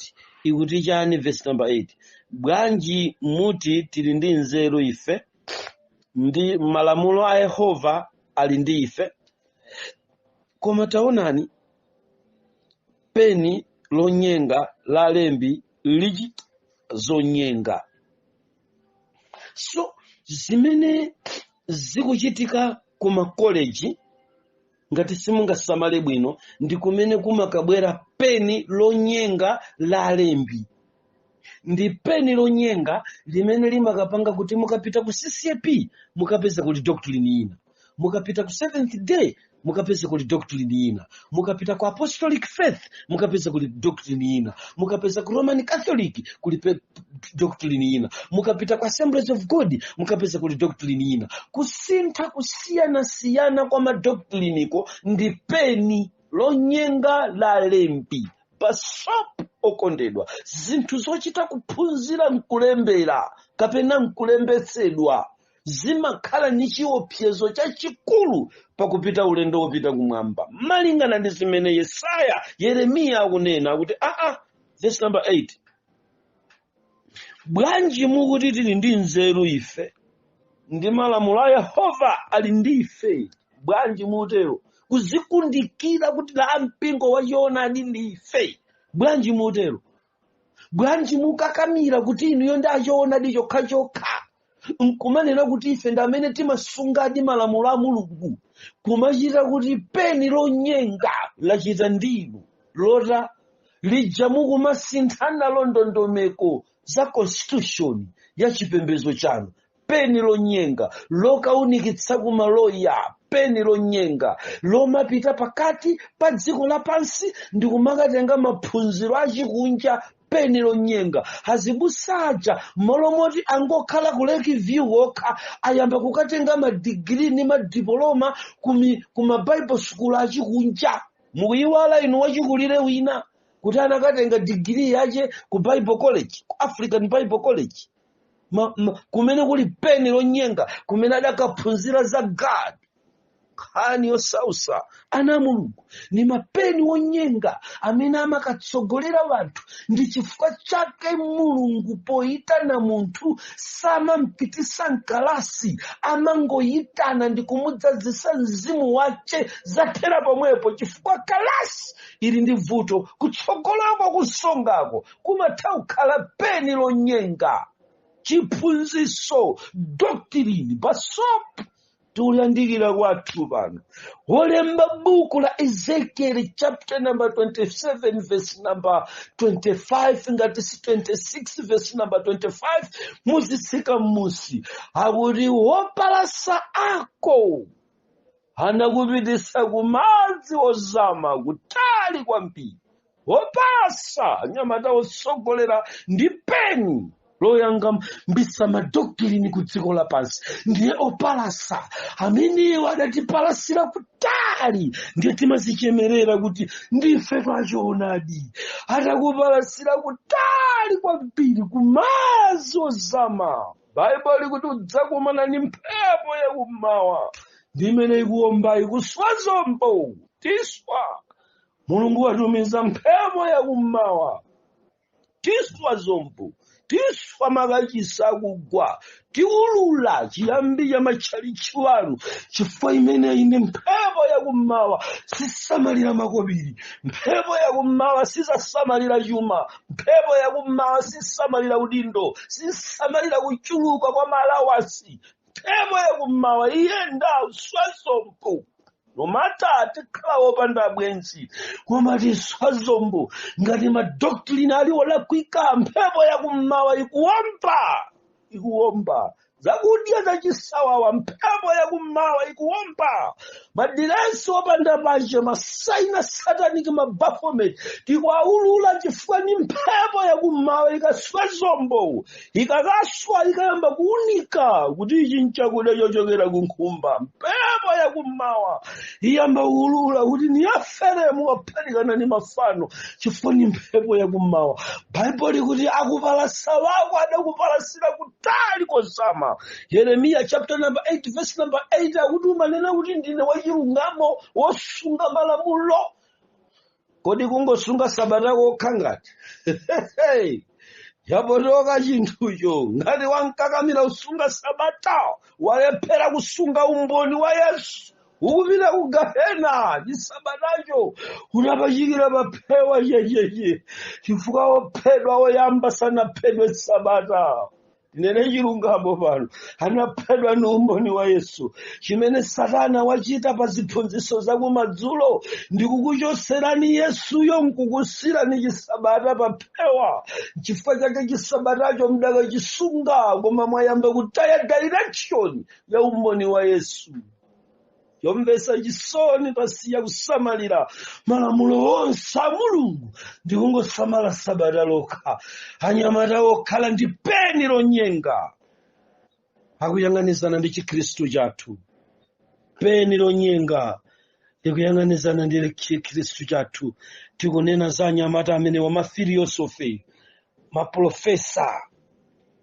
Ikuti chani verse number 8? Bwanji muti tili ndi nzeru ife, ndi malamulo a Yehova ali ndi ife, koma taonani peni lonyenga la lembi lichita zonyenga. So zimene zikuchitika kuma college ngati simungasamale bwino ndi kumene kumakabwera peni lonyenga la lembi. Ndi peni lonyenga limene limakapanga kuti mukapita ku CCAP mukapeza kuti doctrine ina, mukapita ku Seventh Day mukapeza kuti doctrine ina, mukapita ku Apostolic Faith mukapeza kuti doctrine ina, mukapeza ku Roman Catholic kuli doctrine ina, mukapita ku Assemblies of God mukapeza kuti doctrine ina. Kusintha kusiyana kwa madoctriniko ndi peni lonyenga la lembi. Pasopo okondedwa, zinthu zochita kuphunzira nkulembera kapena nkulembetsedwa zimakhala ni chiopsezo chachikulu pakupita ulendo wopita kumwamba. Malingana ndi zimene Yesaya Yeremiya akunena akuti verse number 8, bwanji mukuti tili ndi nzeru ife, ndi malamulo a Yehova ali ndi ife. Bwanji mutero kuzikundikira kuti la mpingo wa choonadi ndi ife. Bwanji mutero, bwanji mukakamira kuti inuyo ndi achoonadi chokha nkumanena kuti ife ndi amene timasungadi malamulo a Mulungu, kumachita kuti peni lonyenga lachita ndinu lota lija mukumasinthana ndondomeko za constitution ya chipembedzo chanu. Peni lonyenga lokaunikitsa kumaloya, peni lonyenga lomapita pakati pa dziko lapansi ndi kumakatenga maphunziro achikunja. Peni lonyenga azibusaja molomoti angokhala ku Lakeview okha ayamba kukatenga madigiri ni madiploma kuma Bible school achikunja. Mukuyiwala inu wachikulire wina kuti anakatenga digiri yache ku Bible College, ku African Bible College, kumene kuli peni lonyenga, kumene adakaphunzira za God. Khani yosausa ana Mulungu ni mapeni wonyenga amene amakatsogolera wanthu. Ndi chifukwa chake Mulungu poyitana munthu samampitisa mkalasi, amangoyitana ndi kumudzazisa mzimu wace zathera pomwepo, chifukwa kalasi ili ndi vuto, kutsogolako kusongako kumatha kukhala peni lonyenga. Chiphunziso doctrine pasopo tulandikira kwathu pano. Olemba buku la Ezekiel chapter number 27 verse number 25 ngati 26 verse number 25 muzisika musi akuti wopalasa ako anakupitisa kumadzi ozama kutali kwambiri. Wopalasa anyamata osogolera ndi peni loyanga mbisa madoctrine ku dziko lapansi. Ndiye opalasa amene adatipalasira kutali, ndiye timazichemerera kuti ndife twachoonadi. Atakupalasira kutali kwambiri kumadzi ozama. Bible kuti udzakumana ni mphepo yakummawa ndimene ikuwomba ikuswa zombo tiswa. Mulungu watumiza mphepo yakummawa tiswa zombo, tiswa makachisa kugwa, tiulula chiyambi cha matchalichi wanu. Chifukwa imene ine mphepo yakummawa sisamalira makobiri, mphepo yakummawa sisamalira chuma, mphepo yakummawa sisamalira udindo, sisamalira kuchuluka kwa malawasi. Mphepo yakummawa iyenda uswazombo. Nomata tikhala wopanda bwenzi koma tiswa zombo ngati madoctrine aliwola kuika. Mphepo yakummawa ikuwomba zakudya zachisawawa. Mphepo yakummawa ikuwomba madiresi opanda pache, masaina sataniki, mabaphomet tikuwaulula chifukwa ni mphepo yakummawa ikaswa zombo. Ikakaswa ikayamba kuunika kuti ichi nchakudya chochokera kunkhumba. Mphepo yakummawa iyamba ulula kuti ni aferemu waphatikana ni mafano chifoni mphepo yakummawa. Bible kuti akupalasa wako adakupalasira kutali kosama. Yeremiya chapter number 8 verse number 8 akuti umanena kuti ndine wachilungamo wosunga malamulo. Kodi kungosunga sabata kokha ngati? Yapotoka chinthucho ngati wankakamira kusunga sabata walephera kusunga umboni wa Yesu ukupita ku gahena. Chisabatacho unapachikira paphewa checheche chifukwa wophedwa woyamba sanaphedwe sabata. Nene chilungamo pano anaphedwa ni umboni wa Yesu. Chimene Satana wachita pa ziphunzitso zakumadzulo ndikukuchoserani Yesuyo nkukusirani chisabata paphewa. Chifukwa chake chisabatacho mudakachisunga koma mwayamba kutaya direction ya umboni wa Yesu. Yomvesa chisoni pasiya kusamalira malamulo onse a Mulungu ndikungosamala sabata lokha. Anyamata okhala ndi peni lonyenga akuyang'anizana ndi Chikhristu chathu. Peni lonyenga likuyang'anizana ndi Chikhristu chathu. Tikunena za anyamata amene wamafiliyosofe, maprofesa,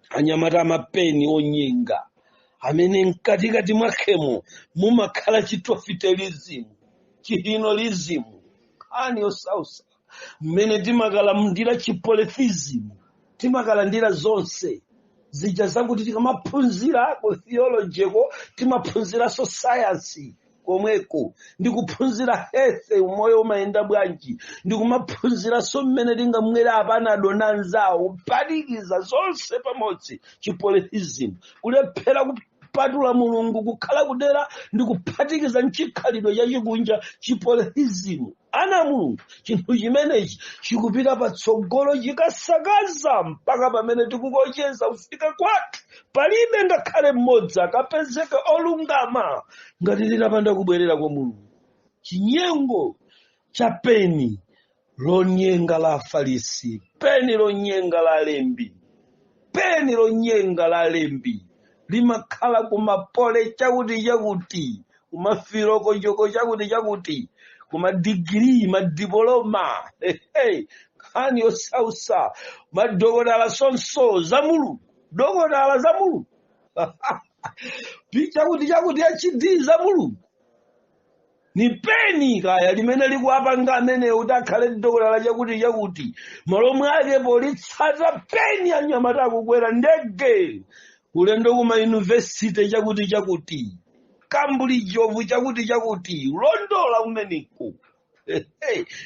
anyamata amapeni onyenga amene mkatikati mwakemo mumakhala chitofitelism, chihinolizm, ani osausa mmene timakalandira chipolytheism, timakalandira zonse zija zakuti tikamaphunzira ku theology timaphunziranso science komweko, ndikuphunzira health umoyo umayenda bwanji, ndikumaphunziranso mmene tingamwera apana adonanzawo kuphatikiza zonse pamodzi. Chipolytheism kulephera kupatula Mulungu kukhala kudera ndikuphatikiza mchikhalidwe chachikunja. Chipolytheism ana Mulungu chinthu chimenechi chikupita patsogolo chikasakaza mpaka pamene tikukocheza kufika kwathu palibe ngakhale mmodzi akapezeka olungama ngati litapanda kubwerera kwa Mulungu. Chinyengo cha peni lonyenga la Afarisi, peni lonyenga la alembi, peni lonyenga la alembi limakhala kumapole chakuti kumafiroko choko chakuti kumadigiri madipoloma kani osausa madokotala sonso za Mulungu, dokotala za Mulungu chakuti HD za Mulungu. Ni peni kaya limene likuapanga amene utakhale dokotala chakuti malo mwake politsata peni anyamata kukwera ndege ulendo kuma university chakuti Cambridge ovu chakuti ulondola umeneko.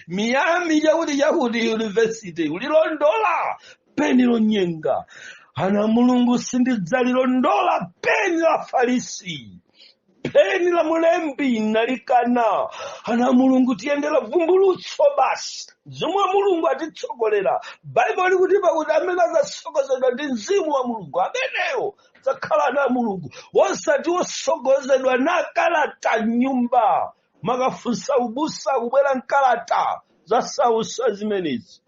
Miami chakuti university ulilondola peni lonyenga. Ana Mulungu sindidzalilondola peni la Farisi, peni la mulembi nalikana. Ana Mulungu tiyendera vumbulutso basi zomwe Mulungu atitsogolera. Bible likuti pakuti amene azasogozedwa ndi mzimu wa Mulungu ameneyo zakhala na Mulungu, wosati wosogozedwa na kalata nyumba makafunsa ubusa kubwera nkalata zasausa zimenezi.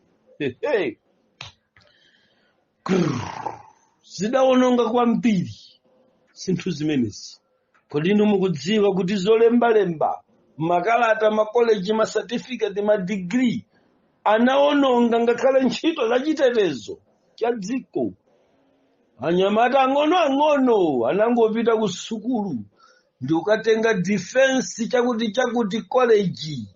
Zidawononga kwambiri zinthu zimenezi. Kodi inu mukudziwa kuti zolembalemba makalata, makoleji, macertificate, madegree anawononga ngakhale ntchito za chitetezo cha dziko. Anyamata ang'ono anangopita ku sukulu ndi ukatenga defense chakuti college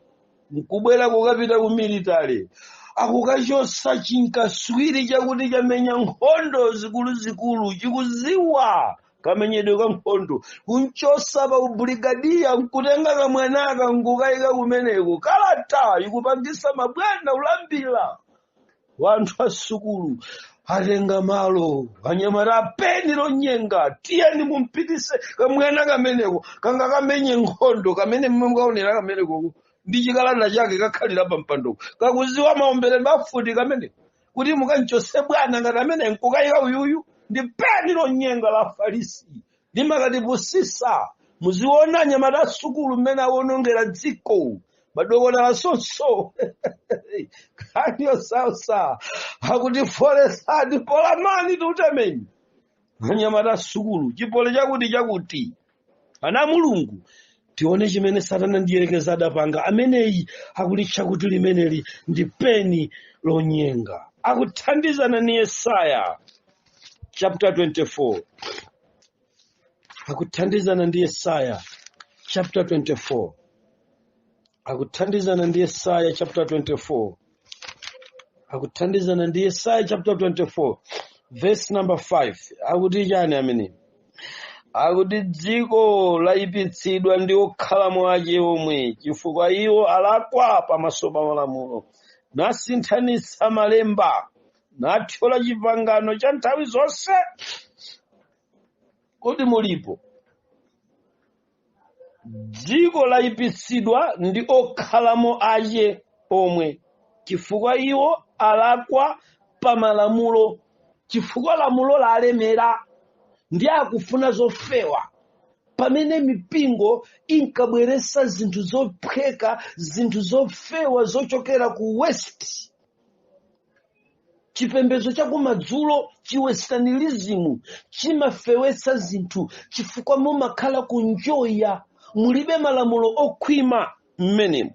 nkubwera kukapita ku military akukachosa chinkaswiri chakuti chamenya nkhondo zikulu chikuziwa kamenyedwe ka nkhondo kunchosa pa ubrigadiya nkutenga kamwanaka nkukayika kumeneko kalata ikupangisa mabwana ulambira. Wanthu asukulu atenga malo anyamata peni lonyenga tiyeni mumpitise kamwana kameneko kanga kamenye nkhondo kamene mmukaonera kameneko ndi chikalata chake kakhalira pampando kakuziwa maombere mafuti kameneko kuti mukanchose bwana ngati amene nkukayika uyuyu. Ndi peni lonyenga la Farisi limakatipusisa. Muziona anyamata asukulu mmene awonongera dziko madokotala sonso kani osausa akuti foresadi polamani tutemeni anyamata asukulu chipole chakuti ana Mulungu tione chimene Satana ndiyerekeza adapanga. Ameneyi akulitcha kuti limeneli ndi peni lonyenga. Akuthandizana ni Yesaya chapter 24. Akuthandizana ndi Yesaya chapter 24. Akuthandizana ndi Yesaya chapter 24. Akuthandizana ndi Yesaya chapter 24 verse number 5. Akuti chani amene? Akuti dziko layipitsidwa ndi okhalamo ake omwe, chifukwa iwo alakwa pamaso pa malamulo, nasinthanitsa malemba, nathyola chipangano cha nthawi zonse. Kodi mulipo? Dziko layipitsidwa ndi okhalamo ake omwe, chifukwa iwo alakwa pa malamulo, chifukwa lamulo lalemera ndi akufuna zofewa. Pamene mipingo inkabweresa zinthu zophweka, zinthu zofewa zochokera ku west, chipembedzo cha kumadzulo, chiwesternalism chimafewetsa zinthu chifukwa mumakhala kunjoya, mulibe malamulo okhwima mmenemu.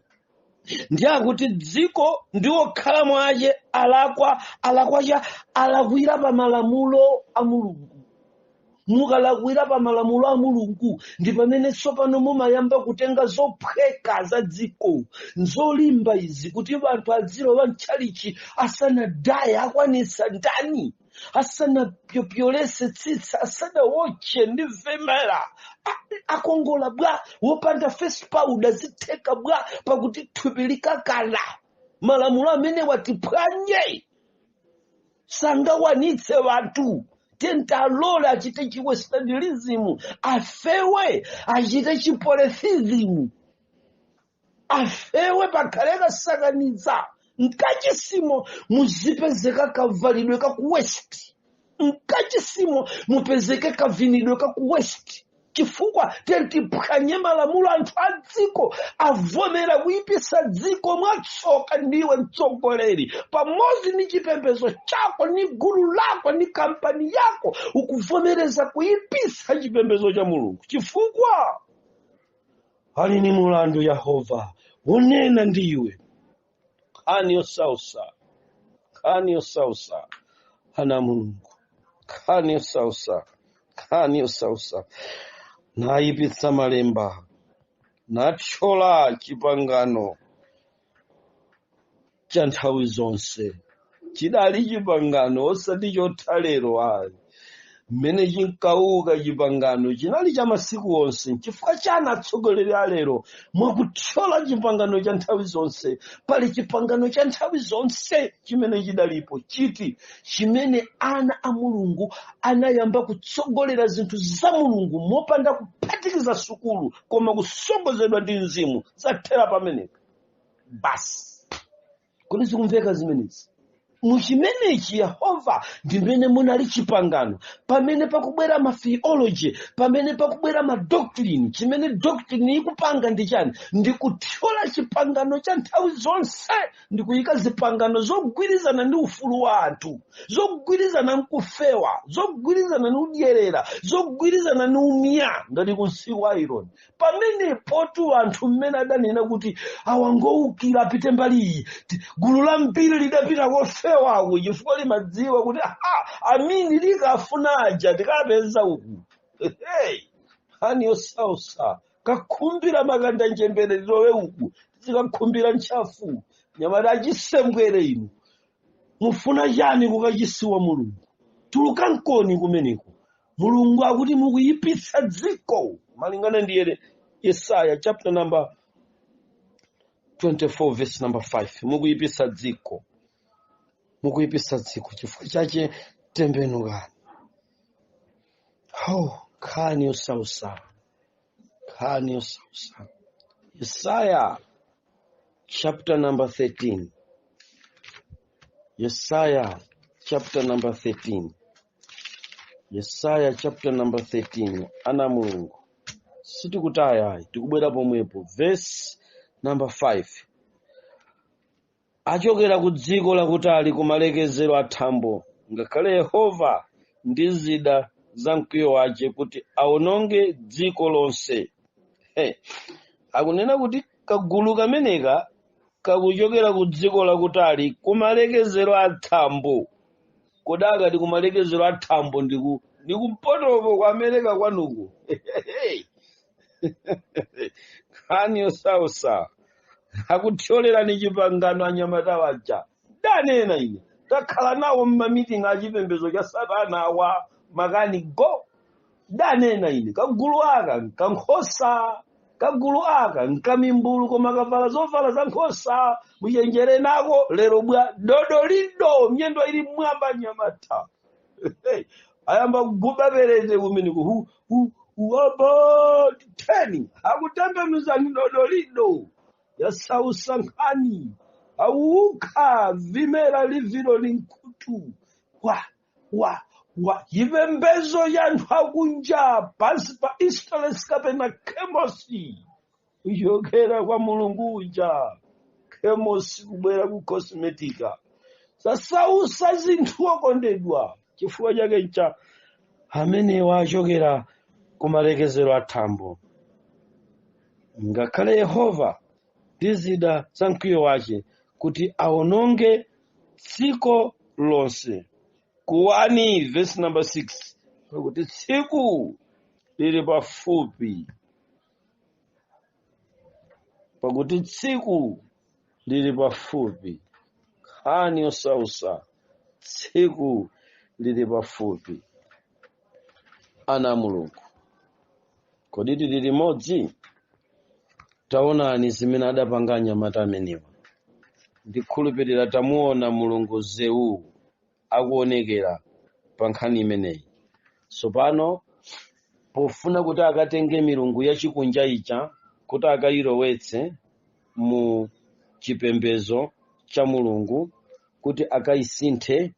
Ndi akuti dziko ndi okhalamo ake alakwira pa malamulo a Mulungu. Mukalakwira pa malamulo a Mulungu ndi pamene tsopano mumayamba kutenga zophweka za dziko, nzolimba izi, kuti anthu adzilowa mtchalichi asanadaye akwanitsa ndani, asanapyopyolese tsitsa, asanawotche ndi vemera, akongola bwa, wopanda face powder zitheka bwa, pakuti thupi likakala. Malamulo amene watiphwanye sangawanitse wanthu. Tentalola achite chiwesternalism, afewe achite chipolithism, afewe pakhaleka sakaniza. Mkachisimo muzipezeka kavalidwe ka ku west, mkachisimo mupezeke kavinidwe ka ku west, chifukwa tentiphwanye malamulo anthu a dziko avomera kuyipisa dziko mwatsoka. Ndiwe mtsogoleri pamodzi ndi chipembedzo chako ni gulu lako ni kampani yako ukuvomereza kuyipisa chipembedzo cha Mulungu, chifukwa ali ni mulandu Yehova unena ndiwe. Khani yosausa, khani yosausa ana Mulungu, khani yosausa, khani yosausa. Nayipitsa malemba, nathyola chipangano cha nthawi zonse. Chidali chipangano osati chothalero ayi. Mmene chinkauka chipangano chinali cha masiku onse, chifukwa chana atsogoleri alero mwakuthyola chipangano cha nthawi zonse. Pali chipangano cha nthawi zonse chimene chidalipo, chiti chimene ana a Mulungu anayamba kutsogolera zinthu za Mulungu mopanda kuphatikiza sukulu, koma kusogozedwa ndi Mzimu, zathera pamenepo basi. Kodi zikumveka zimenezi? Muchimenechi Yehova ndimene munali chipangano. Pamene pakubwera ma theology, pamene pakubwera ma doctrine, chimene doctrine ikupanga ndi chani? Ndi kuthyola chipangano cha nthawi zonse, ndi kuyika zipangano zogwirizana ndi ufulu wa anthu, zogwirizana nkufewa, zogwirizana ndi udyerera, zogwirizana ndi umya ngati kunsiku wa Ironi. Pamene potu anthu mmene adanena kuti awangoukira apite mbali iyi, gulu la mpiri lidapita kofewa wawo, chifukwa limadziwa kuti amini likafuna aja tikapeza uku. Hani yosausa kakhumbira makanda njembere lilowe uku, tikakhumbira ntchafu nyamata achisembwere inu. Mufuna chani kukachisiwa Mulungu? Tulukankoni kumeneko. Mulungu akuti mukuyipitsa dziko. Malingana ndi Yesaya chapter number 24 verse number 5. Mukuyipitsa dziko. Mukuyipitsa dziko, chifukwa chache tembenukani. Khani yosausa, khani yosausa. Yesaya chapter number 13. Yesaya chapter number 13. Yesaya chapter number 13. Ana Mulungu sitikutaya, tikubwera pomwepo. Verse number 5. Achokera ku dziko lakutali kumalekezero athambo, ngakhale Yehova ndi zida za mkwiyo wake kuti aononge dziko lonse.
akunena kuti kagulu kameneka kakuchokera ku dziko lakutali kumalekezero athambo. Kodaka ndi kumalekezero athambo ndikumpoto kwa Amerika kwanuku. Nkhani yosausa akuthyolera chipangano anyamata waja. Ndanena ine takhala nawo m'mamiting achipembedzo cha Satana awa makani go. Ndanena ine kagulu aka nkankhosa, kagulu aka nkamimbulu koma kavala zovala za nkhosa. Muchenjere nako lero bwa dodolido myendo ili mwamba nyamata. Ayamba kuguba berete kumene about 10 akutembenuza dodolido yasausa nkhani auka vimera liviro linkutu wa yivembezo yanthu akunja pansi pa Israeli kapena Kemosi kuchokera kwa Mulungu uja. Kemosi kubwera ku cosmetica sasausa zinthu okondedwa chifukwa chake ncha amene wachokera kumalekezero athambo. Ngakhale Yehova ndizida za mkwiyo wace kuti aononge dziko lonse. Kuwani verse number 6 pakuti tsiku lili pafupi, pakuti tsiku lili pafupi. Nkhani yosausa, tsiku lili pafupi. Ana Mulungu, kodi tili limodzi? Taonani zimene adapanga anyamata amenewa. Ndikhulupirira tamuona Mulungu Zeu akuonekera pa nkhani imeneyi. Sopano pofuna kuti akatenge milungu yachikunja ija kuti akayilowetse mu chipembezo cha Mulungu, kuti akayisinthe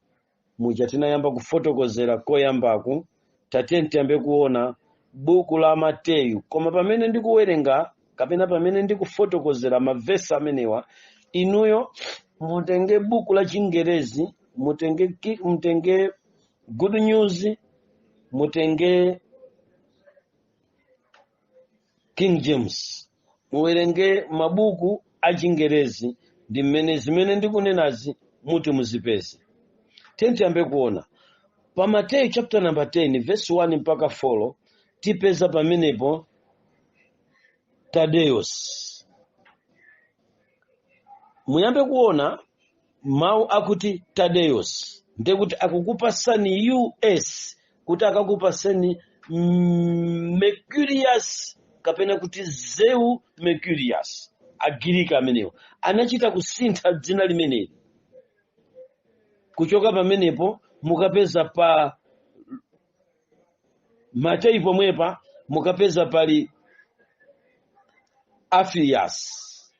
muja tinayamba kufotokozera koyambaku. Tatiyeni tiyambe kuona buku la Mateyu. Koma pamene ndikuwerenga kapena pamene ndikufotokozera mavesi amenewa, inuyo mutenge buku la Chingerezi, mutenge Good News, mutenge King James, muwerenge mabuku a Chingerezi ndi mmene zimene ndikunenazi muti muzipeze. Tiyambe kuona pa Mateyu chapter number 10 verse 1 mpaka 4 tipeza pamenepo Tadeus. Muyambe kuona mawu akuti Tadeus ndekuti akukupasani US kuti akakupasani Mercurius kapena kuti Zeu Mercurius. Agirika amenewo anachita kusintha dzina limeneli. Kuchoka pamenepo mukapeza pa Mateyu pomwepa mukapeza pali Afias.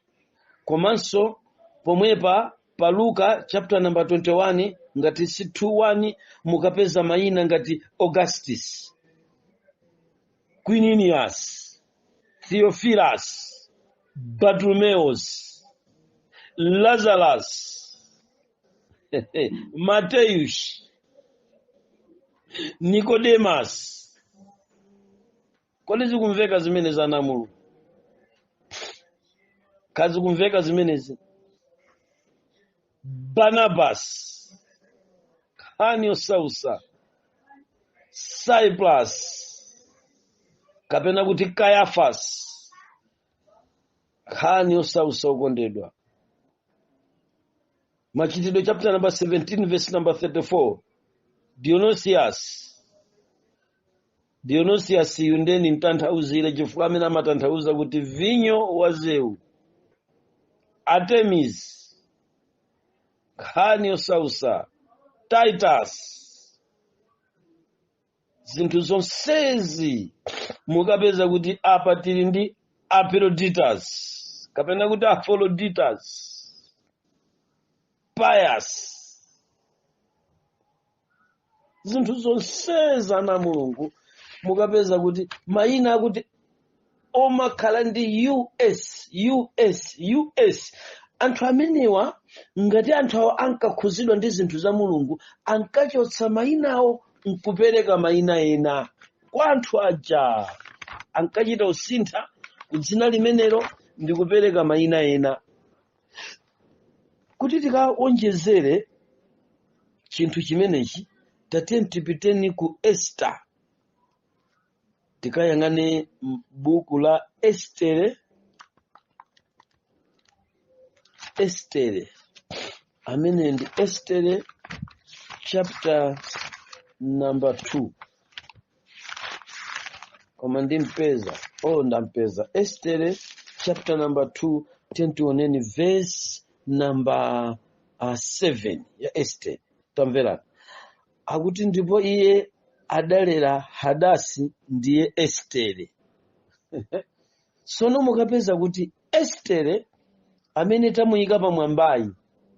Komanso pomwepa pa Luka chapter number 21 ngati si 21 mukapeza mayina ngati Augustus, Quirinius, Theophilus, Bartimaeus, Lazarus, Mateus, Nicodemus. Kodi zikumveka zimene za namulu? Kazi kumveka zimenezi? Barnabas, Nkhani yosausa, Cyprus, kapena kuti Caiaphas. Nkhani yosausa okondedwa. Machitidwe chapter number 17 verse number 34. Dionysius yundeni mtanthauzire chifukwa amene amatanthauza kuti vinyo wa Zeu. Artemis, nkhani yosausa, Titus. Zinthu zonsezi mukapeza kuti apa tili ndi Aphroditus kapena kuti Aphroditus, Pius. Zinthu zonsezi ana Mulungu mukapeza kuti mayina akuti omakhala ndi US. Anthu amenewa ngati anthu awo ankakhuzidwa ndi zinthu za Mulungu ankachotsa mayinawo nkupereka mayina ena kwa anthu aja. Ankachita usintha
kudzina limenelo ndikupereka mayina ena. Kuti tikaonjezere chinthu chimenechi, tatiyeni tipiteni ku Esther. Tikayang'ane buku la Estere. Estere. Amene ndi Estere chapter number 2. Koma ndimpeza. Ndampeza. Estere chapter number 2. Tentioneni verse number 7 ya Estere. Tamverani. Akuti ndipo iye adalera Hadasi ndiye Estere. Sono mukapeza kuti Estere amene tamuyika pamwambayi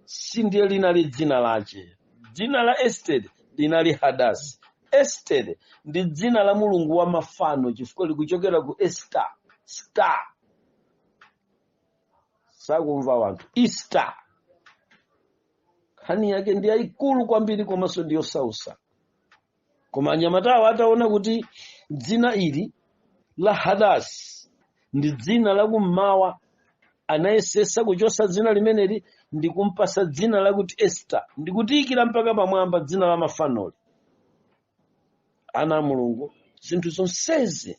si ndiye linali dzina lache. Dzina la Estere linali Hadasi. Estere ndi dzina la mulungu wa mafano chifukwa likuchokera ku Esther, star. Sakumva wanthu. Easter. Nkhani yake ndi yayikulu kwambiri komanso ndiyo sausa. Koma anyamatawo ataona kuti dzina ili la Hadasi ndi dzina la kummawa, anayesesa kuchosa dzina limeneli ndi kumpasa dzina lakuti Esther, ndi kutiyikira mpaka pamwamba dzina la mafanoli. Ana a Mulungu, zinthu zonsezi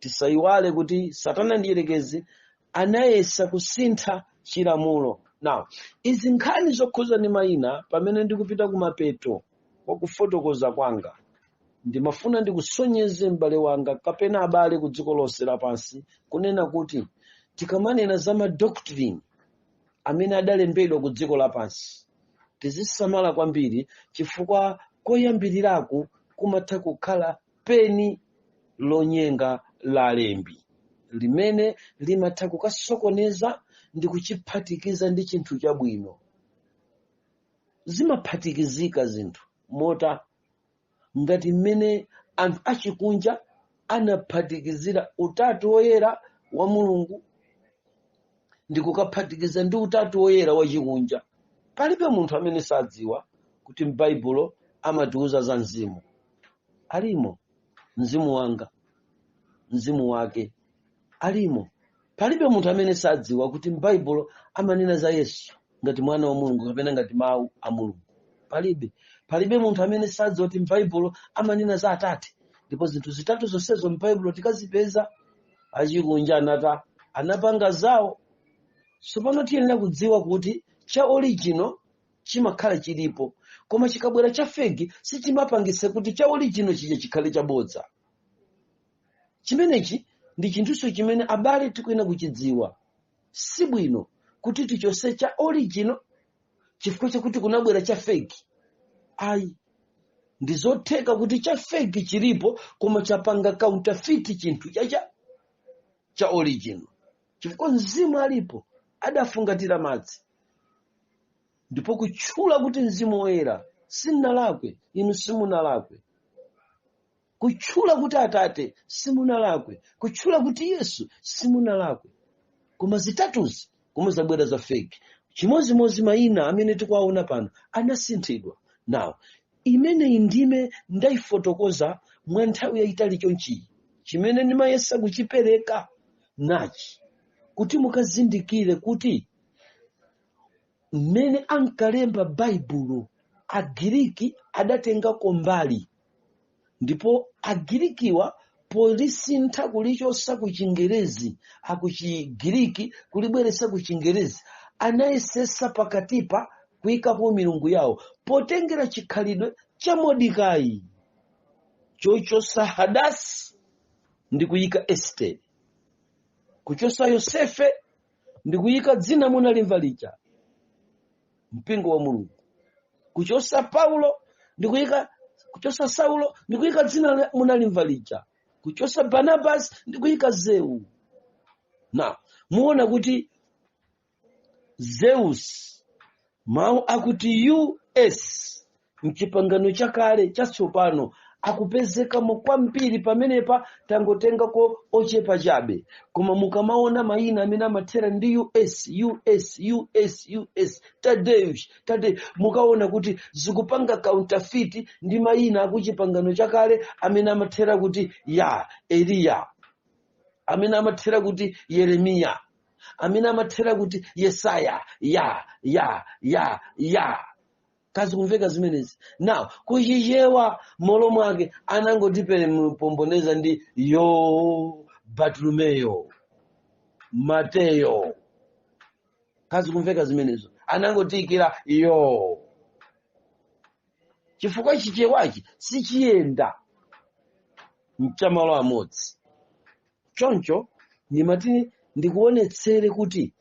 tisayiwale kuti Satana ndi Yerekezi anayesa kusintha chilamulo. Now, izi nkhani zokhuza ndi mayina pamene ndikupita kumapeto kwa kufotokoza kwanga, ndimafuna ndikusonyeze m'bale wanga kapena abale ku dziko lonse lapansi kunena kuti tikamanena za madoctrine amene adalembedwa ku dziko lapansi, tizisamala kwambiri chifukwa koyambirirako kumatha kukhala peni lonyenga la alembi limene limatha kukasokoneza ndi kuchiphatikiza ndi chinthu chabwino. Zimaphatikizika zinthu mota ngati mmene anthu achikunja anaphatikizira utatu woyera wa Mulungu ndi kukaphatikiza ndi utatu woyera wa chikunja. Palibe munthu amene sadziwa kuti m'Baibulo amatiuza za mzimu. Alimo mzimu wanga, mzimu wake alimo. Palibe munthu amene sadziwa kuti m'Baibulo amanena za Yesu ngati mwana wa Mulungu kapena ngati mawu a Mulungu. Palibe munthu amene sadziwa kuti m'Baibulo amanena za Atate. Ndipo zinthu zitatu zonsezo m'Baibulo tikazipeza. Achikunja anapanga zawo. Tsopano tiyenera kudziwa kuti cha original chimakhala chilipo, koma chikabwera cha fake sichimapangisa kuti cha original chije chikhale chabodza. Chimenechi ndi chinthuso chimene abale tikuyenera kuchidziwa. Si bwino kuti tichose cha original chifukwa chakuti kunabwera cha fake. Ayi, ndizotheka kuti cha fake chilipo koma chapanga counterfeit chinthu cha original. Chifukwa mzimu alipo adafungatira madzi. Ndipo kutchula kuti mzimu woyera simunalakwe, inu simunalakwe. Kutchula kuti Atate simunalakwe. Kutchula kuti Yesu simunalakwe. Koma zitatuzi koma zabwera za fake. Chimozimozi mayina amene tikuwaona pano anasinthidwa. Now, imene ndime ndayifotokoza mwa nthawi yayitali chonchi chimene ndimayesa kuchipereka nachi kuti mukazindikire kuti mmene ankalemba Baibulo Agiriki adatengako mbali, ndipo Agirikiwa polisintha kulichosa ku Chingerezi akuchigiriki kulibweresa ku Chingerezi anayesesa pakatipa kuyikapo milungu yawo potengera chikhalidwe cha Mordekai chochosa Hadasi ndi kuyika Estere, kuchosa Yosefe ndi kuyika dzina munalimva lija mpingo wa Mulungu, kuchosa Paulo ndi kuyika, kuchosa Saulo ndi kuyika dzina munalimva lija, kuchosa Barnabas ndi kuyika Zeu. Na muona kuti Zeus mawu akuti US mchipangano chakale chatsopano akupezekamo kwambiri pamenepa tangotengako ochepa chabe, koma mukamaona mayina amene amathera ndi US Tadeusz mukaona kuti zikupanga counterfeit ndi mayina akuchipangano chakale amene amathera kuti Eliya. amene amathera kuti Yeremiya, amene amathera kuti Yesaya, ya. Kazi kumveka zimenezi. Now, kuchichewa molo mwake anangotipere mpomboneza ndi yo, Bartolomeyo, Mateyo. Kazi kumveka zimenezo. Anangotikira yo. Chifukwa chichewachi sichiyenda mchamalo amodzi. Choncho ndimati ndikuonetsere kuti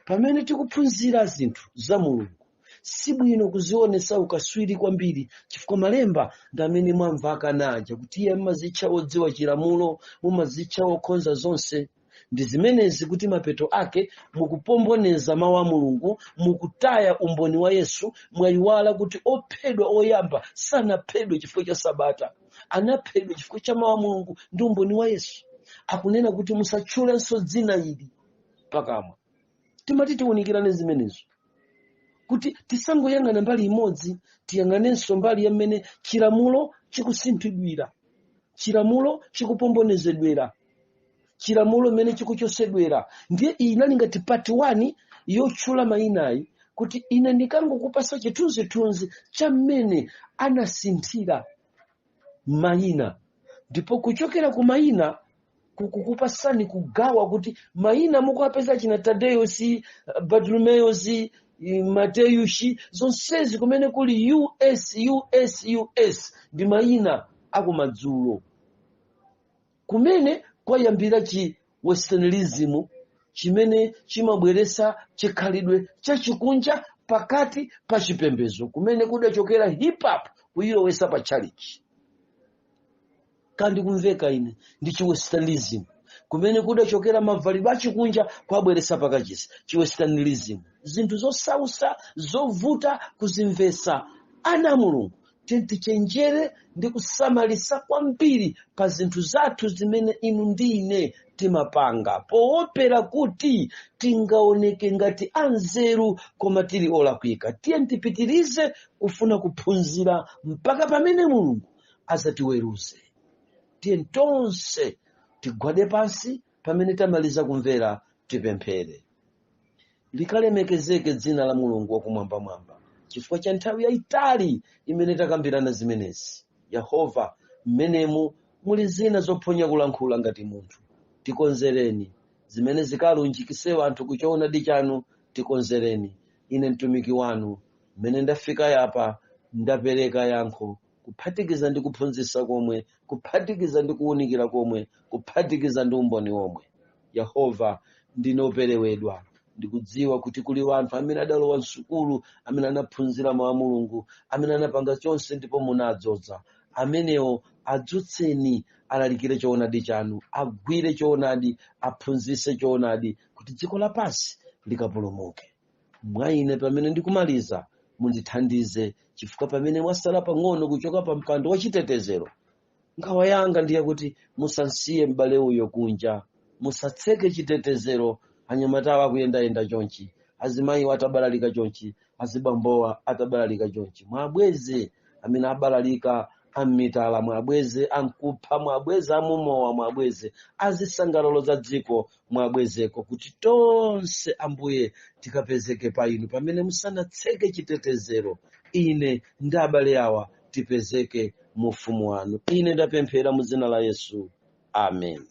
pamene tikuphunzira zinthu za Mulungu sibwino kuzionesa ukaswiri kwambiri, chifukwa malemba ndamene mwamva akanaja kuti iye mmazitcha odziwa chilamulo, mumazitcha okhonza zonse. Ndi zimenezi kuti mapeto ake mukupomboneza mawu a Mulungu, mukutaya umboni wa Yesu, mwayiwala kuti ophedwa oyamba sanaphedwe chifukwa cha Sabata, anaphedwa chifukwa cha mawu a Mulungu ndi umboni wa Yesu. Akunena kuti musatchulenso dzina ili pakamwa. Timati tiunikirane zimenezo, kuti tisangoyang'ana mbali imodzi, tiyang'anenso mbali yamene chilamulo chikusinthidwira, chilamulo chikupombonezedwera, chilamulo mene chikuchosedwera. Ndiye iyi inali ngati part 1 yotchula mayinayi, kuti ine ndikangokupasa chithunzithunzi cha mmene anasinthira mayina, ndipo kuchokera ku mayina kukupasani kugawa kuti mayina mukuapeza china Tadeyosi, Bartolomeyosi, Mateyushi, zonsezi kumene kuli US ndi mayina akumadzulo, kumene kwayambira chi Westernism chimene chimabweresa chikhalidwe chachikunja pakati pa chipembedzo, kumene kudachokera hip hop kuyilowesa pa chalichi. Kandi kumveka ine ndi chiwesternism, kumene kudachokera mavalidwe achikunja kwabweresa pakachisi chiwesternism. Zinthu zosausa zovuta kuzimvesa. Ana a Mulungu tichenjere ndi kusamalisa kwambiri pa zinthu zathu zimene inu ndi ine timapanga, poopera kuti tingaoneke ngati anzeru koma tili olakwika. Tiye tipitirize kufuna kuphunzira mpaka pamene Mulungu azatiweruze. Tiye tonse tigwade pansi pamene tamaliza kumvera, tipemphere. Likalemekezeke dzina la Mulungu wakumwambamwamba chifukwa cha nthawi yayitali imene takambirana zimenezi. Yehova, mmenemu muli zina zophonya kulankhula ngati munthu. Tikonzereni zimene zikalunjikise anthu kuchoonadi chanu. Tikonzereni. Ine mtumiki wanu mmene ndafika yapa ndapereka yankho, kuphatikiza ndi kuphunzitsa komwe, kuphatikiza ndi kuwunikira komwe, kuphatikiza ndi umboni omwe. Yehova, ndinoperewedwa. Ndikudziwa kuti kuli wanthu amene adalowa msukulu, amene anaphunzira mawu a Mulungu, amene anapanga chonse ndipo munadzoza. Amenewo adzutseni alalikire choonadi chanu, agwire choonadi, aphunzitse choonadi, kuti dziko lapansi likapulumuke. Mwa ine pamene ndikumaliza mundithandize, chifukwa pamene mwasala pang'ono kuchoka pa mpando wa chitetezero, nkhawa yanga ndiye kuti musansiye m'bale uyo kunja, musatseke chitetezero. Anyamatawa akuyendayenda chonchi, azimayi atabalalika chonchi, azibambowa atabalalika chonchi. Mwabweze amene abalalika ammitala, mwabweze ankupha, mwabweze amumowa, mwabweze azisangalalo za dziko, mwabwezeko, kuti tonse Ambuye tikapezeke pa inu pamene musanatseke chitetezero. Ine ndi abale awa tipezeke mu ufumu wanu. Ine ndapemphera mu dzina la Yesu. Amen.